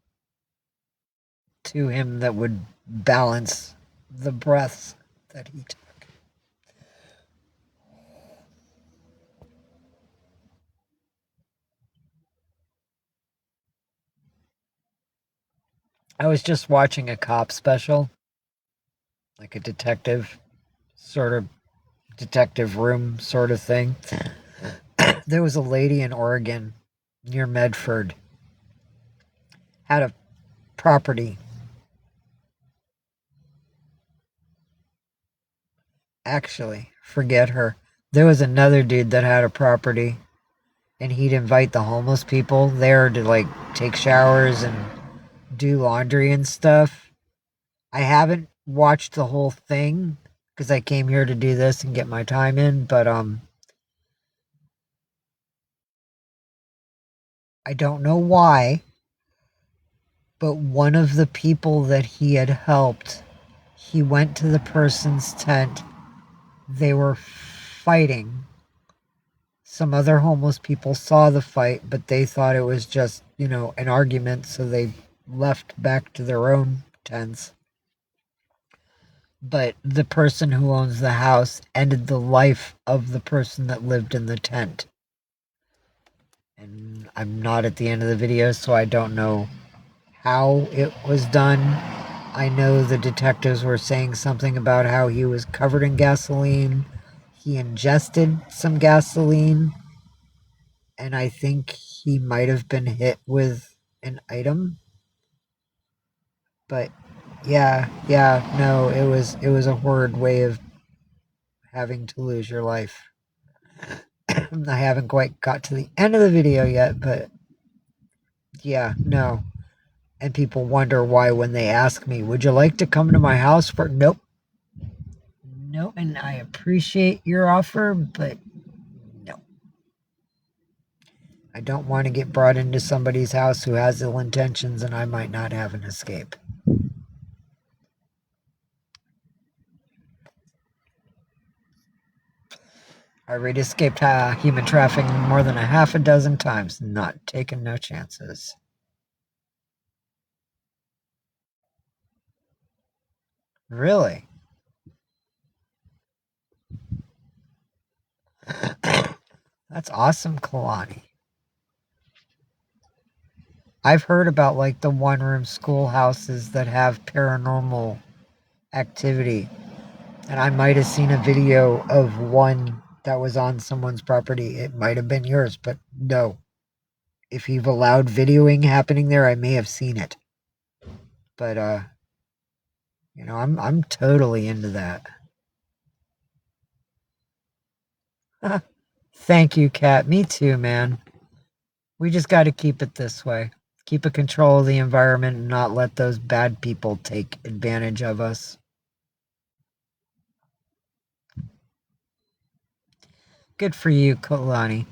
to him that would balance the breaths that he took. I was just watching a cop special, like a detective sort of detective room sort of thing. There was a lady in Oregon near Medford had a property. Actually, forget her. There was another dude that had a property and he'd invite the homeless people there to like take showers and do laundry and stuff. I haven't watched the whole thing because I came here to do this and get my time in, but I don't know why, but one of the people that he had helped, he went to the person's tent. They were fighting. Some other homeless people saw the fight, but they thought it was just, an argument, so they left back to their own tents. But the person who owns the house ended the life of the person that lived in the tent. And I'm not at the end of the video, so I don't know how it was done. I know the detectives were saying something about how he was covered in gasoline. He ingested some gasoline, and I think he might have been hit with an item. But yeah, no, it was a horrid way of having to lose your life. I haven't quite got to the end of the video yet, but yeah, no. And people wonder why when they ask me, would you like to come to my house for? Nope. No, and I appreciate your offer, but no. I don't want to get brought into somebody's house who has ill intentions and I might not have an escape. I already escaped human trafficking more than a half a dozen times, not taking no chances. Really? That's awesome, Kalani. I've heard about like the one-room schoolhouses that have paranormal activity, and I might have seen a video of one that was on someone's property. It might have been yours, but no. If you've allowed videoing happening there, I may have seen it. But I'm totally into that. Thank you, Kat. Me too, man. We just got to keep it this way. Keep a control of the environment and not let those bad people take advantage of us. Good for you, Kalani.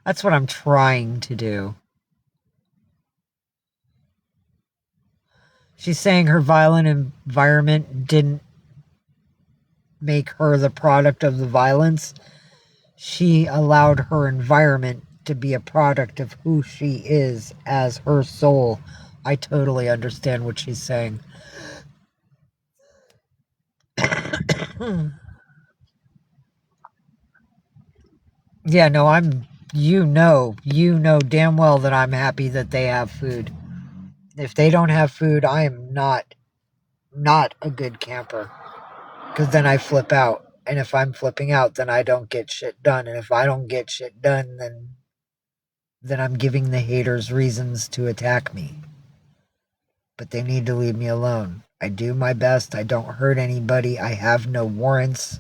That's what I'm trying to do. She's saying her violent environment didn't make her the product of the violence. She allowed her environment to be a product of who she is as her soul. I totally understand what she's saying. Yeah, no, you know damn well that I'm happy that they have food. If they don't have food, I am not a good camper. Because then I flip out. And if I'm flipping out, then I don't get shit done. And if I don't get shit done, then I'm giving the haters reasons to attack me. But they need to leave me alone. I do my best. I don't hurt anybody. I have no warrants.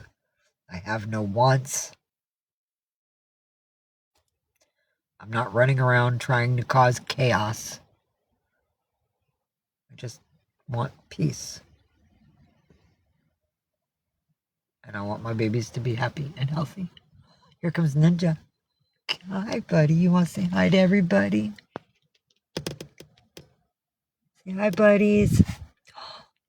I have no wants. I'm not running around trying to cause chaos. I just want peace. And I want my babies to be happy and healthy. Here comes Ninja. Hi, buddy. You want to say hi to everybody? Say hi, buddies.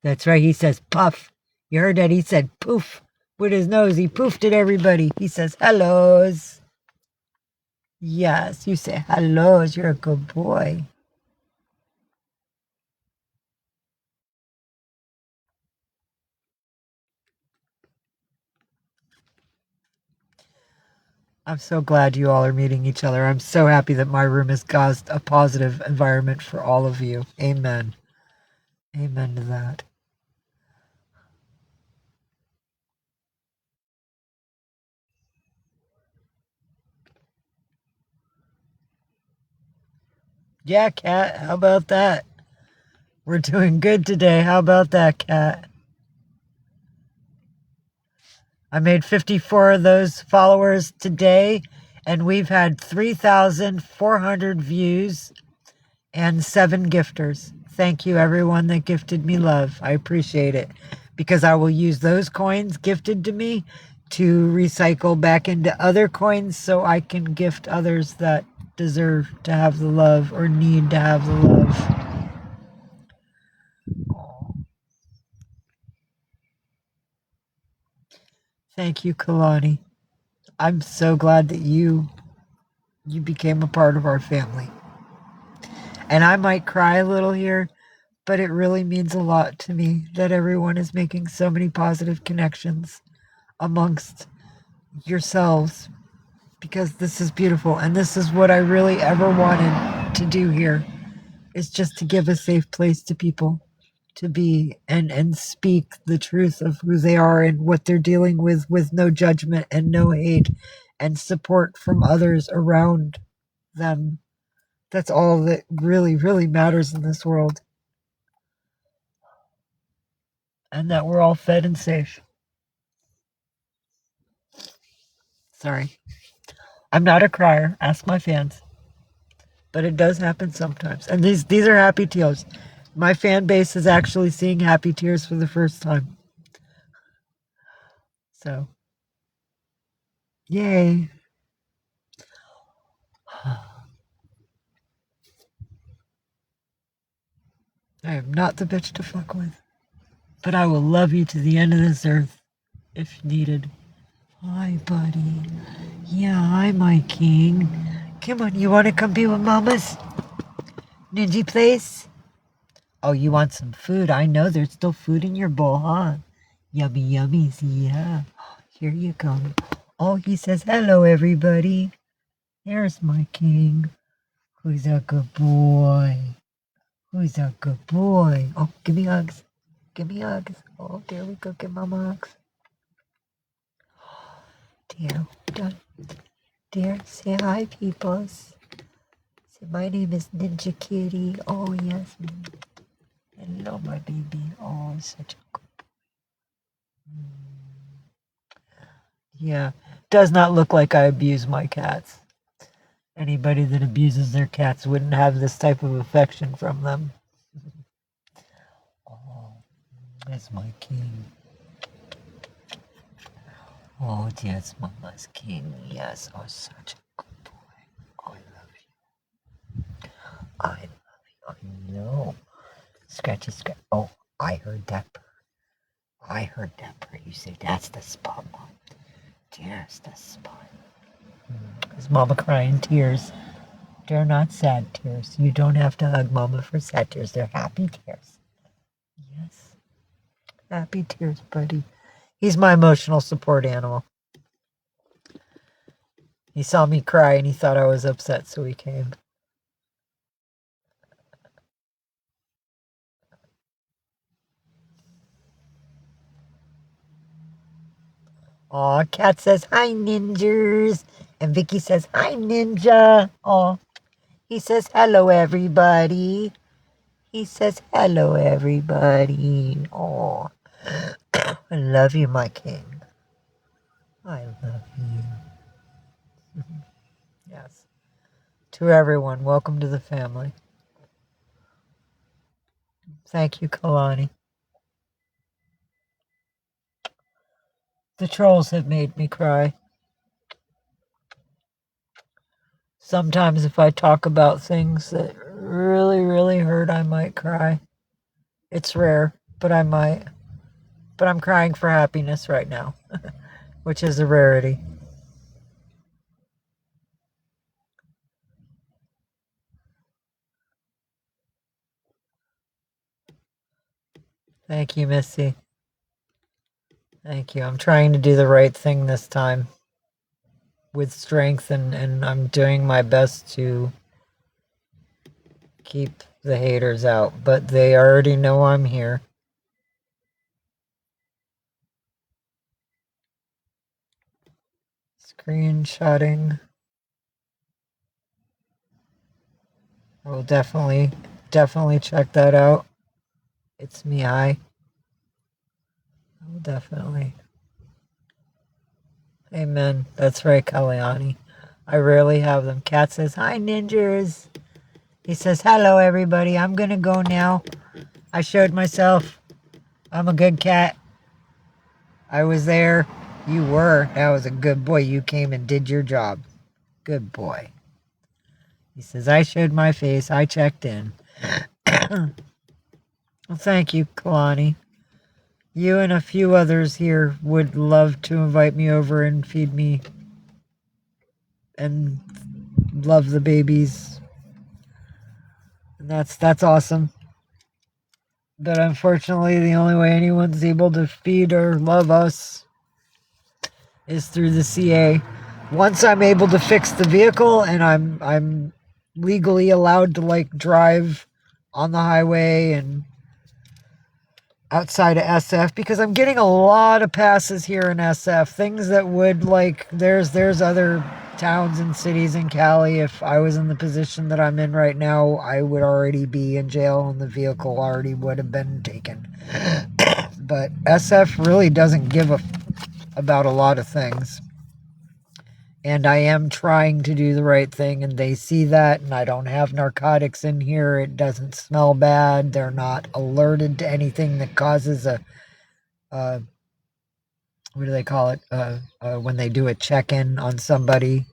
That's right. He says puff. You heard that? He said poof. With his nose, he poofed at everybody. He says hellos. Yes, you say hellos. You're a good boy. I'm so glad you all are meeting each other. I'm so happy that my room has caused a positive environment for all of you. Amen. Amen to that. Yeah, Cat, how about that? We're doing good today. How about that, Cat? I made 54 of those followers today, and we've had 3,400 views and 7 gifters. Thank you, everyone that gifted me love. I appreciate it because I will use those coins gifted to me to recycle back into other coins so I can gift others that deserve to have the love or need to have the love. Thank you, Kalani. I'm so glad that you became a part of our family. And I might cry a little here, but it really means a lot to me that everyone is making so many positive connections amongst yourselves because this is beautiful and this is what I really ever wanted to do here is just to give a safe place to people to be and speak the truth of who they are and what they're dealing with no judgment and no hate and support from others around them. That's all that really, really matters in this world. And that we're all fed and safe. Sorry. I'm not a crier. Ask my fans. But it does happen sometimes. And these are happy tears. My fan base is actually seeing happy tears for the first time. So, yay. I am not the bitch to fuck with. But I will love you to the end of this earth if needed. Hi, buddy. Yeah, hi, my king. Come on, you want to come be with mamas? Ninja place? Oh, you want some food? I know there's still food in your bowl, huh? Yummy yummies, yeah. Here you go. Oh, he says, hello, everybody. There's my king. Who's a good boy? Who's a good boy? Oh, give me hugs. Give me hugs. Oh, there we go. Give mama hugs. Dear, dear, say hi, peoples. Say, my name is Ninja Kitty. Oh, yes. Hello, my baby. Oh, such a good boy. Yeah, does not look like I abuse my cats. Anybody that abuses their cats wouldn't have this type of affection from them. Oh, that's my king. Oh, yes, Mama's king. Yes, oh, such a good boy. I love you. I love you. I know. Scratchy, scratch. Oh, I heard that purr. I heard that purr. You say that's the spot, Mom. Yes, the spot. Is Mama crying tears? They're not sad tears. You don't have to hug Mama for sad tears. They're happy tears. Yes. Happy tears, buddy. He's my emotional support animal. He saw me cry and he thought I was upset, so he came. Aw, Cat says, hi, ninjas. And Vicky says, hi, ninja. Aw. He says, hello, everybody. He says, hello, everybody. Aw. I love you, my king. I love you. Yes. To everyone, welcome to the family. Thank you, Kalani. The trolls have made me cry. Sometimes if I talk about things that really, really hurt, I might cry. It's rare, but I might. But I'm crying for happiness right now, which is a rarity. Thank you, Missy. Thank you. I'm trying to do the right thing this time with strength, and I'm doing my best to keep the haters out, but they already know I'm here. Screenshotting. I will definitely check that out. It's me, I will definitely. Amen. That's right, Kalyani. I rarely have them. Cat says, hi, ninjas. He says, hello, everybody. I'm going to go now. I showed myself. I'm a good cat. I was there. You were. That was a good boy. You came and did your job. Good boy. He says, I showed my face. I checked in. Well, thank you, Kalani. You and a few others here would love to invite me over and feed me and love the babies. And that's awesome. But unfortunately, the only way anyone's able to feed or love us is through the CA. Once I'm able to fix the vehicle and I'm legally allowed to like drive on the highway and outside of SF, because I'm getting a lot of passes here in SF, things that would like there's other towns and cities in Cali. If I was in the position that I'm in right now, I would already be in jail and the vehicle already would have been taken. But SF really doesn't give about a lot of things. And I am trying to do the right thing, and they see that, and I don't have narcotics in here. It doesn't smell bad. They're not alerted to anything that causes a what do they call it? When they do a check-in on somebody.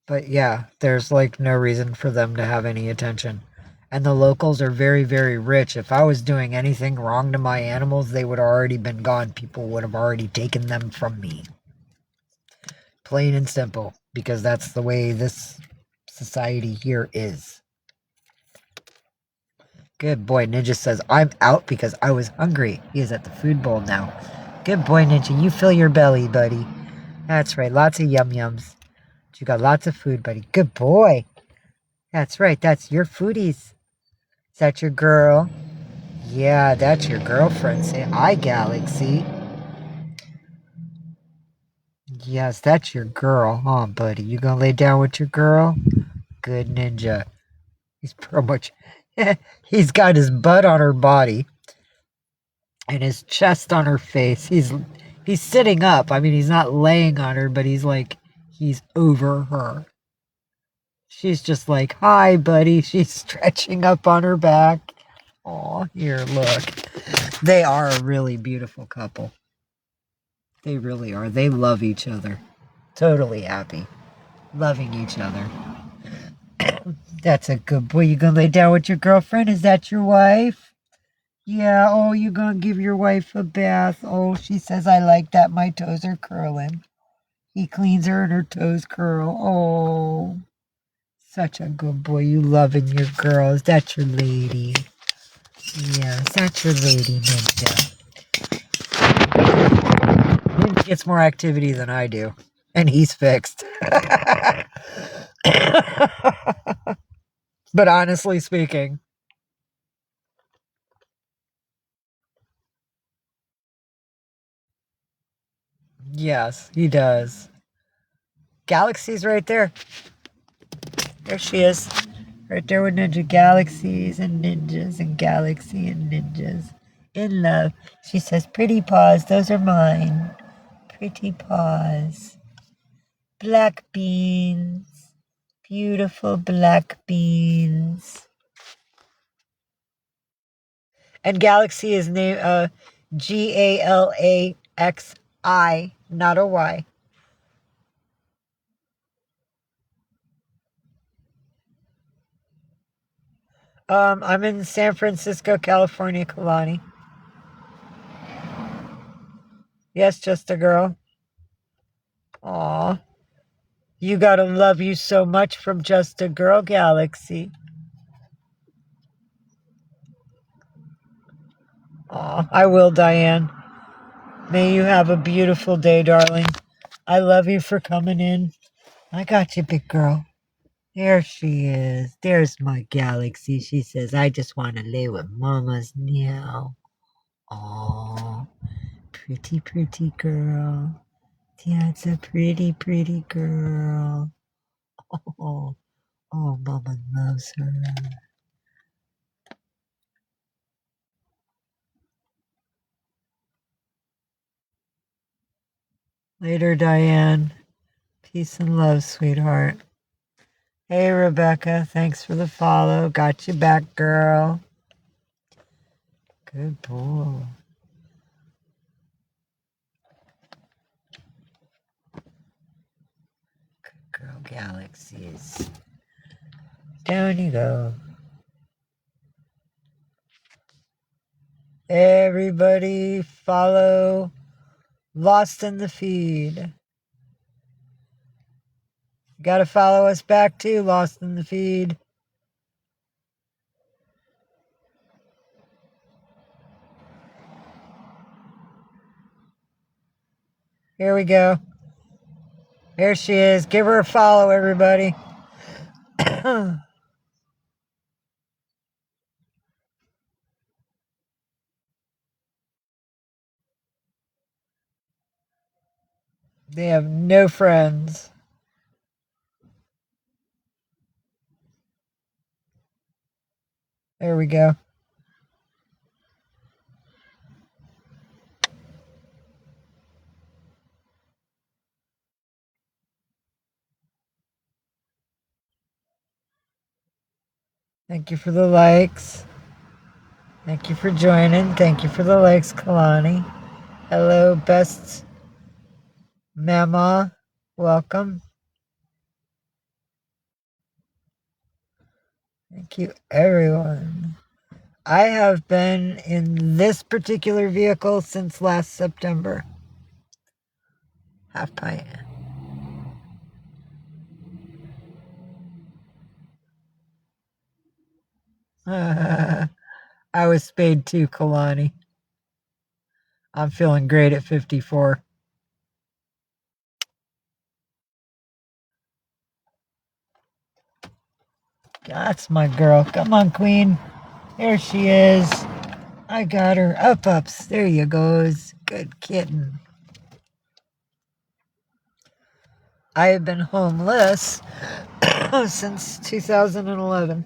But yeah, there's like no reason for them to have any attention. And the locals are very, very rich. If I was doing anything wrong to my animals, they would have already been gone. People would have already taken them from me. Plain and simple. Because that's the way this society here is. Good boy. Ninja says, I'm out because I was hungry. He is at the food bowl now. Good boy, Ninja. You fill your belly, buddy. That's right. Lots of yum-yums. You got lots of food, buddy. Good boy. That's right. That's your foodies. Is that your girl? Yeah, that's your girlfriend. Say hi, Galaxy. Yes, that's your girl, huh, buddy? You gonna lay down with your girl? Good Ninja. He's pretty much... he's got his butt on her body and his chest on her face. He's He's sitting up. I mean, he's not laying on her, but he's over her. She's just like, hi, buddy. She's stretching up on her back. Oh, here, look. They are a really beautiful couple. They really are. They love each other. Totally happy. Loving each other. That's a good boy. You gonna lay down with your girlfriend? Is that your wife? Yeah. Oh, you gonna give your wife a bath? Oh, she says, I like that. My toes are curling. He cleans her and her toes curl. Oh, such a good boy. You loving your girl. Is that your lady? Yeah, is that your lady, Ninja? Ninja gets more activity than I do. And he's fixed. But honestly speaking, yes, he does. Galaxy's right there. There she is. Right there with Ninja. Galaxies and ninjas and galaxy and ninjas. In love. She says, pretty paws, those are mine. Pretty paws. Black beans. Beautiful black beans. And Galaxy is named Galaxi, not a Y. I'm in San Francisco, California, Kalani. Yes, just a girl. Aw. You gotta love you so much from Just a Girl Galaxy. Aw, I will, Diane. May you have a beautiful day, darling. I love you for coming in. I got you, big girl. There she is. There's my Galaxy. She says, I just want to lay with Mama's now. Aw, pretty, pretty girl. That's a pretty, pretty girl. Oh, oh, Mama loves her. Later, Diane. Peace and love, sweetheart. Hey, Rebecca. Thanks for the follow. Got you back, girl. Good boy. Good girl, Galaxies. Down you go. Everybody follow Lost in the Feed. You gotta follow us back too, Lost in the Feed. Here we go. There she is. Give her a follow, everybody. They have no friends. There we go. Thank you for the likes. Thank you for joining. Thank you for the likes, Kalani. Hello, best Mama. Welcome. Thank you, everyone. I have been in this particular vehicle since last September. Half pint. I was spayed too, Kalani. I'm feeling great at 54. That's my girl. Come on, Queen. There she is. I got her. Ups. There you goes. Good kitten. I have been homeless since 2011.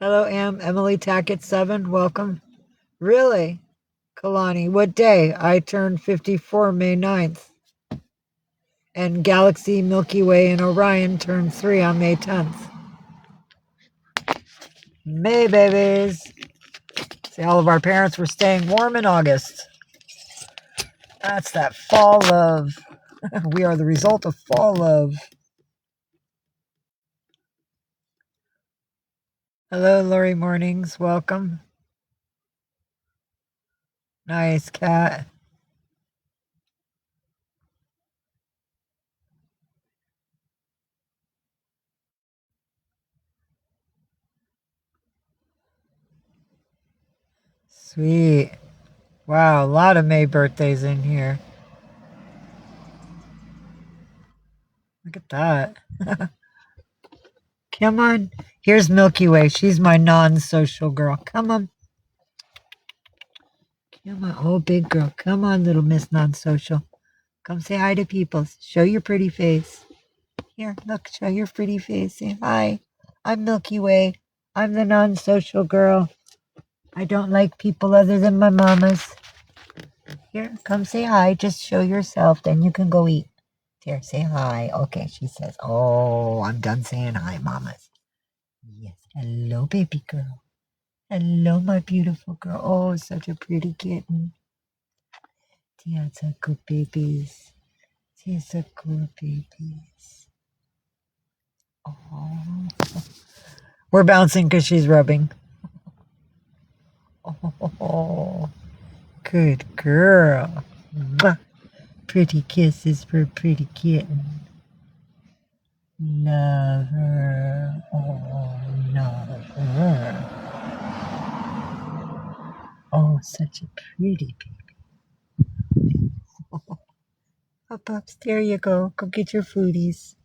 Hello, Emily Tackett 7. Welcome. Really? Kalani, what day? I turned 54 May 9th. And Galaxy, Milky Way, and Orion turned 3 on May 10th. May babies. See, all of our parents were staying warm in August. That's that fall love. We are the result of fall love. Hello, Lori Mornings. Welcome. Nice cat. Sweet. Wow, a lot of May birthdays in here. Look at that. Come on. Here's Milky Way. She's my non-social girl. Come on. Come on. Oh, big girl. Come on, little Miss Non-Social. Come say hi to people. Show your pretty face. Here, look. Show your pretty face. Say hi. I'm Milky Way. I'm the non-social girl. I don't like people other than my mamas. Here, come say hi. Just show yourself. Then you can go eat. Here, say hi. Okay, she says. Oh, I'm done saying hi, mamas. Yes. Hello, baby girl. Hello, my beautiful girl. Oh, such a pretty kitten. That's a good babies. She's a good babies. Oh. We're bouncing because she's rubbing. Oh, good girl. Mwah. Pretty kisses for pretty kitten. Love her. Oh, love her. Oh, such a pretty baby. Up, ups. There you go. Go get your foodies.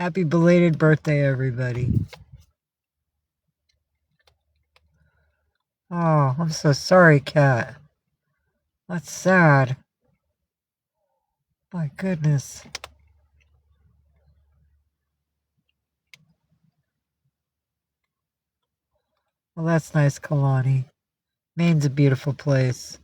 Happy belated birthday, everybody. Oh, I'm so sorry, Cat. That's sad. My goodness. Well, that's nice, Kalani. Maine's a beautiful place.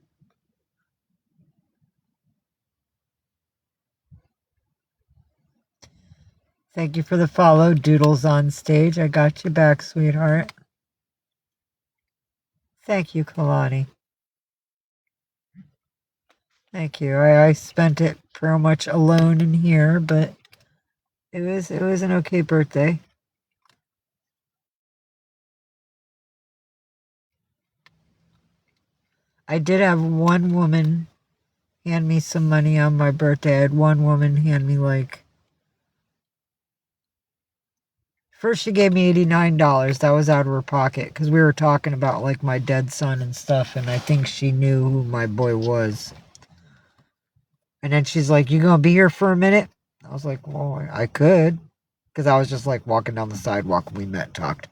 Thank you for the follow, Doodles on stage. I got you back, sweetheart. Thank you, Kalani. Thank you. I spent it pretty much alone in here, but it was an okay birthday. I did have one woman hand me some money on my birthday. I had one woman hand me first she gave me $89. That was out of her pocket because we were talking about like my dead son and stuff, and I think she knew who my boy was. And then she's like, "You gonna be here for a minute?" I was like, "Well, I could," because I was just like walking down the sidewalk and we met and talked.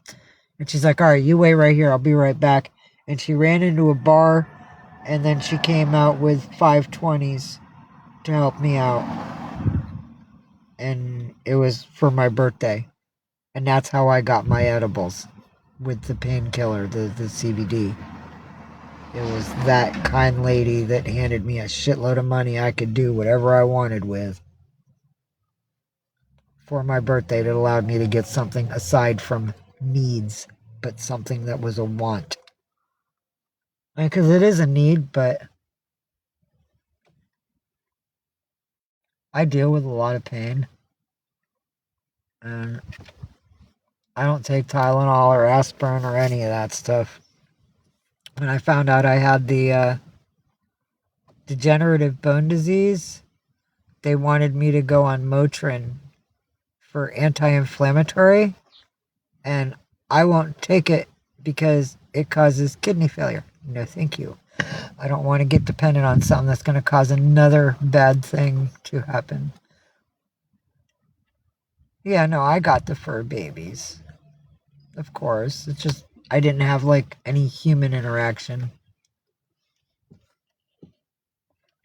And she's like, "All right, you wait right here. I'll be right back." And she ran into a bar, and then she came out with 520s to help me out. And it was for my birthday. And that's how I got my edibles with the painkiller, the CBD. It was that kind lady that handed me a shitload of money I could do whatever I wanted with for my birthday that allowed me to get something aside from needs, but something that was a want. Because it is a need, but I deal with a lot of pain. And I don't take Tylenol or aspirin or any of that stuff. When I found out I had the degenerative bone disease, they wanted me to go on Motrin for anti-inflammatory, and I won't take it because it causes kidney failure. No, thank you. I don't want to get dependent on something that's going to cause another bad thing to happen. Yeah, no, I got the fur babies. Of course. It's just I didn't have like any human interaction.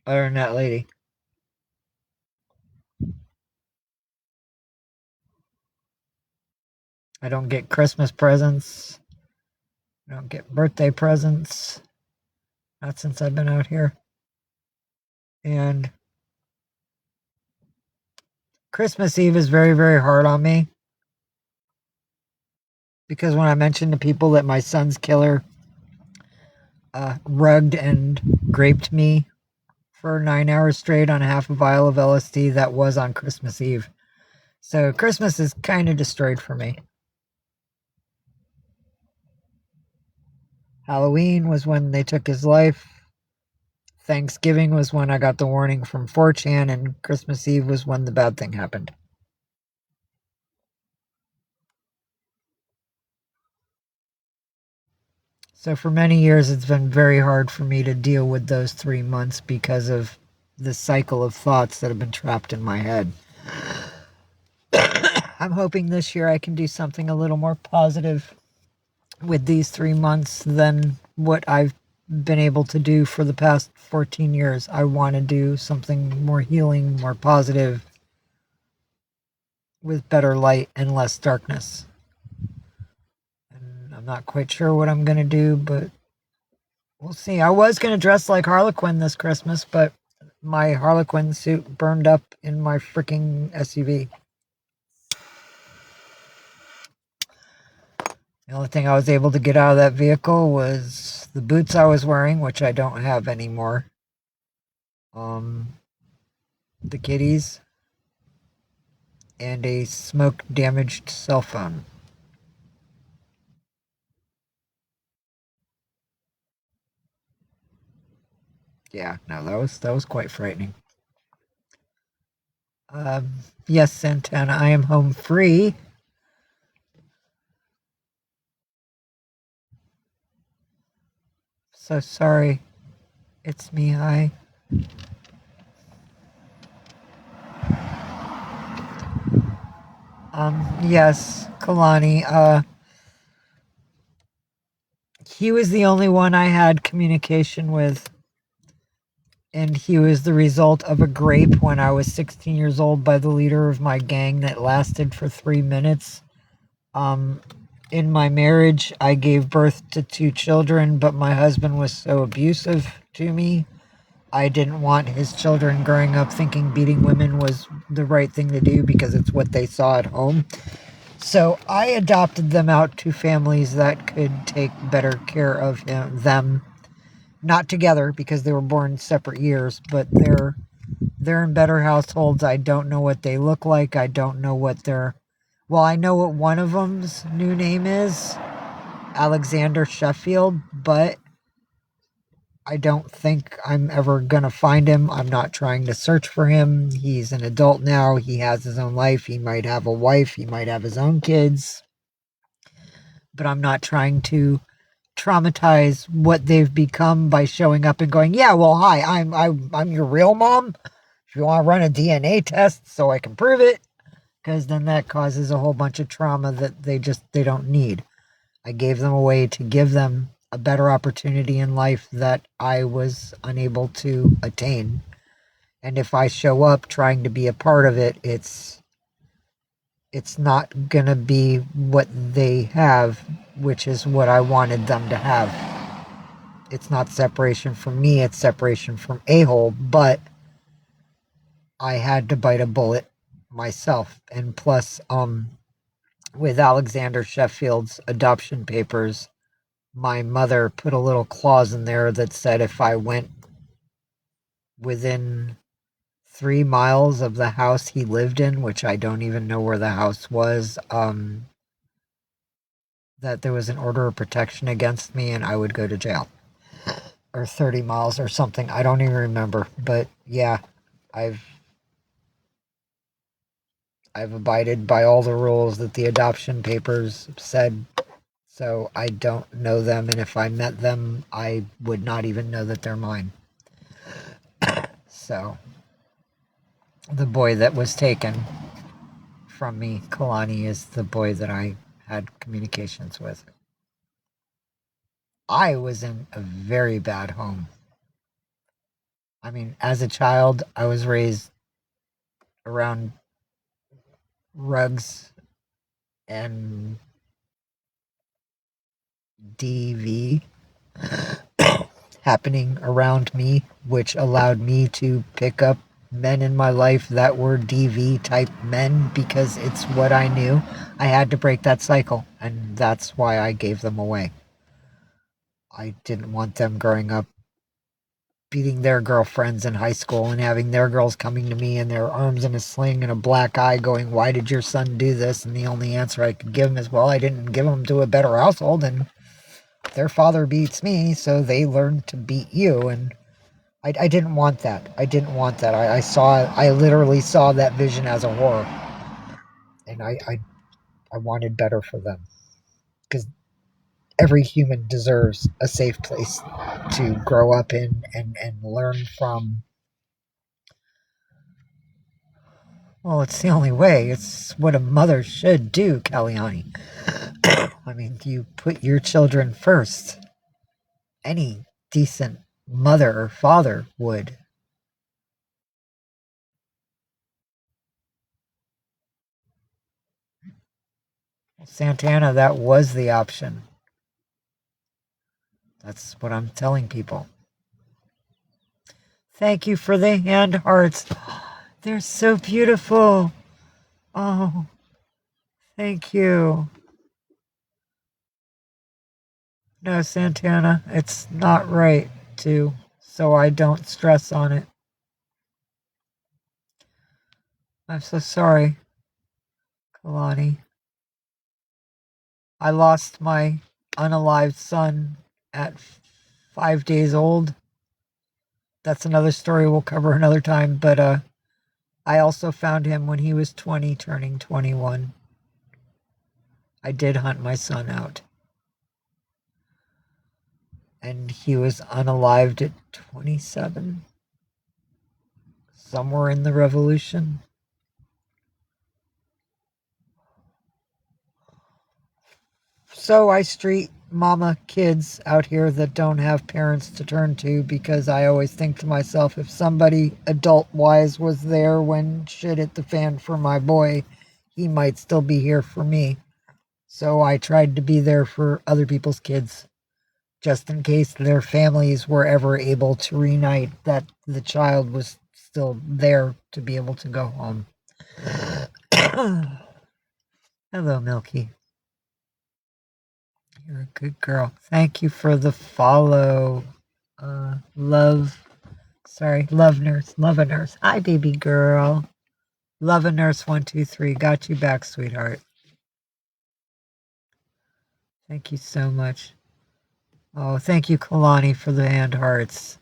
other than that lady. I don't get Christmas presents. I don't get birthday presents. Not since I've been out here. And Christmas Eve is very, very hard on me because when I mentioned to people that my son's killer rugged and raped me for 9 hours straight on half a vial of LSD, that was on Christmas Eve. So Christmas is kind of destroyed for me. Halloween was when they took his life. Thanksgiving was when I got the warning from 4chan, and Christmas Eve was when the bad thing happened. So for many years, it's been very hard for me to deal with those 3 months because of the cycle of thoughts that have been trapped in my head. I'm hoping this year I can do something a little more positive with these 3 months than what I've been able to do for the past 14 years. I want to do something more healing, more positive, with better light and less darkness. And I'm not quite sure what I'm going to do, but we'll see. I was going to dress like Harlequin this Christmas, but my Harlequin suit burned up in my freaking SUV. The only thing I was able to get out of that vehicle was the boots I was wearing, which I don't have anymore. The kitties, and a smoke damaged cell phone. Yeah, no, that was quite frightening. Um, yes, Santana, I am home free. So sorry. It's me, hi. Yes, Kalani. He was the only one I had communication with, and he was the result of a grape when I was 16 years old by the leader of my gang that lasted for 3 minutes. Um, in my marriage, I gave birth to 2 children, but my husband was so abusive to me. I didn't want his children growing up thinking beating women was the right thing to do because it's what they saw at home. So I adopted them out to families that could take better care of them. Not together because they were born separate years, but they're in better households. I don't know what they look like. I don't know what their well, I know what one of them's new name is, Alexander Sheffield, but I don't think I'm ever going to find him. I'm not trying to search for him. He's an adult now. He has his own life. He might have a wife. He might have his own kids. But I'm not trying to traumatize what they've become by showing up and going, "Yeah, well, hi, I'm your real mom. If you want to run a DNA test so I can prove it," because then that causes a whole bunch of trauma that they don't need. I gave them a way to give them a better opportunity in life that I was unable to attain. And if I show up trying to be a part of it, it's not gonna be what they have, which is what I wanted them to have. It's not separation from me, it's separation from a-hole, but I had to bite a bullet myself. And plus, with Alexander Sheffield's adoption papers, my mother put a little clause in there that said if I went within 3 miles of the house he lived in, which I don't even know where the house was, that there was an order of protection against me and I would go to jail. Or 30 miles or something. I don't even remember. But yeah, I've I've abided by all the rules that the adoption papers said. So I don't know them, and if I met them, I would not even know that they're mine. So the boy that was taken from me, Kalani, is the boy that I had communications with. I was in a very bad home. I mean, as a child, I was raised around rugs and DV happening around me, which allowed me to pick up men in my life that were DV type men because it's what I knew. I had to break that cycle, and that's why I gave them away. I didn't want them growing up beating their girlfriends in high school and having their girls coming to me in their arms in a sling and a black eye going, "Why did your son do this?" And the only answer I could give them is, "Well, I didn't give them to a better household, and their father beats me, so they learned to beat you." And I didn't want that. I didn't want that. I literally saw that vision as a horror. And I wanted better for them. Because every human deserves a safe place to grow up in and learn from. Well, it's the only way. It's what a mother should do, Kalyani. I mean, you put your children first. Any decent mother or father would. Santana, that was the option. That's what I'm telling people. Thank you for the hand hearts. They're so beautiful. Oh, thank you. No, Santana, it's not right to, so I don't stress on it. I'm so sorry, Kalani. I lost my unalived son at 5 days old. That's another story we'll cover another time, but I also found him when he was 20, turning 21. I did hunt my son out. And he was unalived at 27. Somewhere in the revolution. So I street mama kids out here that don't have parents to turn to because I always think to myself, if somebody adult-wise was there when shit hit the fan for my boy, he might still be here for me. So I tried to be there for other people's kids, just in case their families were ever able to reunite, that the child was still there to be able to go home. Hello, Milky. You're a good girl. Thank you for the follow. Love nurse. Love a nurse. Hi, baby girl. Love a nurse 123. Got you back, sweetheart. Thank you so much. Oh, thank you, Kalani, for the hand hearts.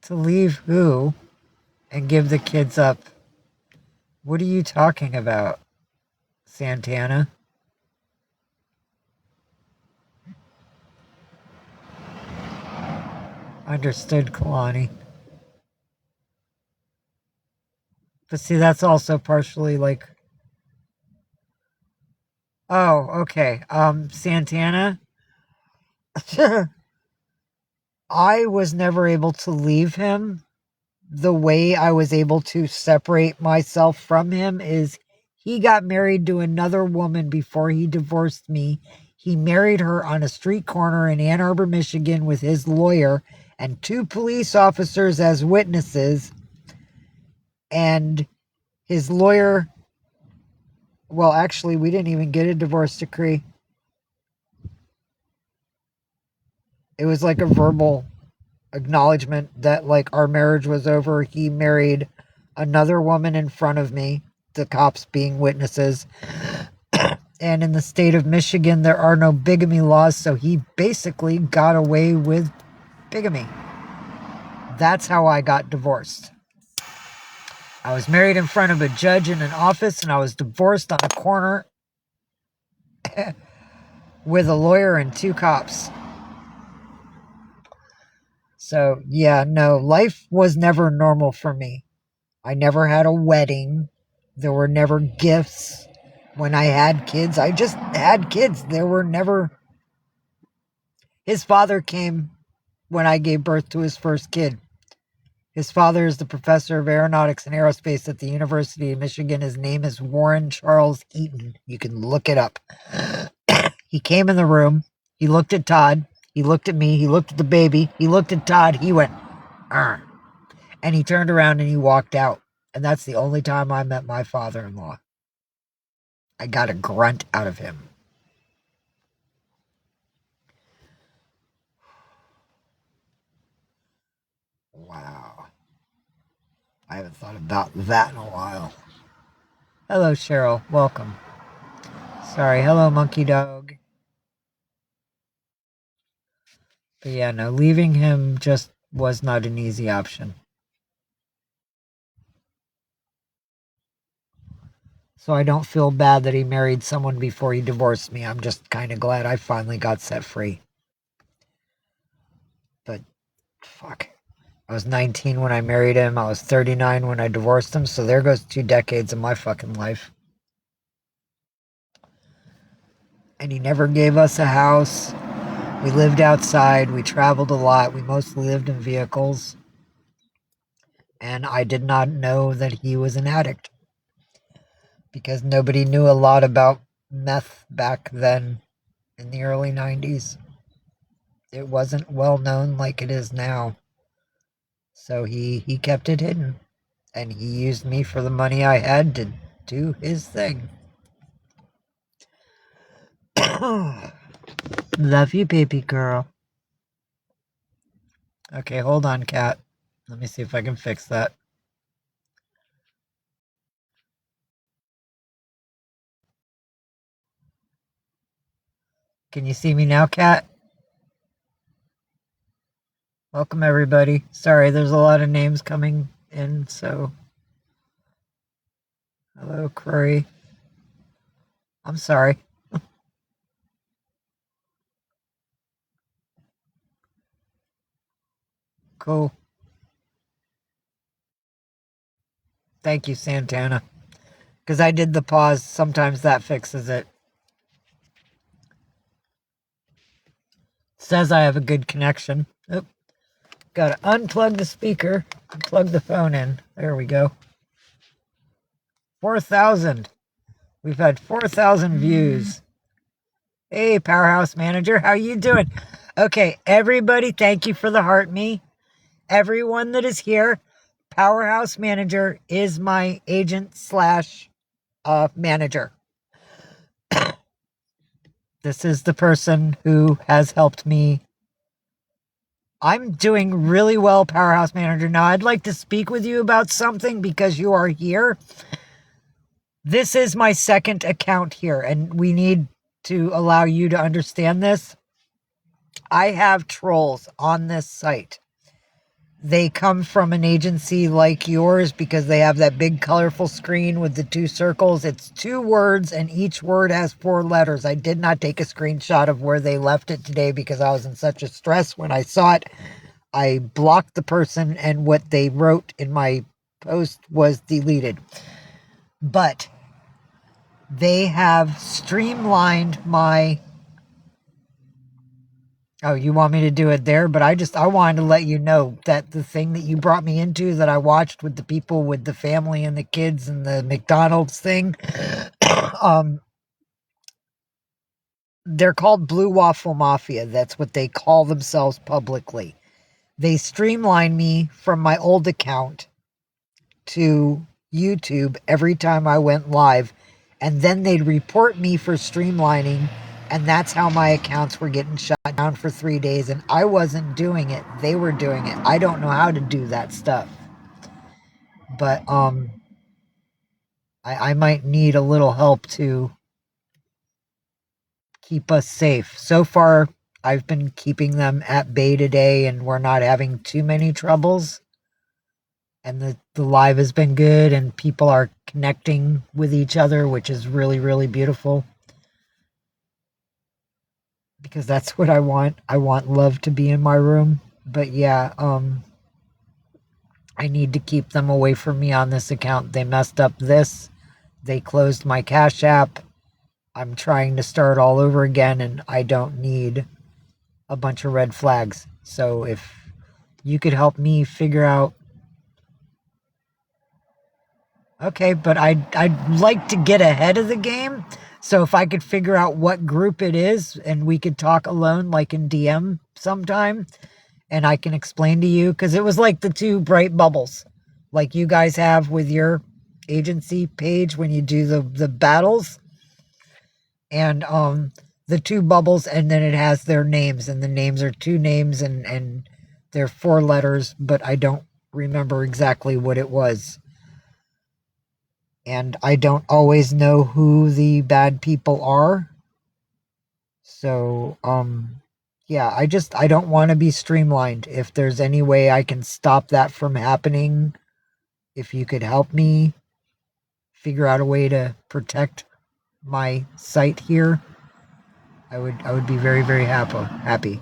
To leave who and give the kids up? What are you talking about, Santana? Understood, Kalani. But see, that's also partially like... Oh, okay. Santana? I was never able to leave him. The way I was able to separate myself from him is he got married to another woman before he divorced me. He married her on a street corner in Ann Arbor, Michigan with his lawyer and 2 police officers as witnesses. And his lawyer, well, actually, we didn't even get a divorce decree. It was like a verbal acknowledgement that like our marriage was over. He married another woman in front of me, the cops being witnesses. And in the state of Michigan, there are no bigamy laws, so he basically got away with bigamy. That's how I got divorced. I was married in front of a judge in an office, and I was divorced on a corner with a lawyer and 2 cops. So, yeah, no, life was never normal for me. I never had a wedding. There were never gifts. When I had kids, I just had kids. There were never... His father came when I gave birth to his first kid. His father is the professor of aeronautics and aerospace at the University of Michigan. His name is Warren Charles Eaton. You can look it up. He came in the room. He looked at Todd. He looked at me. He looked at the baby. He looked at Todd. He went, "Arr." And he turned around and he walked out. And that's the only time I met my father-in-law. I got a grunt out of him. Wow. I haven't thought about that in a while. Hello, Cheryl. Welcome. Sorry. Hello, monkey dog. But yeah, no, leaving him just was not an easy option. So I don't feel bad that he married someone before he divorced me. I'm just kind of glad I finally got set free. But, fuck. I was 19 when I married him. I was 39 when I divorced him. So there goes 2 decades of my fucking life. And he never gave us a house. We lived outside. We traveled a lot. We mostly lived in vehicles. And I did not know that he was an addict. Because nobody knew a lot about meth back then in the early 90s. It wasn't well known like it is now. So he kept it hidden. And he used me for the money I had to do his thing. Love you, baby girl. Okay, hold on, cat. Let me see if I can fix that. Can you see me now, cat? Welcome, everybody. Sorry, there's a lot of names coming in, so... Hello, Curry. I'm sorry. Cool. Thank you, Santana. Because I did the pause. Sometimes that fixes it. Says I have a good connection. Oop. Gotta unplug the speaker and plug the phone in. There we go. 4,000. We've had 4,000 views. Hey, Powerhouse Manager, how you doing? Okay, everybody, thank you for the heart me. Everyone that is here, Powerhouse Manager is my agent slash manager. This is the person who has helped me. I'm doing really well, Powerhouse Manager. Now, I'd like to speak with you about something because you are here. This is my second account here, and we need to allow you to understand this. I have trolls on this site. They come from an agency like yours because they have that big colorful screen with the 2 circles. It's 2 words and each word has 4 letters. I did not take a screenshot of where they left it today because I was in such a stress when I saw it. I blocked the person and what they wrote in my post was deleted. But they have streamlined my... Oh, you want me to do it there? But I wanted to let you know that the thing that you brought me into that I watched with the people with the family and the kids and the McDonald's thing, they're called Blue Waffle Mafia. That's what they call themselves publicly. They streamline me from my old account to YouTube every time I went live, and then they'd report me for streamlining. And that's how my accounts were getting shut down for 3 days. And I wasn't doing it. They were doing it. I don't know how to do that stuff. But I might need a little help to keep us safe. So far, I've been keeping them at bay today. And we're not having too many troubles. And the live has been good. And people are connecting with each other, which is really, really beautiful. Because that's what I want. I want love to be in my room. But yeah, I need to keep them away from me on this account. They messed up this. They closed my Cash App. I'm trying to start all over again, and I don't need a bunch of red flags. So if you could help me figure out. Okay, but I'd like to get ahead of the game. So if I could figure out what group it is and we could talk alone like in DM sometime and I can explain to you, because it was like the two bright bubbles like you guys have with your agency page when you do the battles, and the two bubbles, and then it has their names, and the names are two names, and they're 4 letters, but I don't remember exactly what it was. And I don't always know who the bad people are. So, yeah, I don't want to be streamlined. If there's any way I can stop that from happening, if you could help me figure out a way to protect my site here, I would be very, very happy.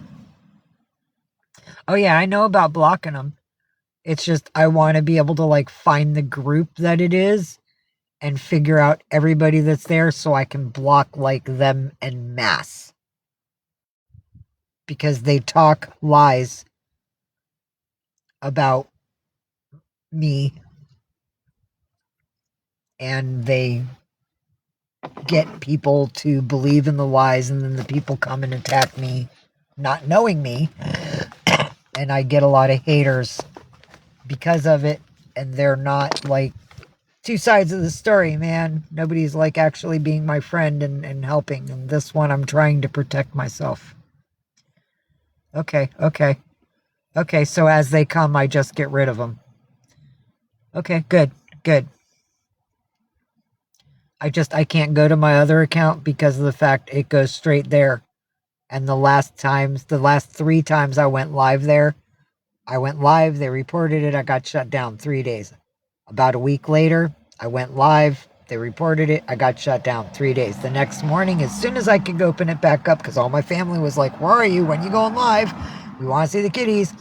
Oh yeah, I know about blocking them. It's just I want to be able to like find the group that it is and figure out everybody that's there so I can block like them en masse. Because they talk lies about me and they get people to believe in the lies, and then the people come and attack me not knowing me, and I get a lot of haters because of it, and they're not like two sides of the story, man. Nobody's like actually being my friend and helping, and this one I'm trying to protect myself. Okay, so as they come I just get rid of them. Okay, good. I can't go to my other account because of the fact it goes straight there. And the last 3 times I went live there, they reported it, I got shut down 3 days. About a week later, I went live, they reported it, I got shut down 3 days. The next morning, as soon as I could open it back up, because all my family was like, where are you? When are you going live? We want to see the kitties.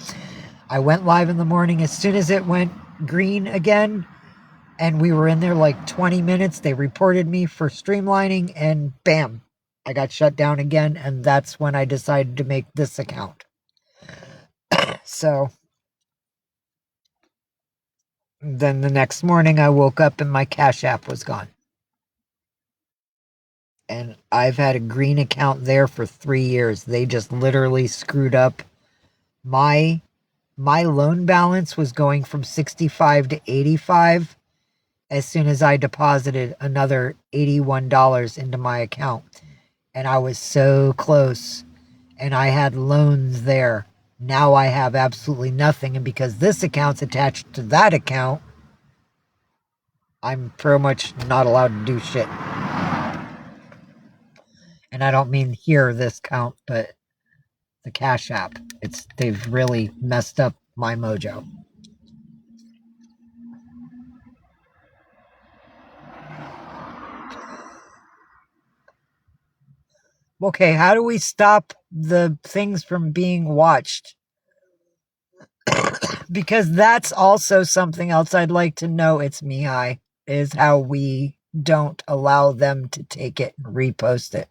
I went live in the morning. As soon as it went green again, and we were in there like 20 minutes, they reported me for streamlining, and bam, I got shut down again, and that's when I decided to make this account. So then the next morning I woke up and my Cash App was gone. And I've had a green account there for 3 years. They just literally screwed up. My loan balance was going from 65 to 85 as soon as I deposited another $81 into my account. And I was so close, and I had loans there. Now I have absolutely nothing, and because this account's attached to that account, I'm pretty much not allowed to do shit. And I don't mean here, this account, but the Cash App. They've really messed up my mojo. Okay, how do we stop the things from being watched? Because that's also something else I'd like to know. It's Mihai, is how we don't allow them to take it and repost it.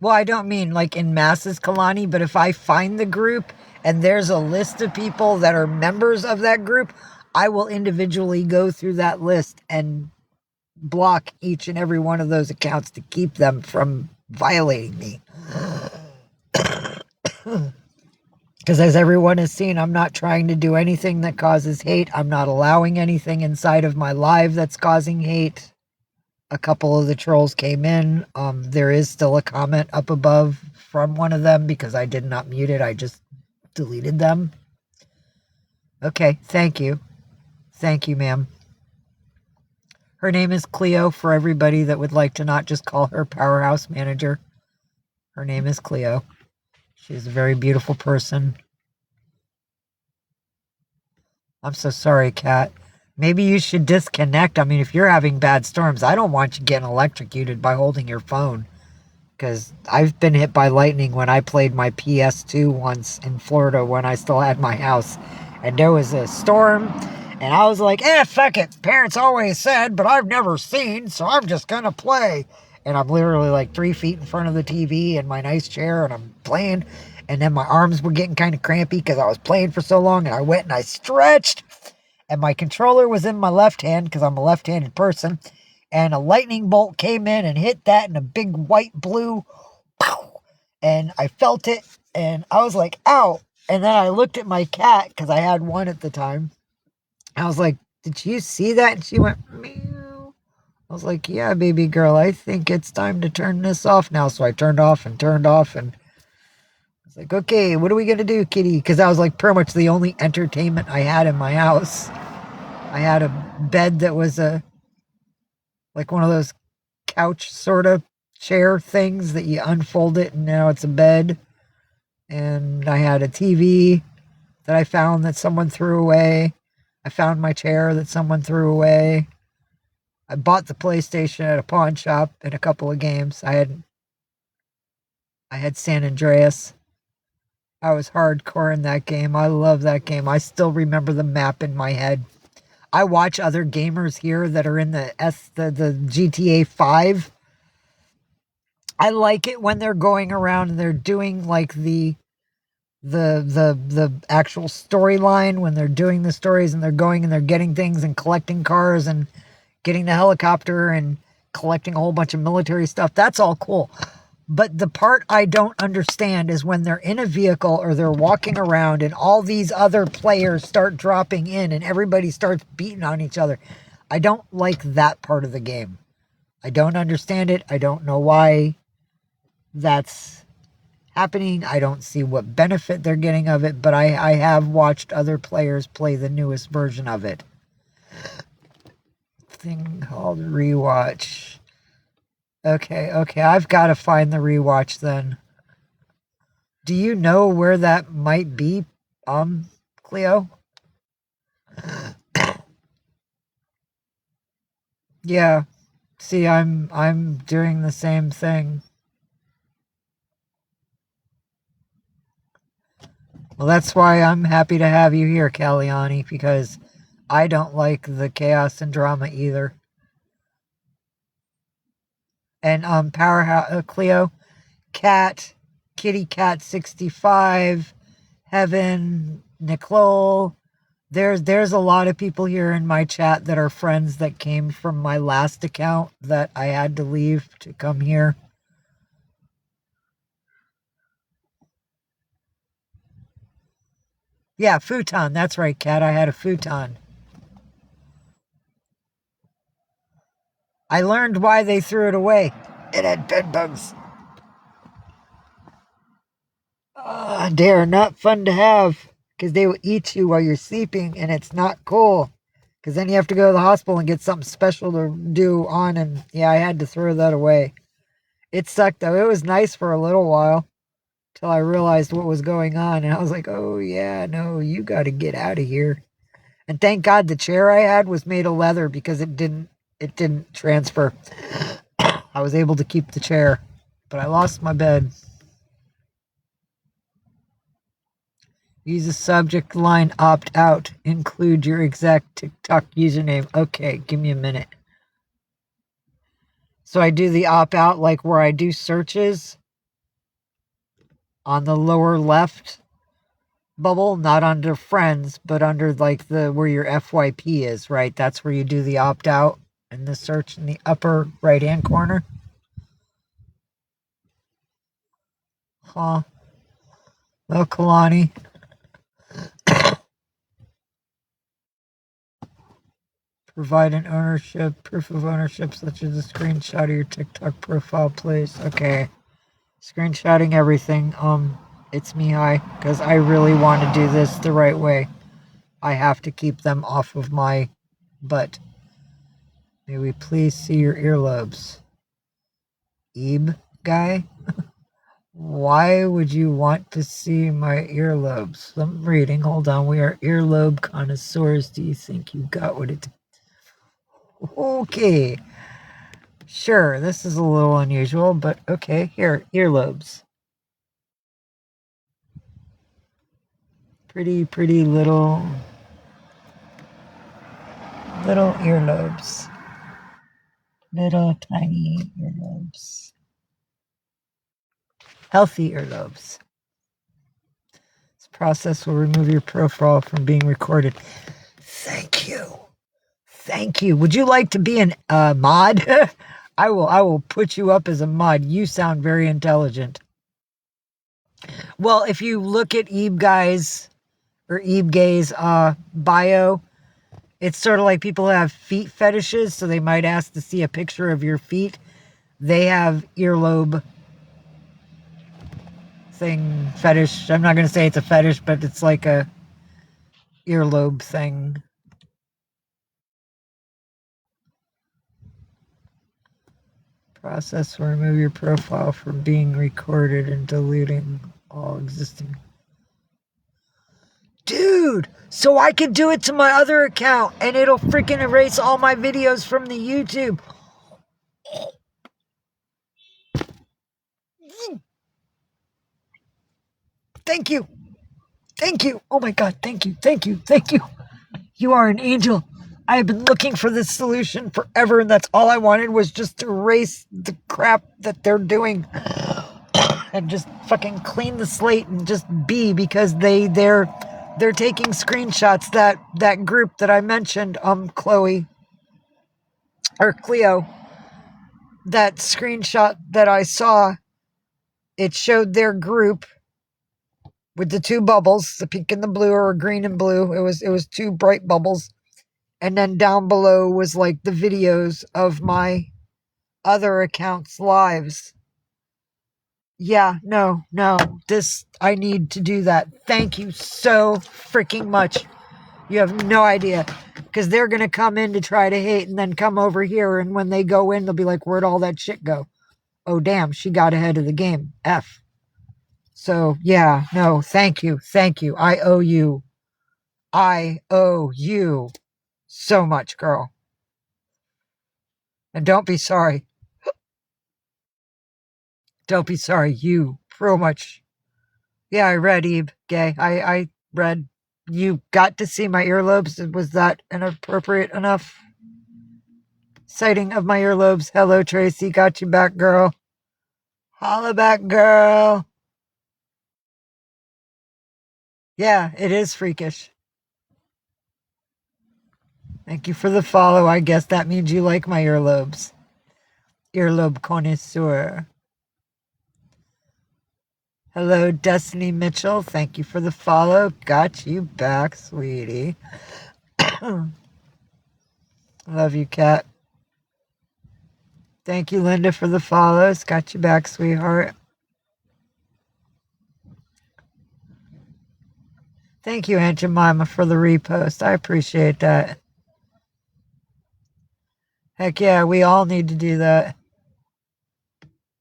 Well, I don't mean like in masses, Kalani, but if I find the group and there's a list of people that are members of that group, I will individually go through that list and block each and every one of those accounts to keep them from violating me. Because as everyone has seen, I'm not trying to do anything that causes hate. I'm not allowing anything inside of my live that's causing hate. A couple of the trolls came in. There is still a comment up above from one of them because I did not mute it. I just deleted them. Okay, thank you. Thank you, ma'am. Her name is Cleo, for everybody that would like to not just call her Powerhouse Manager. Her name is Cleo. She's a very beautiful person. I'm so sorry, Kat. Maybe you should disconnect. I mean, if you're having bad storms, I don't want you getting electrocuted by holding your phone. Because I've been hit by lightning when I played my PS2 once in Florida when I still had my house. And there was a storm, And I was like, fuck it. Parents always said, but I've never seen, so I'm just gonna play. And I'm literally like 3 feet in front of the TV in my nice chair, and I'm playing. And then my arms were getting kind of crampy because I was playing for so long, and I went and I stretched. And my controller was in my left hand because I'm a left-handed person. And a lightning bolt came in and hit that in a big white blue. Pow! And I felt it, and I was like, ow. And then I looked at my cat because I had one at the time. I was like, did you see that? And she went, meow. I was like, yeah, baby girl, I think it's time to turn this off now. So I turned off, and I was like, okay, what are we going to do, kitty? Because that was like pretty much the only entertainment I had in my house. I had a bed that was like one of those couch sort of chair things that you unfold it and now it's a bed. And I had a TV that I found that someone threw away. I found my chair that someone threw away. I bought the PlayStation at a pawn shop in a couple of games. I had San Andreas. I was hardcore in that game. I love that game. I still remember the map in my head. I watch other gamers here that are in the GTA 5. I like it when they're going around and they're doing like the actual storyline, when they're doing the stories and they're going and they're getting things and collecting cars and getting the helicopter and collecting a whole bunch of military stuff. That's all cool. But the part I don't understand is when they're in a vehicle or they're walking around and all these other players start dropping in and everybody starts beating on each other. I don't like that part of the game. I don't understand it. I don't know why that's happening. I don't see what benefit they're getting of it, but I have watched other players play the newest version of it. Thing called rewatch. Okay, I've got to find the rewatch then. Do you know where that might be, Cleo? Yeah. See, I'm doing the same thing. Well, that's why I'm happy to have you here, Caliani, because I don't like the chaos and drama either. And Powerhouse Cleo, Cat, Kitty Cat 65, Heaven, Nicole. There's a lot of people here in my chat that are friends that came from my last account that I had to leave to come here. Yeah, futon. That's right, Cat. I had a futon. I learned why they threw it away. It had bed bugs. They're not fun to have because they will eat you while you're sleeping, and it's not cool. Because then you have to go to the hospital and get something special to do on, and yeah, I had to throw that away. It sucked though. It was nice for a little while till I realized what was going on, and I was like, oh yeah, no, you got to get out of here. And thank God the chair I had was made of leather because it didn't transfer. I was able to keep the chair, but I lost my bed. Use the subject line opt out. Include your exact TikTok username. Okay, give me a minute. So I do the opt out like where I do searches on the lower left bubble, not under friends, but under like the where your FYP is, right? That's where you do the opt out and the search in the upper right hand corner. Huh. Well, Kalani. Provide an proof of ownership, such as a screenshot of your TikTok profile, please. Okay. Screenshotting everything. It's me, hi, because I really want to do this the right way. I have to keep them off of my butt. May we please see your earlobes? Ebe guy? Why would you want to see my earlobes? I'm reading. Hold on. We are earlobe connoisseurs. Do you think you got what it... Okay. Sure, this is a little unusual, but okay. Here, earlobes. Pretty little Little earlobes. Little tiny earlobes. Healthy earlobes. This process will remove your profile from being recorded. Thank you. Thank you. Would you like to be an mod? I will put you up as a mod. You sound very intelligent. Well, if you look at Ebe Guy's or Ebe Gay's bio, it's sort of like people who have feet fetishes, so they might ask to see a picture of your feet. They have earlobe thing fetish. I'm not going to say it's a fetish, but it's like a earlobe thing. Process will remove your profile from being recorded and deleting all existing. Dude, so I can do it to my other account and it'll freaking erase all my videos from the YouTube. Thank you. Thank you. Oh my God. Thank you. Thank you. Thank you. You are an angel. I have been looking for this solution forever, and that's all I wanted was just to erase the crap that they're doing and just fucking clean the slate and just be, because they're taking screenshots. That group that I mentioned, Chloe or Cleo, that screenshot that I saw, it showed their group with the two bubbles, the pink and the blue, or green and blue. It was two bright bubbles. And then down below was like the videos of my other accounts' lives. Yeah, no. I need to do that. Thank you so freaking much. You have no idea. Because they're going to come in to try to hate and then come over here. And when they go in, they'll be like, where'd all that shit go? Oh, damn, she got ahead of the game. F. So, yeah, no, thank you. Thank you. I owe you. I owe you so much, girl. And don't be sorry. Don't be sorry. You real much. Yeah, I read Ebe Gay. I read. You got to see my earlobes. Was that an appropriate enough sighting of my earlobes? Hello, Tracy. Got you back, girl. Holla back, girl. Yeah, it is freakish. Thank you for the follow. I guess that means you like my earlobes. Earlobe connoisseur. Hello, Destiny Mitchell. Thank you for the follow. Got you back, sweetie. Love you, cat. Thank you, Linda, for the follows. Got you back, sweetheart. Thank you, Aunt Jemima, for the repost. I appreciate that. Heck yeah, we all need to do that.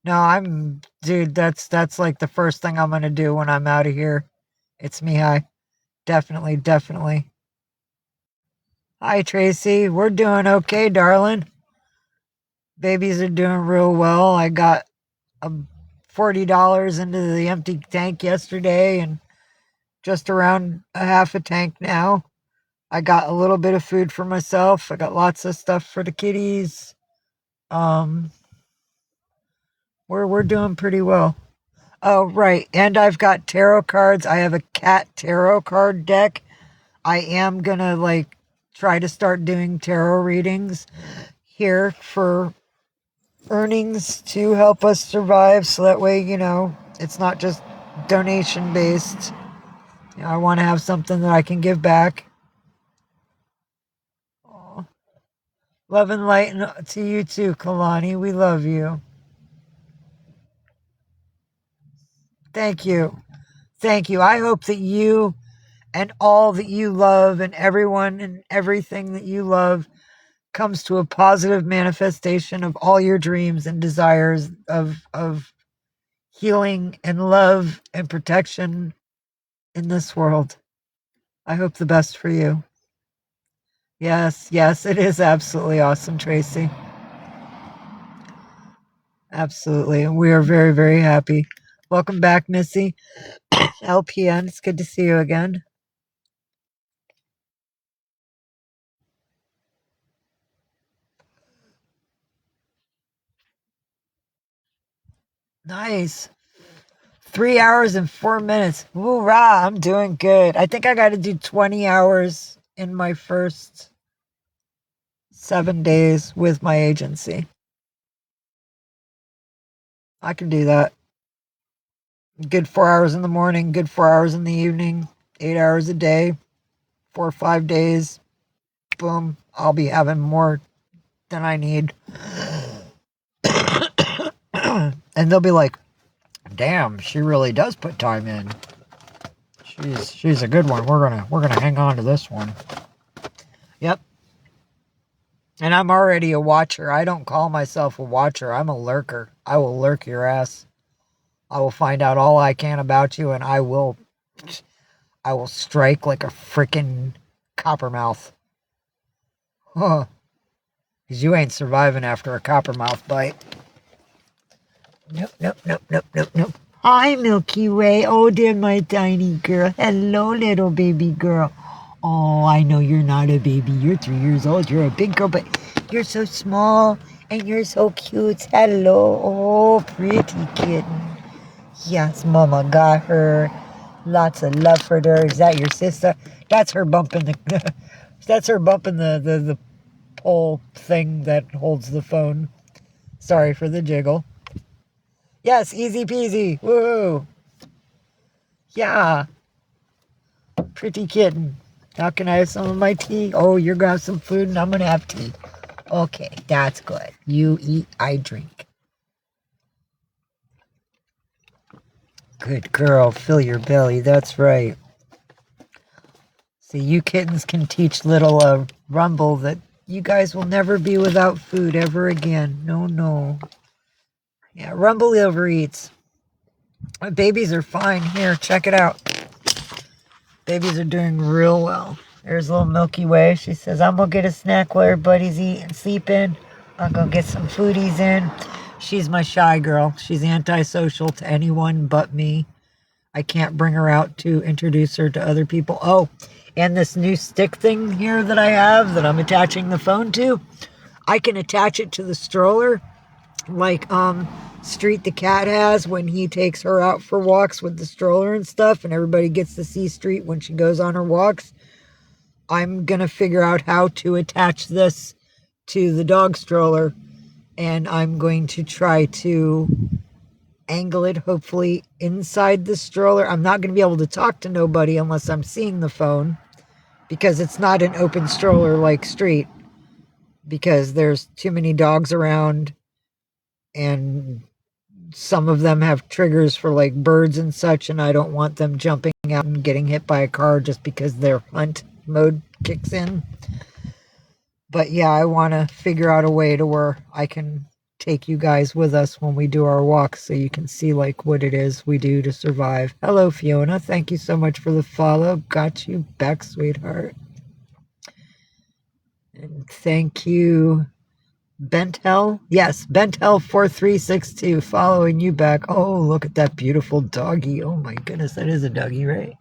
No, dude, that's like the first thing I'm gonna do when I'm out of here. It's me, hi. Definitely, definitely. Hi, Tracy. We're doing okay, darling. Babies are doing real well. I got $40 into the empty tank yesterday and just around a half a tank now. I got a little bit of food for myself. I got lots of stuff for the kitties. We're doing pretty well. Oh, right. And I've got tarot cards. I have a cat tarot card deck. I am gonna like try to start doing tarot readings here for earnings to help us survive, so that way, it's not just donation based. I want to have something that I can give back. Aw. Love and light to you too, Kalani. We love you. Thank you. Thank you. I hope that you and all that you love and everyone and everything that you love comes to a positive manifestation of all your dreams and desires of healing and love and protection in this world. I hope the best for you. Yes, it is absolutely awesome, Tracy. Absolutely. And we are very, very happy. Welcome back, Missy. LPN, it's good to see you again. Nice. 3 hours and 4 minutes. Hoorah, I'm doing good. I think I got to do 20 hours in my first 7 days with my agency. I can do that. Good 4 hours in the morning, good 4 hours in the evening, 8 hours a day, 4 or 5 days. Boom. I'll be having more than I need. And they'll be like, damn, she really does put time in. She's a good one. We're gonna hang on to this one. Yep. And I'm already a watcher. I don't call myself a watcher. I'm a lurker. I will lurk your ass. I will find out all I can about you, and I will strike like a freaking coppermouth. Huh. Because you ain't surviving after a coppermouth bite. Nope, nope, nope, nope, nope, nope. Hi, Milky Way. Oh, dear, my tiny girl. Hello, little baby girl. Oh, I know you're not a baby. You're 3 years old. You're a big girl, but you're so small and you're so cute. Hello. Oh, pretty kitten. Yes, Mama got her. Lots of love for her. Is that your sister? That's her bumping the... that's her bumping the pole thing that holds the phone. Sorry for the jiggle. Yes, easy peasy. Woo! Yeah. Pretty kitten. Now can I have some of my tea? Oh, you're gonna have some food and I'm gonna have tea. Okay, that's good. You eat, I drink. Good girl. Fill your belly. That's right. See, you kittens can teach little Rumble that you guys will never be without food ever again. No, no. Yeah, Rumble overeats. My babies are fine. Here, check it out. Babies are doing real well. There's little Milky Way. She says, I'm going to get a snack while everybody's eating, sleeping. I'm going to get some foodies in. She's my shy girl. She's antisocial to anyone but me. I can't bring her out to introduce her to other people. Oh, and this new stick thing here that I have that I'm attaching the phone to, I can attach it to the stroller like Street the cat has when he takes her out for walks with the stroller and stuff, and everybody gets to see Street when she goes on her walks. I'm gonna figure out how to attach this to the dog stroller, and I'm going to try to angle it hopefully inside the stroller. I'm not going to be able to talk to nobody unless I'm seeing the phone, because it's not an open stroller like Street, because there's too many dogs around, and some of them have triggers for like birds and such, and I don't want them jumping out and getting hit by a car just because their hunt mode kicks in. But yeah, I want to figure out a way to where I can take you guys with us when we do our walks so you can see like what it is we do to survive. Hello, Fiona. Thank you so much for the follow. Got you back, sweetheart. And thank you, Bentel. Yes, Bentel4362 following you back. Oh, look at that beautiful doggy. Oh my goodness, that is a doggy, right?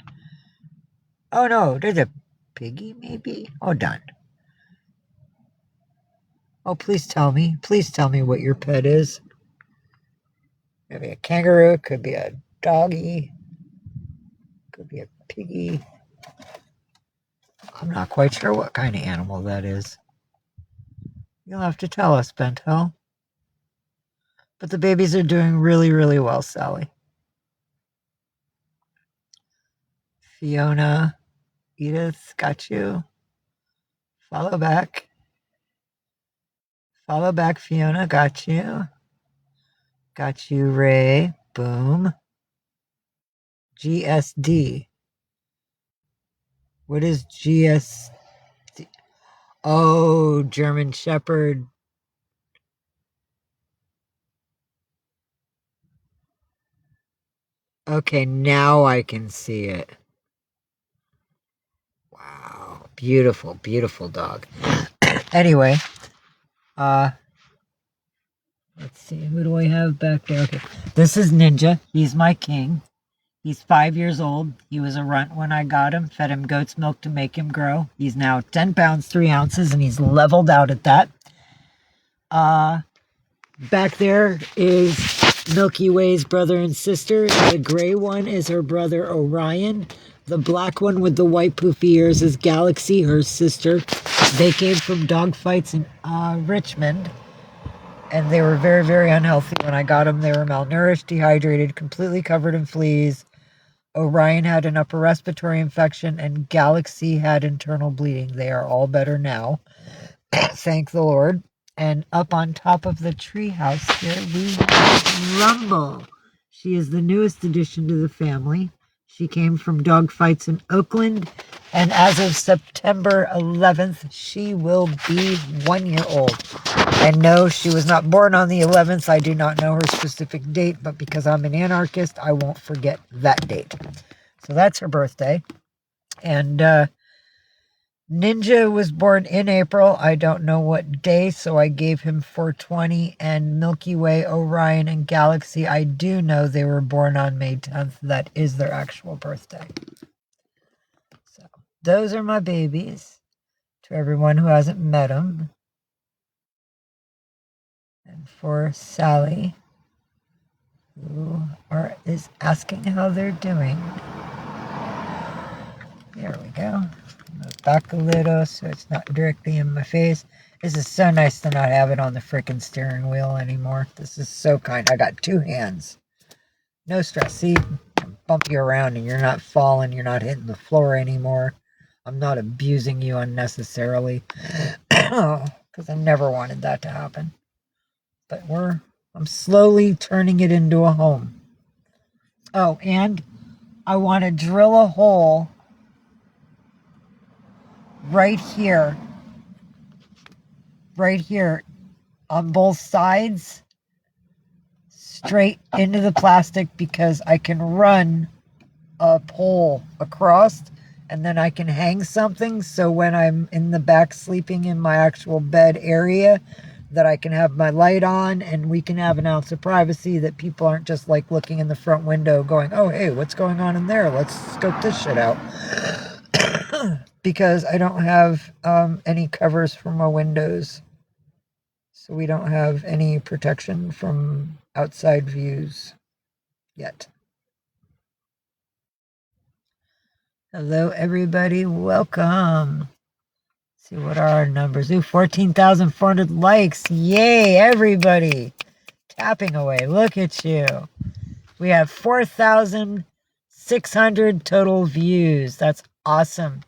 Oh no, there's a piggy maybe? Oh, done. Oh, please tell me. Please tell me what your pet is. Could be a kangaroo, could be a doggy, could be a piggy. I'm not quite sure what kind of animal that is. You'll have to tell us, Bentel. But the babies are doing really, really well, Sally. Fiona, Edith, got you. Follow back. Follow back, Fiona, got you. Got you, Ray. Boom. GSD. What is GSD? Oh, German Shepherd. Okay, now I can see it. Wow. Beautiful, beautiful dog. Anyway, let's see, who do I have back there? Okay, this is Ninja. He's my king. He's 5 years old. He was a runt when I got him. Fed him goat's milk to make him grow. He's now 10 pounds, 3 ounces, and he's leveled out at that. Back there is Milky Way's brother and sister. The gray one is her brother Orion. The black one with the white poofy ears is Galaxy, her sister. They came from dogfights in Richmond, and they were very, very unhealthy when I got them. They were malnourished, dehydrated, completely covered in fleas. Orion had an upper respiratory infection, and Galaxy had internal bleeding. They are all better now. Thank the Lord. And up on top of the treehouse here, we have Rumble. She is the newest addition to the family. She came from dogfights in Oakland, and as of September 11th, she will be 1 year old. And no, she was not born on the 11th. I do not know her specific date, but because I'm an anarchist, I won't forget that date. So that's her birthday. And Ninja was born in April. I don't know what day, so I gave him 420. And Milky Way, Orion, and Galaxy, I do know they were born on May 10th. That is their actual birthday. So those are my babies. To everyone who hasn't met them. And for Sally, who is asking how they're doing. There we go. Move back a little so it's not directly in my face. This is so nice to not have it on the frickin' steering wheel anymore. This is so kind. I got two hands. No stress. See, I bump you around and you're not falling. You're not hitting the floor anymore. I'm not abusing you unnecessarily. Because I never wanted that to happen. But I'm slowly turning it into a home. Oh, and I want to drill a hole right here on both sides, straight into the plastic, because I can run a pole across and then I can hang something, so when I'm in the back sleeping in my actual bed area, that I can have my light on and we can have an ounce of privacy, that people aren't just like looking in the front window going, oh hey, what's going on in there, let's scope this shit out. Because I don't have any covers for my windows. So we don't have any protection from outside views yet. Hello, everybody. Welcome. Let's see, what are our numbers? Ooh, 14,400 likes. Yay, everybody. Tapping away. Look at you. We have 4,600 total views. That's awesome.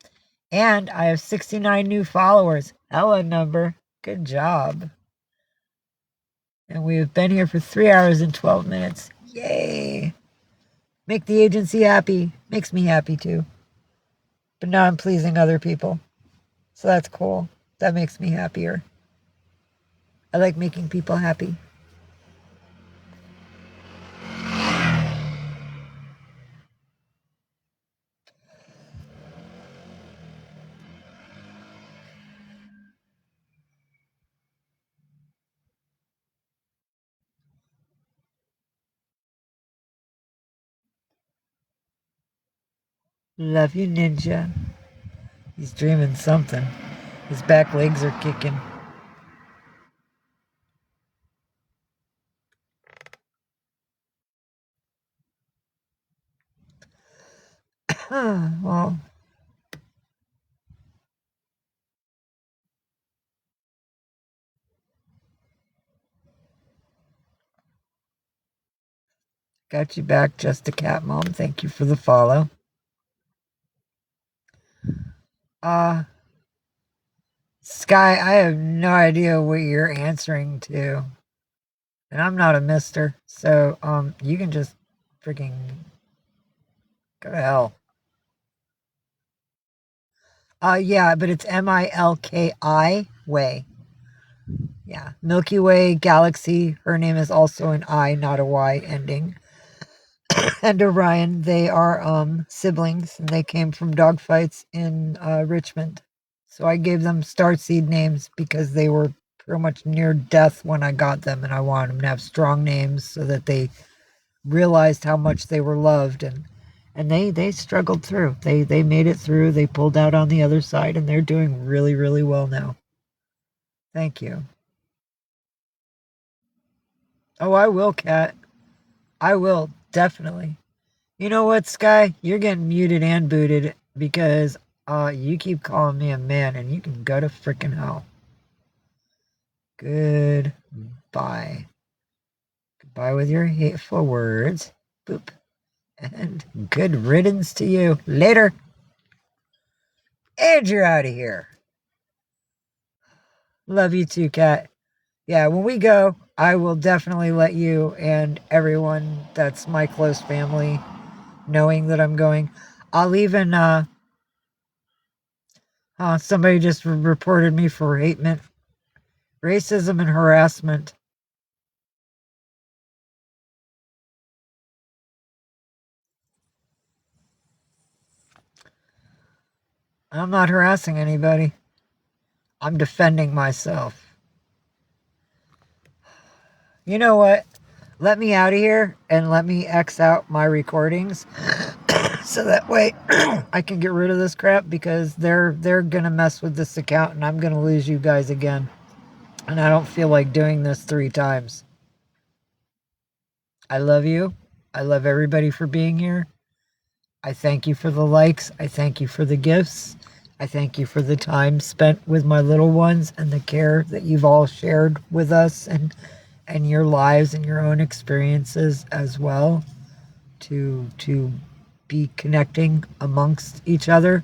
And I have 69 new followers. Hella number. Good job. And we've been here for 3 hours and 12 minutes. Yay. Make the agency happy. Makes me happy too. But now I'm pleasing other people. So that's cool. That makes me happier. I like making people happy. Love you, Ninja. He's dreaming something. His back legs are kicking. Well, got you back, Just a Cat Mom. Thank you for the follow. Sky, I have no idea what you're answering to. And I'm not a mister, so you can just freaking go to hell. Yeah, but it's Milki Way. Yeah, Milky Way, Galaxy. Her name is also an I, not a Y ending. And Orion, they are siblings, and they came from dogfights in Richmond. So I gave them starseed names because they were pretty much near death when I got them, and I wanted them to have strong names so that they realized how much they were loved, and they struggled through. They made it through. They pulled out on the other side, and they're doing really, really well now. Thank you. Oh, I will, Kat. I will, definitely. You know what, Sky? You're getting muted and booted because you keep calling me a man and you can go to frickin' hell. Goodbye. Goodbye with your hateful words. Boop. And good riddance to you. Later. And you're out of here. Love you too, Kat. Yeah, when we go, I will definitely let you and everyone that's my close family knowing that I'm going. I'll even, somebody just reported me for racism and harassment. I'm not harassing anybody. I'm defending myself. You know what? Let me out of here and let me X out my recordings so that way I can get rid of this crap because they're gonna mess with this account and I'm gonna lose you guys again. And I don't feel like doing this 3 times. I love you. I love everybody for being here. I thank you for the likes. I thank you for the gifts. I thank you for the time spent with my little ones and the care that you've all shared with us and your lives and your own experiences as well to be connecting amongst each other.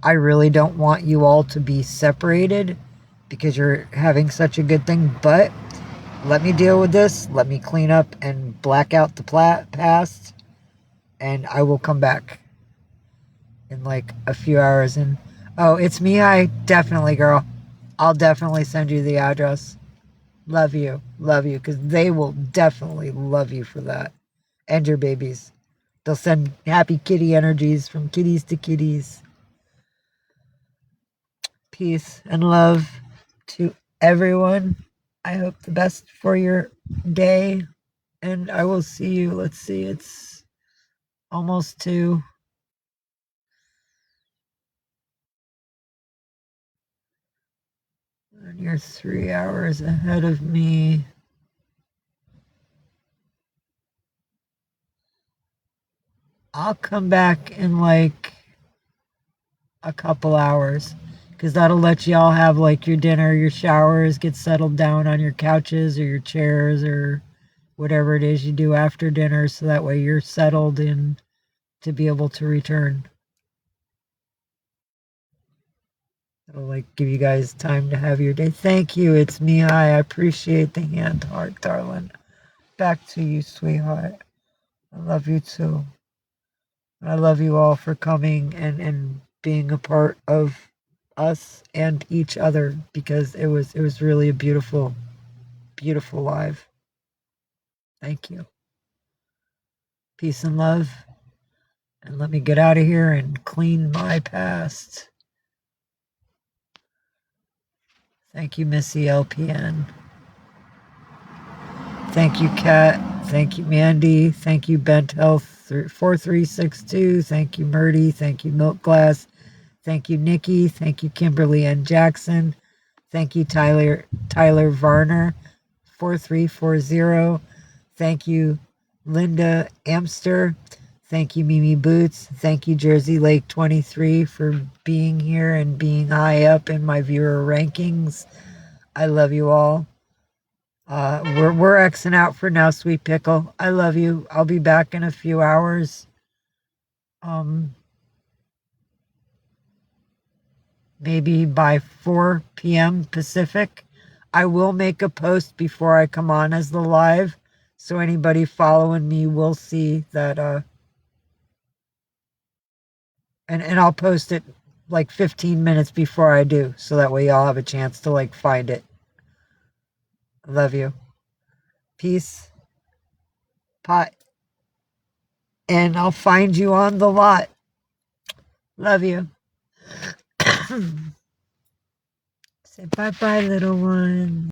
I really don't want you all to be separated because you're having such a good thing, but let me deal with this. Let me clean up and black out the past, and I will come back in like a few hours. And oh, it's me. I definitely, girl. I'll definitely send you the address. Love you, because they will definitely love you for that, and your babies. They'll send happy kitty energies from kitties to kitties. Peace and love to everyone. I hope the best for your day, and I will see you. Let's see, it's almost 2. And you're 3 hours ahead of me. I'll come back in like a couple hours because that'll let y'all have like your dinner, your showers, get settled down on your couches or your chairs or whatever it is you do after dinner, so that way you're settled in to be able to return. It'll like give you guys time to have your day. Thank you. It's me. Hi. I appreciate the hand heart, darling. Back to you, sweetheart. I love you too. I love you all for coming and being a part of us and each other because it was really a beautiful live. Thank you. Peace and love. And let me get out of here and clean my past. Thank you, Missy LPN. Thank you, Kat. Thank you, Mandy. Thank you, Bent Health 4362. Thank you, Murdy. Thank you, Milk Glass. Thank you, Nikki. Thank you, Kimberly N. Jackson. Thank you, Tyler Varner 4340. Thank you, Linda Amster. Thank you, Mimi Boots. Thank you, Jersey Lake 23 for being here and being high up in my viewer rankings. I love you all. We're Xing out for now, Sweet Pickle. I love you. I'll be back in a few hours. Maybe by 4 p.m. Pacific. I will make a post before I come on as the live, so anybody following me will see that. And I'll post it like 15 minutes before I do, so that way y'all have a chance to like find it. I love you. Peace. Pot. And I'll find you on the lot. Love you. Say bye-bye, little one.